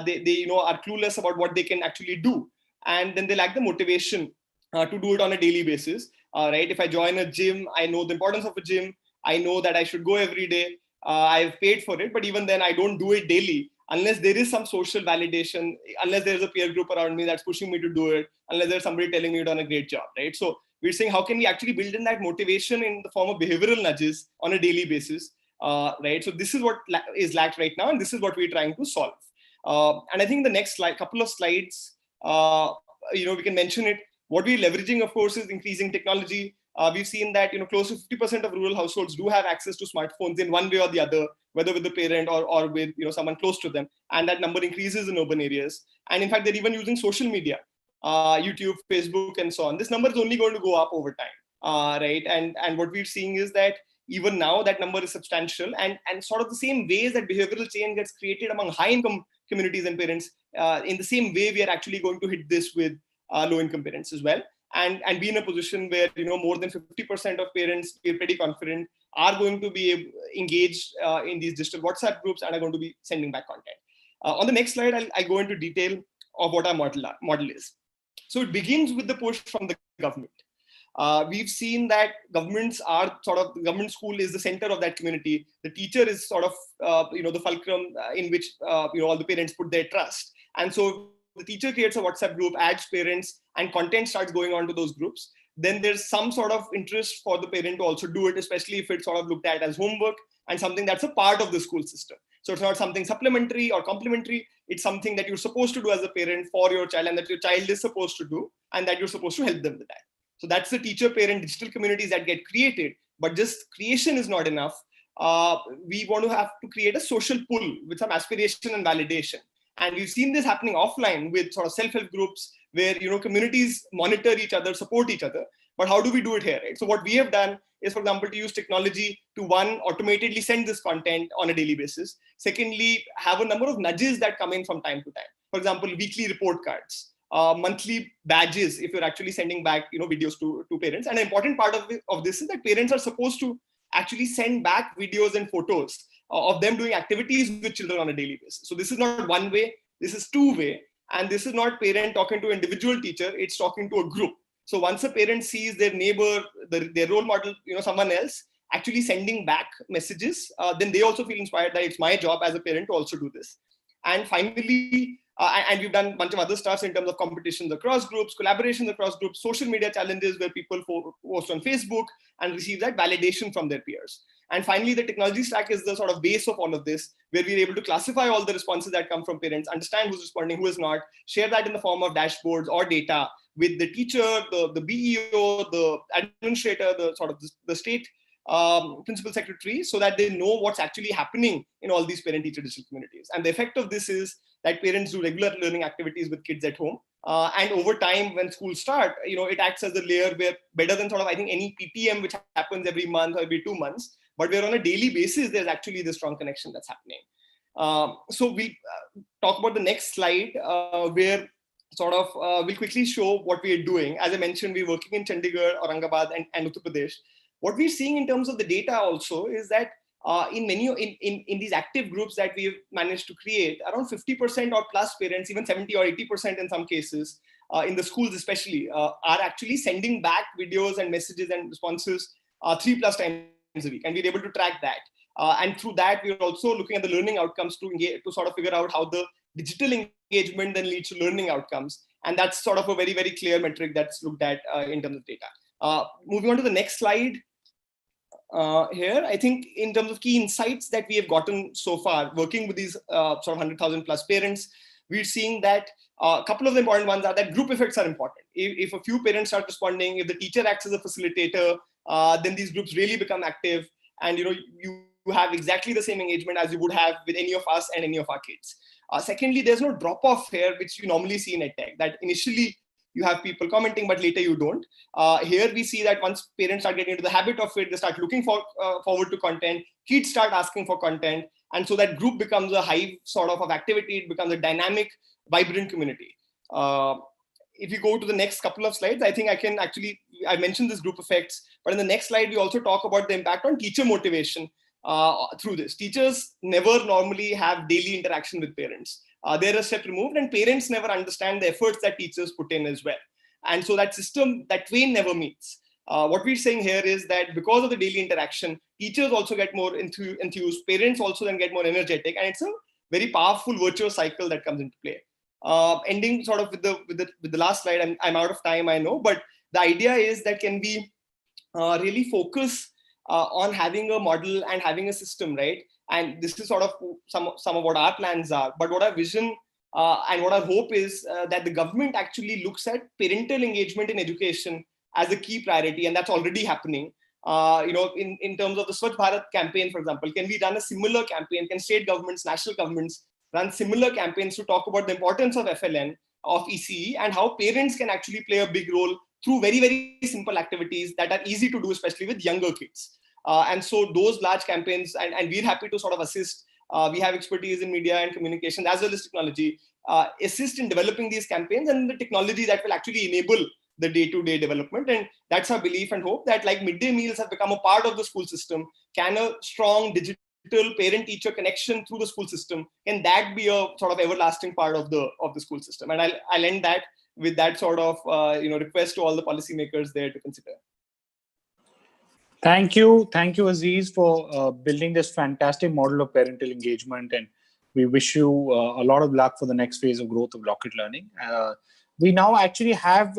they are clueless about what they can actually do. And then they lack the motivation to do it on a daily basis, right? If I join a gym, I know the importance of a gym. I know that I should go every day. I've paid for it, but even then I don't do it daily unless there is some social validation, unless there's a peer group around me that's pushing me to do it, unless there's somebody telling me you've done a great job, right? So we're saying, how can we actually build in that motivation in the form of behavioral nudges on a daily basis, right? So this is what is lacked right now, and this is what we're trying to solve. And I think the next couple of slides, we can mention it. What we're leveraging, of course, is increasing technology. We've seen that close to 50% of rural households do have access to smartphones in one way or the other, whether with the parent or with someone close to them, and that number increases in urban areas. And in fact, they're even using social media, YouTube, Facebook, and so on. This number is only going to go up over time, right? And what we're seeing is that even now that number is substantial, and sort of the same ways that behavioral change gets created among high-income communities and parents, in the same way we are actually going to hit this with low-income parents as well, and be in a position where more than 50% of parents, we're pretty confident, are going to be engaged in these digital WhatsApp groups and are going to be sending back content. On the next slide, I'll go into detail of what our model is. So it begins with the push from the government. We've seen that governments are the government school is the center of that community. The teacher is the fulcrum in which all the parents put their trust. And so the teacher creates a WhatsApp group, adds parents, and content starts going on to those groups. Then there's some sort of interest for the parent to also do it, especially if it's looked at as homework and something that's a part of the school system. So it's not something supplementary or complementary. It's something that you're supposed to do as a parent for your child, and that your child is supposed to do, and that you're supposed to help them with that. So that's the teacher-parent digital communities that get created, but just creation is not enough. We want to have to create a social pull with some aspiration and validation. And we've seen this happening offline with self-help groups where communities monitor each other, support each other. But how do we do it here, right? So what we have done is, for example, to use technology to, one, automatically send this content on a daily basis. Secondly, have a number of nudges that come in from time to time. For example, weekly report cards, monthly badges if you're actually sending back videos to parents. And an important part of this is that parents are supposed to actually send back videos and photos of them doing activities with children on a daily basis. So this is not one way, this is two way. And this is not parent talking to individual teacher, it's talking to a group. So once a parent sees their neighbor, their role model, someone else actually sending back messages, then they also feel inspired that it's my job as a parent to also do this. And finally, and we've done a bunch of other stuff in terms of competitions across groups, collaborations across groups, social media challenges where people post on Facebook and receive that validation from their peers. And finally, the technology stack is the sort of base of all of this, where we're able to classify all the responses that come from parents, understand who's responding, who is not, share that in the form of dashboards or data with the teacher, the BEO, the administrator, the state principal secretary, so that they know what's actually happening in all these parent-teacher digital communities. And the effect of this is that parents do regular learning activities with kids at home. And over time, when schools start, it acts as a layer where better than sort of, I think, any PTM, which happens every month or every 2 months, but where on a daily basis, there's actually the strong connection that's happening. So we'll talk about the next slide, where sort of we'll quickly show what we are doing. As I mentioned, we're working in Chandigarh, Aurangabad, and Uttar Pradesh. What we're seeing in terms of the data also is that in these active groups that we've managed to create, around 50% or plus parents, even 70 or 80% in some cases, in the schools especially, are actually sending back videos and messages and responses 3+ times a week, and we're able to track that. And through that, we're also looking at the learning outcomes to sort of figure out how the digital engagement then leads to learning outcomes. And that's sort of a very, very clear metric that's looked at in terms of data. Moving on to the next slide. Here, I think in terms of key insights that we have gotten so far, working with these sort of 100,000 plus parents, we're seeing that a couple of the important ones are that group effects are important. If a few parents start responding, if the teacher acts as a facilitator, then these groups really become active, and you have exactly the same engagement as you would have with any of us and any of our kids. Secondly, there's no drop-off here, which you normally see in EdTech, that initially you have people commenting, but later you don't. Here we see that once parents start getting into the habit of it, they start looking forward to content, kids start asking for content, and so that group becomes a hive sort of activity, it becomes a dynamic, vibrant community. If you go to the next couple of slides, I think I mentioned this group effects, but in the next slide, we also talk about the impact on teacher motivation through this. Teachers never normally have daily interaction with parents. They're a step removed, and parents never understand the efforts that teachers put in as well. And so that system, that twain never meets. What we're saying here is that because of the daily interaction, teachers also get more enthused, parents also then get more energetic, and it's a very powerful virtuous cycle that comes into play. Ending sort of with the last slide, I'm out of time, I know, but the idea is that can we really focus on having a model and having a system, right? And this is sort of some of what our plans are. But what our vision and what our hope is that the government actually looks at parental engagement in education as a key priority, and that's already happening. In terms of the Swachh Bharat campaign, for example, can we run a similar campaign? Can state governments, national governments run similar campaigns to talk about the importance of FLN, of ECE, and how parents can actually play a big role through very, very simple activities that are easy to do, especially with younger kids. And so those large campaigns, and we're happy to sort of assist. We have expertise in media and communication as well as technology, assist in developing these campaigns and the technology that will actually enable the day-to-day development. And that's our belief and hope that like midday meals have become a part of the school system, can a strong digital parent-teacher connection through the school system, can that be a sort of everlasting part of the school system? And I'll end that with that sort of request to all the policymakers there to consider. Thank you, Aziz, for building this fantastic model of parental engagement, and we wish you a lot of luck for the next phase of growth of Rocket Learning. We now actually have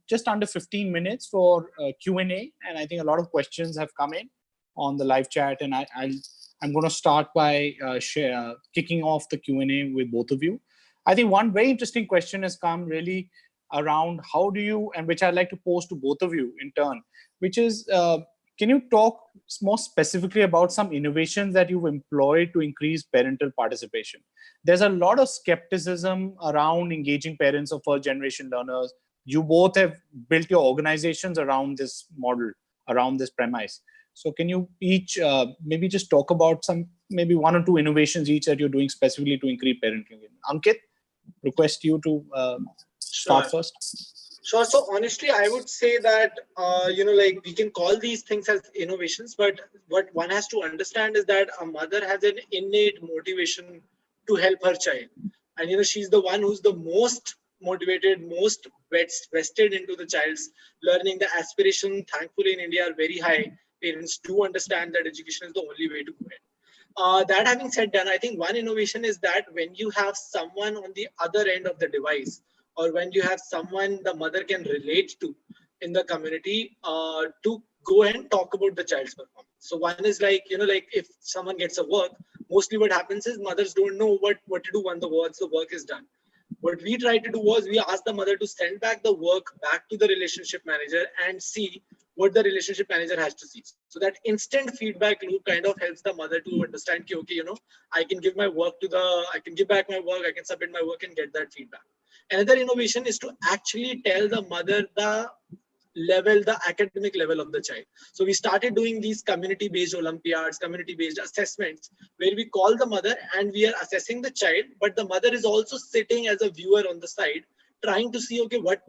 just under 15 minutes for Q&A, and I think a lot of questions have come in on the live chat, and I'm going to start by kicking off the Q&A with both of you. I think one very interesting question has come really around how do you, and which I'd like to pose to both of you in turn, which is, can you talk more specifically about some innovations that you've employed to increase parental participation? There's a lot of skepticism around engaging parents of first-generation learners. You both have built your organizations around this model, around this premise. So can you each maybe just talk about maybe 1 or 2 innovations each that you're doing specifically to increase parental engagement? Ankit, request you to start first. Sure. So honestly, I would say that, we can call these things as innovations, but what one has to understand is that a mother has an innate motivation to help her child. And, she's the one who's the most motivated, most vested into the child's learning. The aspiration, thankfully, in India are very high. Parents do understand that education is the only way to go ahead. That having said that, I think one innovation is that when you have someone on the other end of the device, or when you have someone the mother can relate to in the community to go and talk about the child's performance. So one is if someone gets a work, mostly what happens is mothers don't know what to do once the work is done. What we tried to do was we asked the mother to send back the work back to the relationship manager and see what the relationship manager has to see. So that instant feedback loop kind of helps the mother to understand, okay, I can give back my work, I can submit my work and get that feedback. Another innovation is to actually tell the mother the academic level of the child. So we started doing these community-based Olympiads, community-based assessments, where we call the mother and we are assessing the child, but the mother is also sitting as a viewer on the side, trying to see, okay, what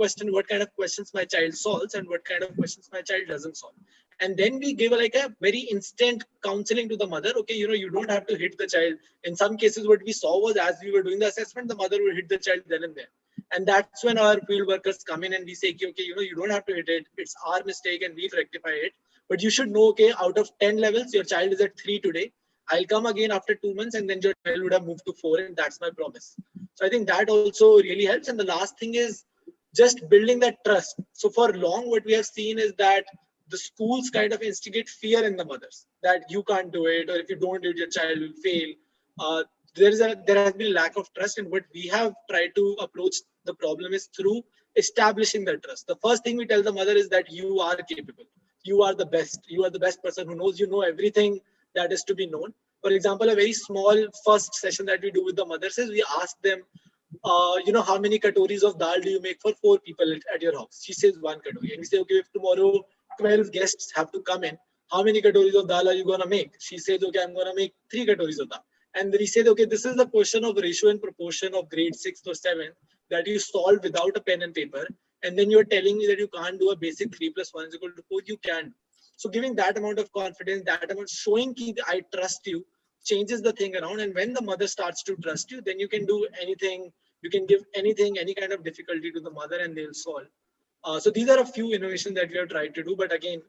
kind of questions my child solves and what kind of questions my child doesn't solve. And then we give like a very instant counseling to the mother. Okay, you don't have to hit the child. In some cases, what we saw was as we were doing the assessment, the mother would hit the child then and there. And that's when our field workers come in and we say, okay, you don't have to hit it. It's our mistake and we'll rectify it. But you should know, okay, out of 10 levels, your child is at 3 today. I'll come again after 2 months and then your child would have moved to 4, and that's my promise. So I think that also really helps. And the last thing is just building that trust. So for long, what we have seen is that the schools kind of instigate fear in the mothers that you can't do it, or if you don't do it, your child will fail. There has been lack of trust, and what we have tried to approach the problem is through establishing that trust. The first thing we tell the mother is that you are capable, you are the best, you are the best person who knows, you know everything that is to be known. For example, a very small first session that we do with the mothers is we ask them, how many katoris of dal do you make for 4 people at your house? She says 1 katori, and we say, okay, if tomorrow 12 guests have to come in, how many katoris of dal are you gonna make? She says, okay, I'm gonna make 3 katoris of dal. And we said, okay, this is the question of ratio and proportion of grade 6 or 7 that you solve without a pen and paper. And then you're telling me that you can't do a basic 3 + 1 = 4. You can. So giving that amount of confidence, that amount, showing that I trust you, changes the thing around. And when the mother starts to trust you, then you can do anything. You can give anything, any kind of difficulty to the mother, and they'll solve. So these are a few innovations that we have tried to do. But again,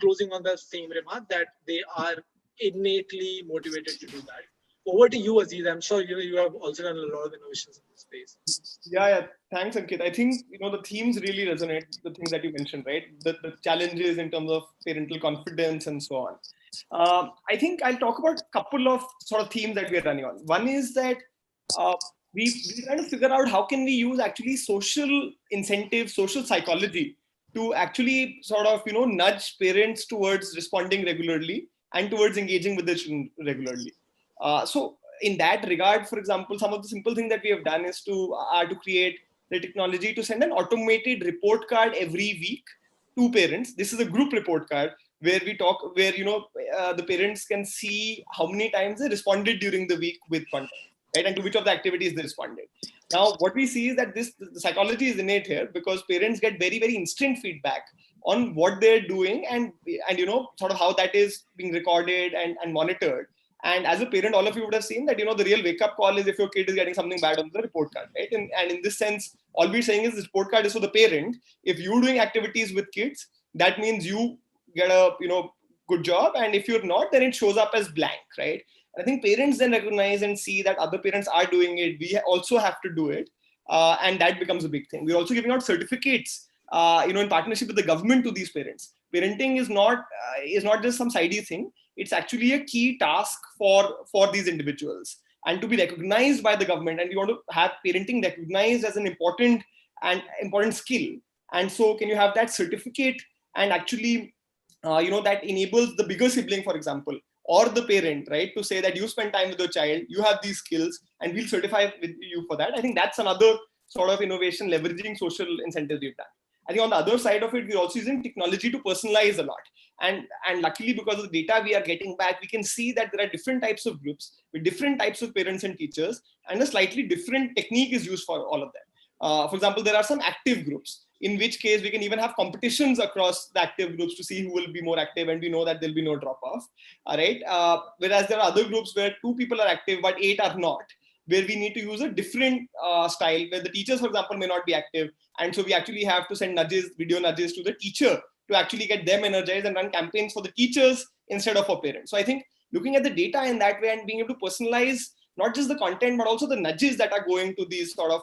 closing on the same remark that they are innately motivated to do that. Over to you, Aziz. I'm sure you have also done a lot of innovations in this space. Yeah. Thanks, Ankit. I think the themes really resonate. The things that you mentioned, right? The challenges in terms of parental confidence and so on. I think I'll talk about a couple of sort of themes that we are running on. One is that we're trying to figure out how can we use actually social incentives, social psychology to actually sort of nudge parents towards responding regularly and towards engaging with the children regularly. So in that regard, for example, some of the simple things that we have done is to create the technology to send an automated report card every week to parents. This is a group report card where the parents can see how many times they responded during the week with content, right? And to which of the activities they responded. Now, what we see is that the psychology is innate here because parents get very, very instant feedback on what they're doing and sort of how that is being recorded and monitored. And as a parent, all of you would have seen that, the real wake-up call is if your kid is getting something bad on the report card, right? And in this sense, all we're saying is this report card is for the parent. If you're doing activities with kids, that means you get a, good job. And if you're not, then it shows up as blank, right? And I think parents then recognize and see that other parents are doing it. We also have to do it. And that becomes a big thing. We're also giving out certificates, in partnership with the government to these parents. Parenting is not just some sidey thing. It's actually a key task for these individuals and to be recognized by the government. And we want to have parenting recognized as an important skill. And so can you have that certificate and actually, that enables the bigger sibling, for example, or the parent, right, to say that you spend time with your child, you have these skills, and we'll certify with you for that. I think that's another sort of innovation leveraging social incentives we've done. I think on the other side of it, we're also using technology to personalize a lot. And luckily, because of the data we are getting back, we can see that there are different types of groups with different types of parents and teachers, and a slightly different technique is used for all of them. For example, there are some active groups, in which case we can even have competitions across the active groups to see who will be more active, and we know that there'll be no drop-off. Right? Whereas there are other groups where 2 people are active, but 8 are not, where we need to use a different style, where the teachers, for example, may not be active. And so we actually have to send video nudges to the teacher to actually get them energized and run campaigns for the teachers instead of for parents. So I think looking at the data in that way and being able to personalize not just the content, but also the nudges that are going to these sort of,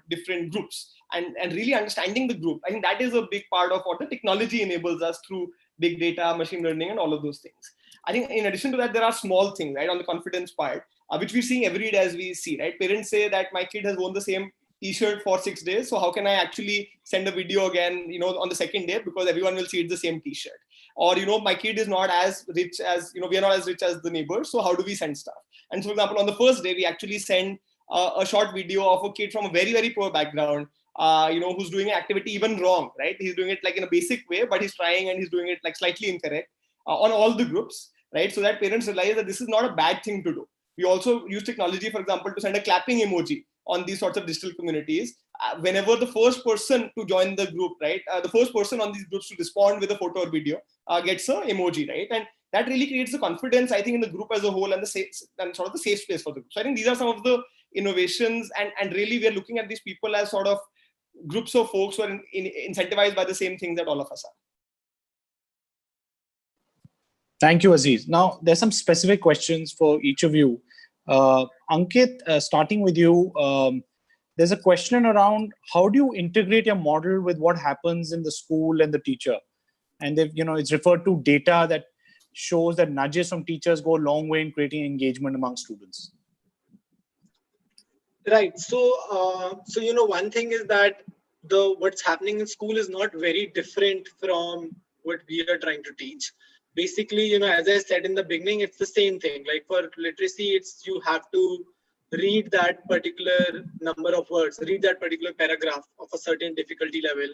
different groups and really understanding the group. I think that is a big part of what the technology enables us through big data, machine learning, and all of those things. I think in addition to that, there are small things, right, on the confidence part, which we're seeing every day as we see, right? Parents say that my kid has worn the same t-shirt for 6 days. So how can I actually send a video again, on the second day, because everyone will see it's the same t-shirt. Or, my kid is not as rich as, we are not as rich as the neighbors. So how do we send stuff? And so, for example, on the first day, we actually send a short video of a kid from a very, very poor background, who's doing an activity even wrong, right? He's doing it like in a basic way, but he's trying and he's doing it like slightly incorrect on all the groups, right? So that parents realize that this is not a bad thing to do. We also use technology, for example, to send a clapping emoji on these sorts of digital communities. Whenever the first person to join the group, right? The first person on these groups to respond with a photo or video gets an emoji, right? And that really creates the confidence, I think, in the group as a whole and sort of the safe space for the group. So I think these are some of the innovations, and really we are looking at these people as sort of groups of folks who are incentivized by the same things that all of us are. Thank you, Aziz. Now, there's some specific questions for each of you. Ankit, starting with you, there's a question around how do you integrate your model with what happens in the school and the teacher? And it's referred to data that shows that nudges from teachers go a long way in creating engagement among students. Right. So, one thing is that what's happening in school is not very different from what we are trying to teach. Basically, as I said in the beginning, it's the same thing. Like for literacy, you have to read that particular number of words, read that particular paragraph of a certain difficulty level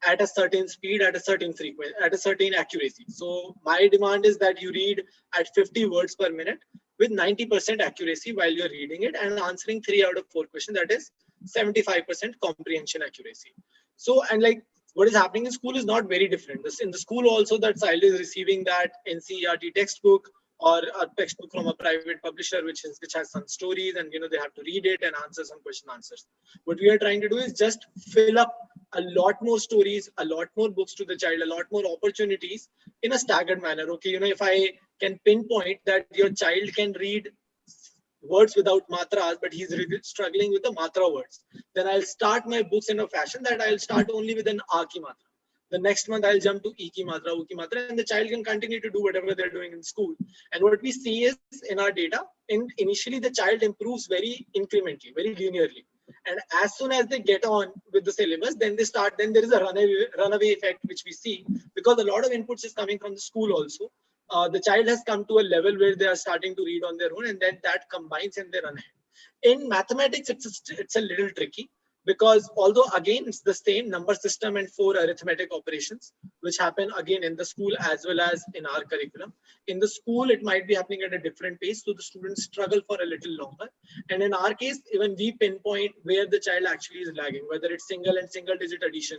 at a certain speed, at a certain frequency, at a certain accuracy. So my demand is that you read at 50 words per minute with 90% accuracy while you're reading it and answering 3 out of 4 questions. That is 75% comprehension accuracy. So, and like what is happening in school is not very different. In the school also, that child is receiving that NCERT textbook or a textbook from a private publisher, which has some stories, and they have to read it and answer some question answers. What we are trying to do is just fill up a lot more stories, a lot more books to the child, a lot more opportunities in a staggered manner. Okay, if I can pinpoint that your child can read words without matras, but he's really struggling with the matra words, then I'll start my books in a fashion that I'll start only with an A ki matra. The next month I'll jump to E ki matra, U ki matra, and the child can continue to do whatever they're doing in school. And what we see is in our data, initially the child improves very incrementally, very linearly. And as soon as they get on with the syllabus, then there is a runaway effect, which we see because a lot of inputs is coming from the school also. The child has come to a level where they are starting to read on their own, and then that combines and they run ahead. In mathematics, it's a little tricky because although again it's the same number system and 4 arithmetic operations, which happen again in the school as well as in our curriculum. In the school, it might be happening at a different pace, so the students struggle for a little longer. And in our case, even we pinpoint where the child actually is lagging, whether it's single and single digit addition,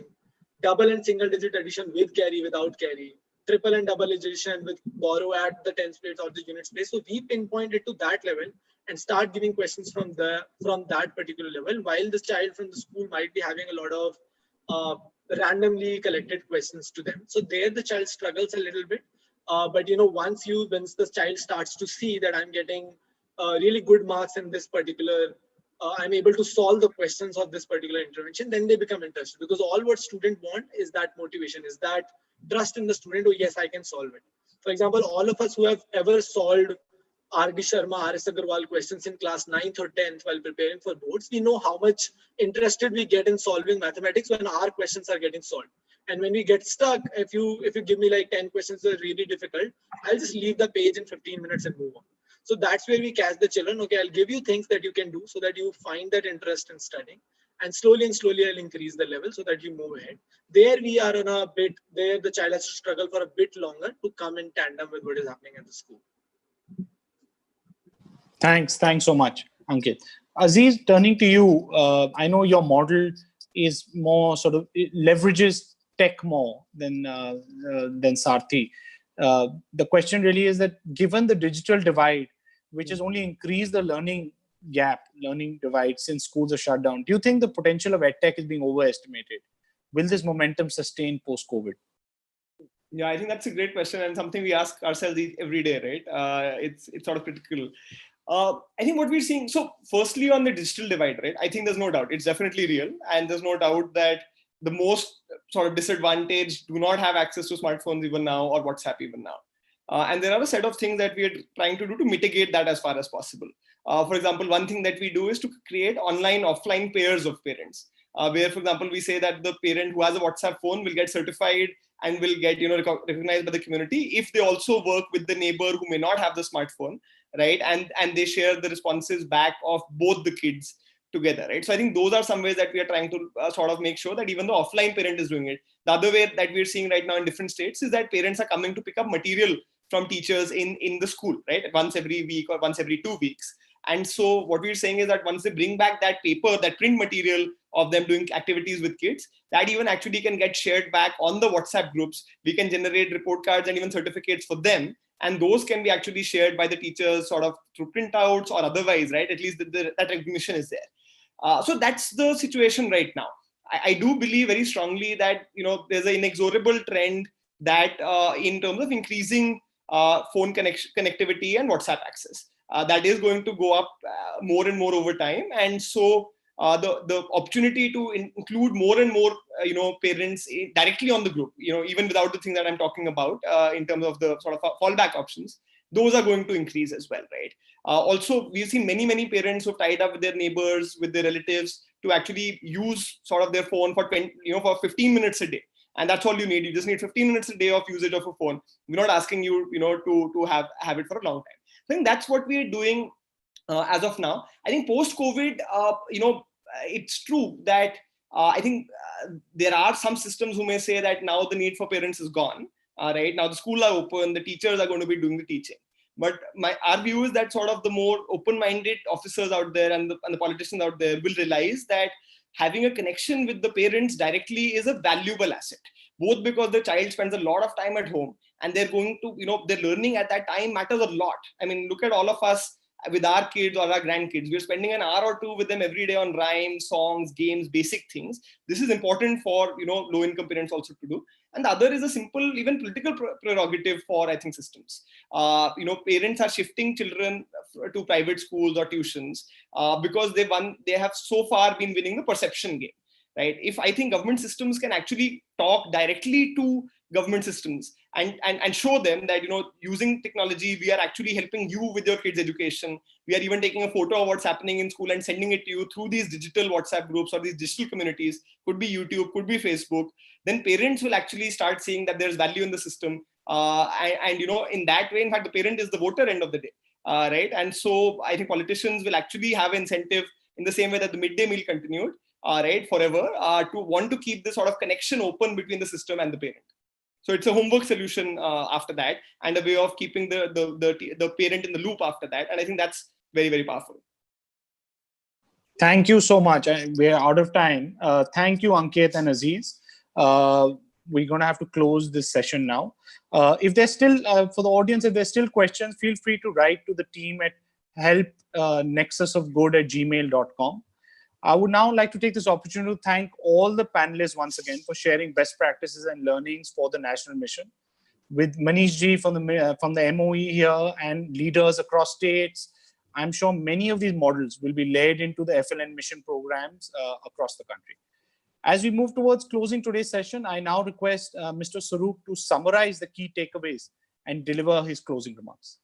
double and single digit addition with carry, without carry, triple and double addition with borrow at the tens place or the units place. So we pinpoint it to that level and start giving questions from that particular level, while the child from the school might be having a lot of randomly collected questions to them. So there the child struggles a little bit. But once the child starts to see that I'm getting really good marks in this particular, I'm able to solve the questions of this particular intervention, then they become interested, because all what student want is that motivation, is that trust in the student. Oh yes, I can solve it. For example, all of us who have ever solved R.D. Sharma, R.S. Agarwal questions in class 9th or 10th while preparing for boards, we know how much interested we get in solving mathematics when our questions are getting solved. And when we get stuck, if you give me like 10 questions that are really difficult, I'll just leave the page in 15 minutes and move on. So that's where we catch the children. Okay, I'll give you things that you can do so that you find that interest in studying. And slowly I'll increase the level so that you move ahead. There we are on a bit, there the child has to struggle for a bit longer to come in tandem with what is happening at the school. Thanks so much, Ankit. Aziz, turning to you, I know your model is more sort of, it leverages tech more than Sarthi. The question really is that given the digital divide, which has only increased the learning divide since schools are shut down, do you think the potential of EdTech is being overestimated? Will this momentum sustain post-COVID? Yeah, I think that's a great question and something we ask ourselves every day, right? It's sort of critical. I think what we're seeing, so firstly on the digital divide, right? I think there's no doubt, it's definitely real. And there's no doubt that the most sort of disadvantaged do not have access to smartphones even now, or WhatsApp even now. And there are a set of things that we are trying to do to mitigate that as far as possible. For example, one thing that we do is to create online-offline pairs of parents, where, for example, we say that the parent who has a WhatsApp phone will get certified and will get recognized by the community if they also work with the neighbor who may not have the smartphone, right? And they share the responses back of both the kids together, right? So I think those are some ways that we are trying to sort of make sure that even the offline parent is doing it. The other way that we're seeing right now in different states is that parents are coming to pick up material from teachers in the school, right? Once every week or once every 2 weeks. And so what we're saying is that once they bring back that paper, that print material of them doing activities with kids, that even actually can get shared back on the WhatsApp groups. We can generate report cards and even certificates for them. And those can be actually shared by the teachers sort of through printouts or otherwise, right? At least that recognition is there. So that's the situation right now. I do believe very strongly that, there's an inexorable trend that in terms of increasing phone connectivity and WhatsApp access, that is going to go up more and more over time. And so the opportunity to include more and more, parents directly on the group, even without the thing that I'm talking about in terms of the sort of fallback options, those are going to increase as well, right? Also, we've seen many parents who've tied up with their neighbors, with their relatives to actually use sort of their phone for 15 minutes a day. And that's all you need. You just need 15 minutes a day of usage of a phone. We're not asking you, to have it for a long time. I think that's what we're doing as of now. I think post-COVID, it's true that I think there are some systems who may say that now the need for parents is gone. Right now the schools are open, the teachers are going to be doing the teaching. But our view is that sort of the more open-minded officers out there and the politicians out there will realize that having a connection with the parents directly is a valuable asset, both because the child spends a lot of time at home and they're going to, their learning at that time matters a lot. I mean, look at all of us with our kids or our grandkids. We're spending an hour or two with them every day on rhymes, songs, games, basic things. This is important for, low-income parents also to do. And the other is a simple, even political prerogative for, I think, systems. Parents are shifting children to private schools or tuitions because they have so far been winning the perception game, right? If I think government systems can actually talk directly to government systems and show them that, using technology, we are actually helping you with your kids' education. We are even taking a photo of what's happening in school and sending it to you through these digital WhatsApp groups or these digital communities, could be YouTube, could be Facebook. Then parents will actually start seeing that there's value in the system. In that way, in fact, the parent is the voter end of the day, right? And so I think politicians will actually have an incentive in the same way that the midday meal continued, right, forever, to want to keep this sort of connection open between the system and the parent. So it's a homework solution after that, and a way of keeping the parent in the loop after that. And I think that's very, very powerful. Thank you so much. We're out of time. Thank you, Ankit and Aziz. We're going to have to close this session now. If there's still, for the audience, if there's still questions, feel free to write to the team at help@nexusofgood@gmail.com. I would now like to take this opportunity to thank all the panelists once again for sharing best practices and learnings for the national mission. With Manish ji from the MOE here and leaders across states, I'm sure many of these models will be laid into the FLN mission programs across the country. As we move towards closing today's session, I now request Mr. Sarup to summarize the key takeaways and deliver his closing remarks.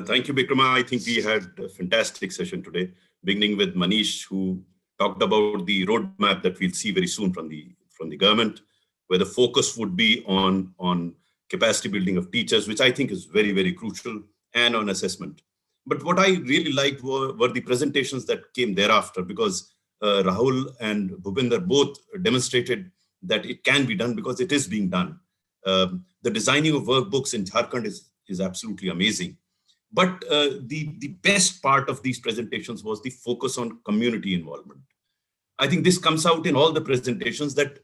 Thank you, Bikrama. I think we had a fantastic session today, beginning with Manish, who talked about the roadmap that we'll see very soon from the government, where the focus would be on capacity building of teachers, which I think is very, very crucial, and on assessment. But what I really liked were the presentations that came thereafter, because Rahul and Bhupinder both demonstrated that it can be done because it is being done. The designing of workbooks in Jharkhand is absolutely amazing. But the best part of these presentations was the focus on community involvement. I think this comes out in all the presentations that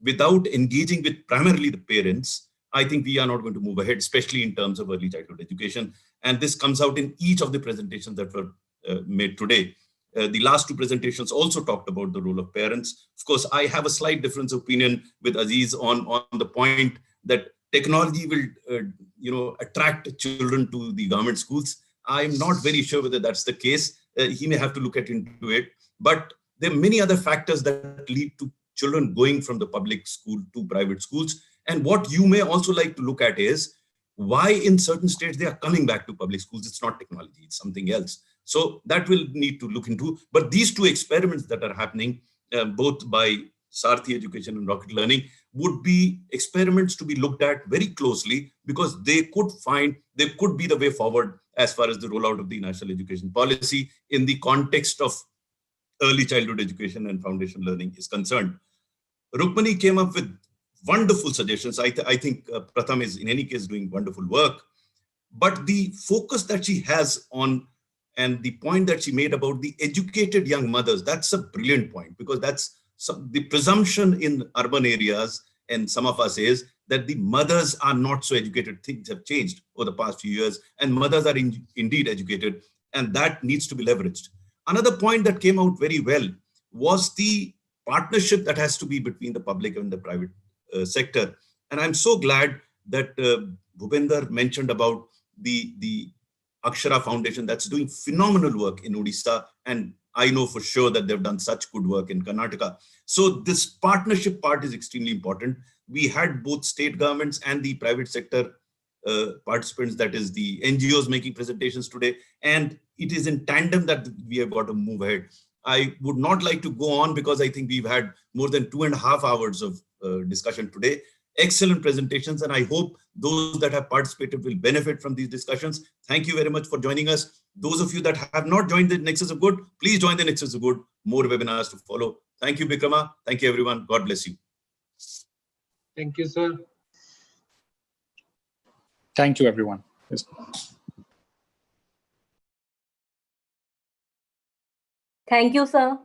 without engaging with primarily the parents, I think we are not going to move ahead, especially in terms of early childhood education. And this comes out in each of the presentations that were made today. The last two presentations also talked about the role of parents. Of course, I have a slight difference of opinion with Aziz on the point that technology will attract children to the government schools. I'm not very sure whether that's the case. He may have to look into it. But there are many other factors that lead to children going from the public school to private schools. And what you may also like to look at is why in certain states they are coming back to public schools. It's not technology, it's something else. So that will need to look into. But these two experiments that are happening, both by Sarthi Education and Rocket Learning, would be experiments to be looked at very closely, because they could be the way forward as far as the rollout of the national education policy in the context of early childhood education and foundation learning is concerned. Rukmani came up with wonderful suggestions. I think Pratham is in any case doing wonderful work, but the focus that she has on and the point that she made about the educated young mothers, that's a brilliant point, because that's the presumption in urban areas, and some of us is that the mothers are not so educated. Things have changed over the past few years, and mothers are indeed educated, and that needs to be leveraged. Another point that came out very well was the partnership that has to be between the public and the private sector. And I'm so glad that Bhupender mentioned about the Akshara Foundation that's doing phenomenal work in Odisha, and I know for sure that they've done such good work in Karnataka. So this partnership part is extremely important. We had both state governments and the private sector participants, that is the NGOs, making presentations today, and it is in tandem that we have got to move ahead. I would not like to go on because I think we've had more than 2.5 hours of discussion today. Excellent presentations, and I hope those that have participated will benefit from these discussions. Thank you very much for joining us. Those of you that have not joined the Nexus of Good, please join the Nexus of Good. More webinars to follow. Thank you, Bikrama. Thank you, everyone. God bless you. Thank you, sir. Thank you, everyone. Yes. Thank you, sir.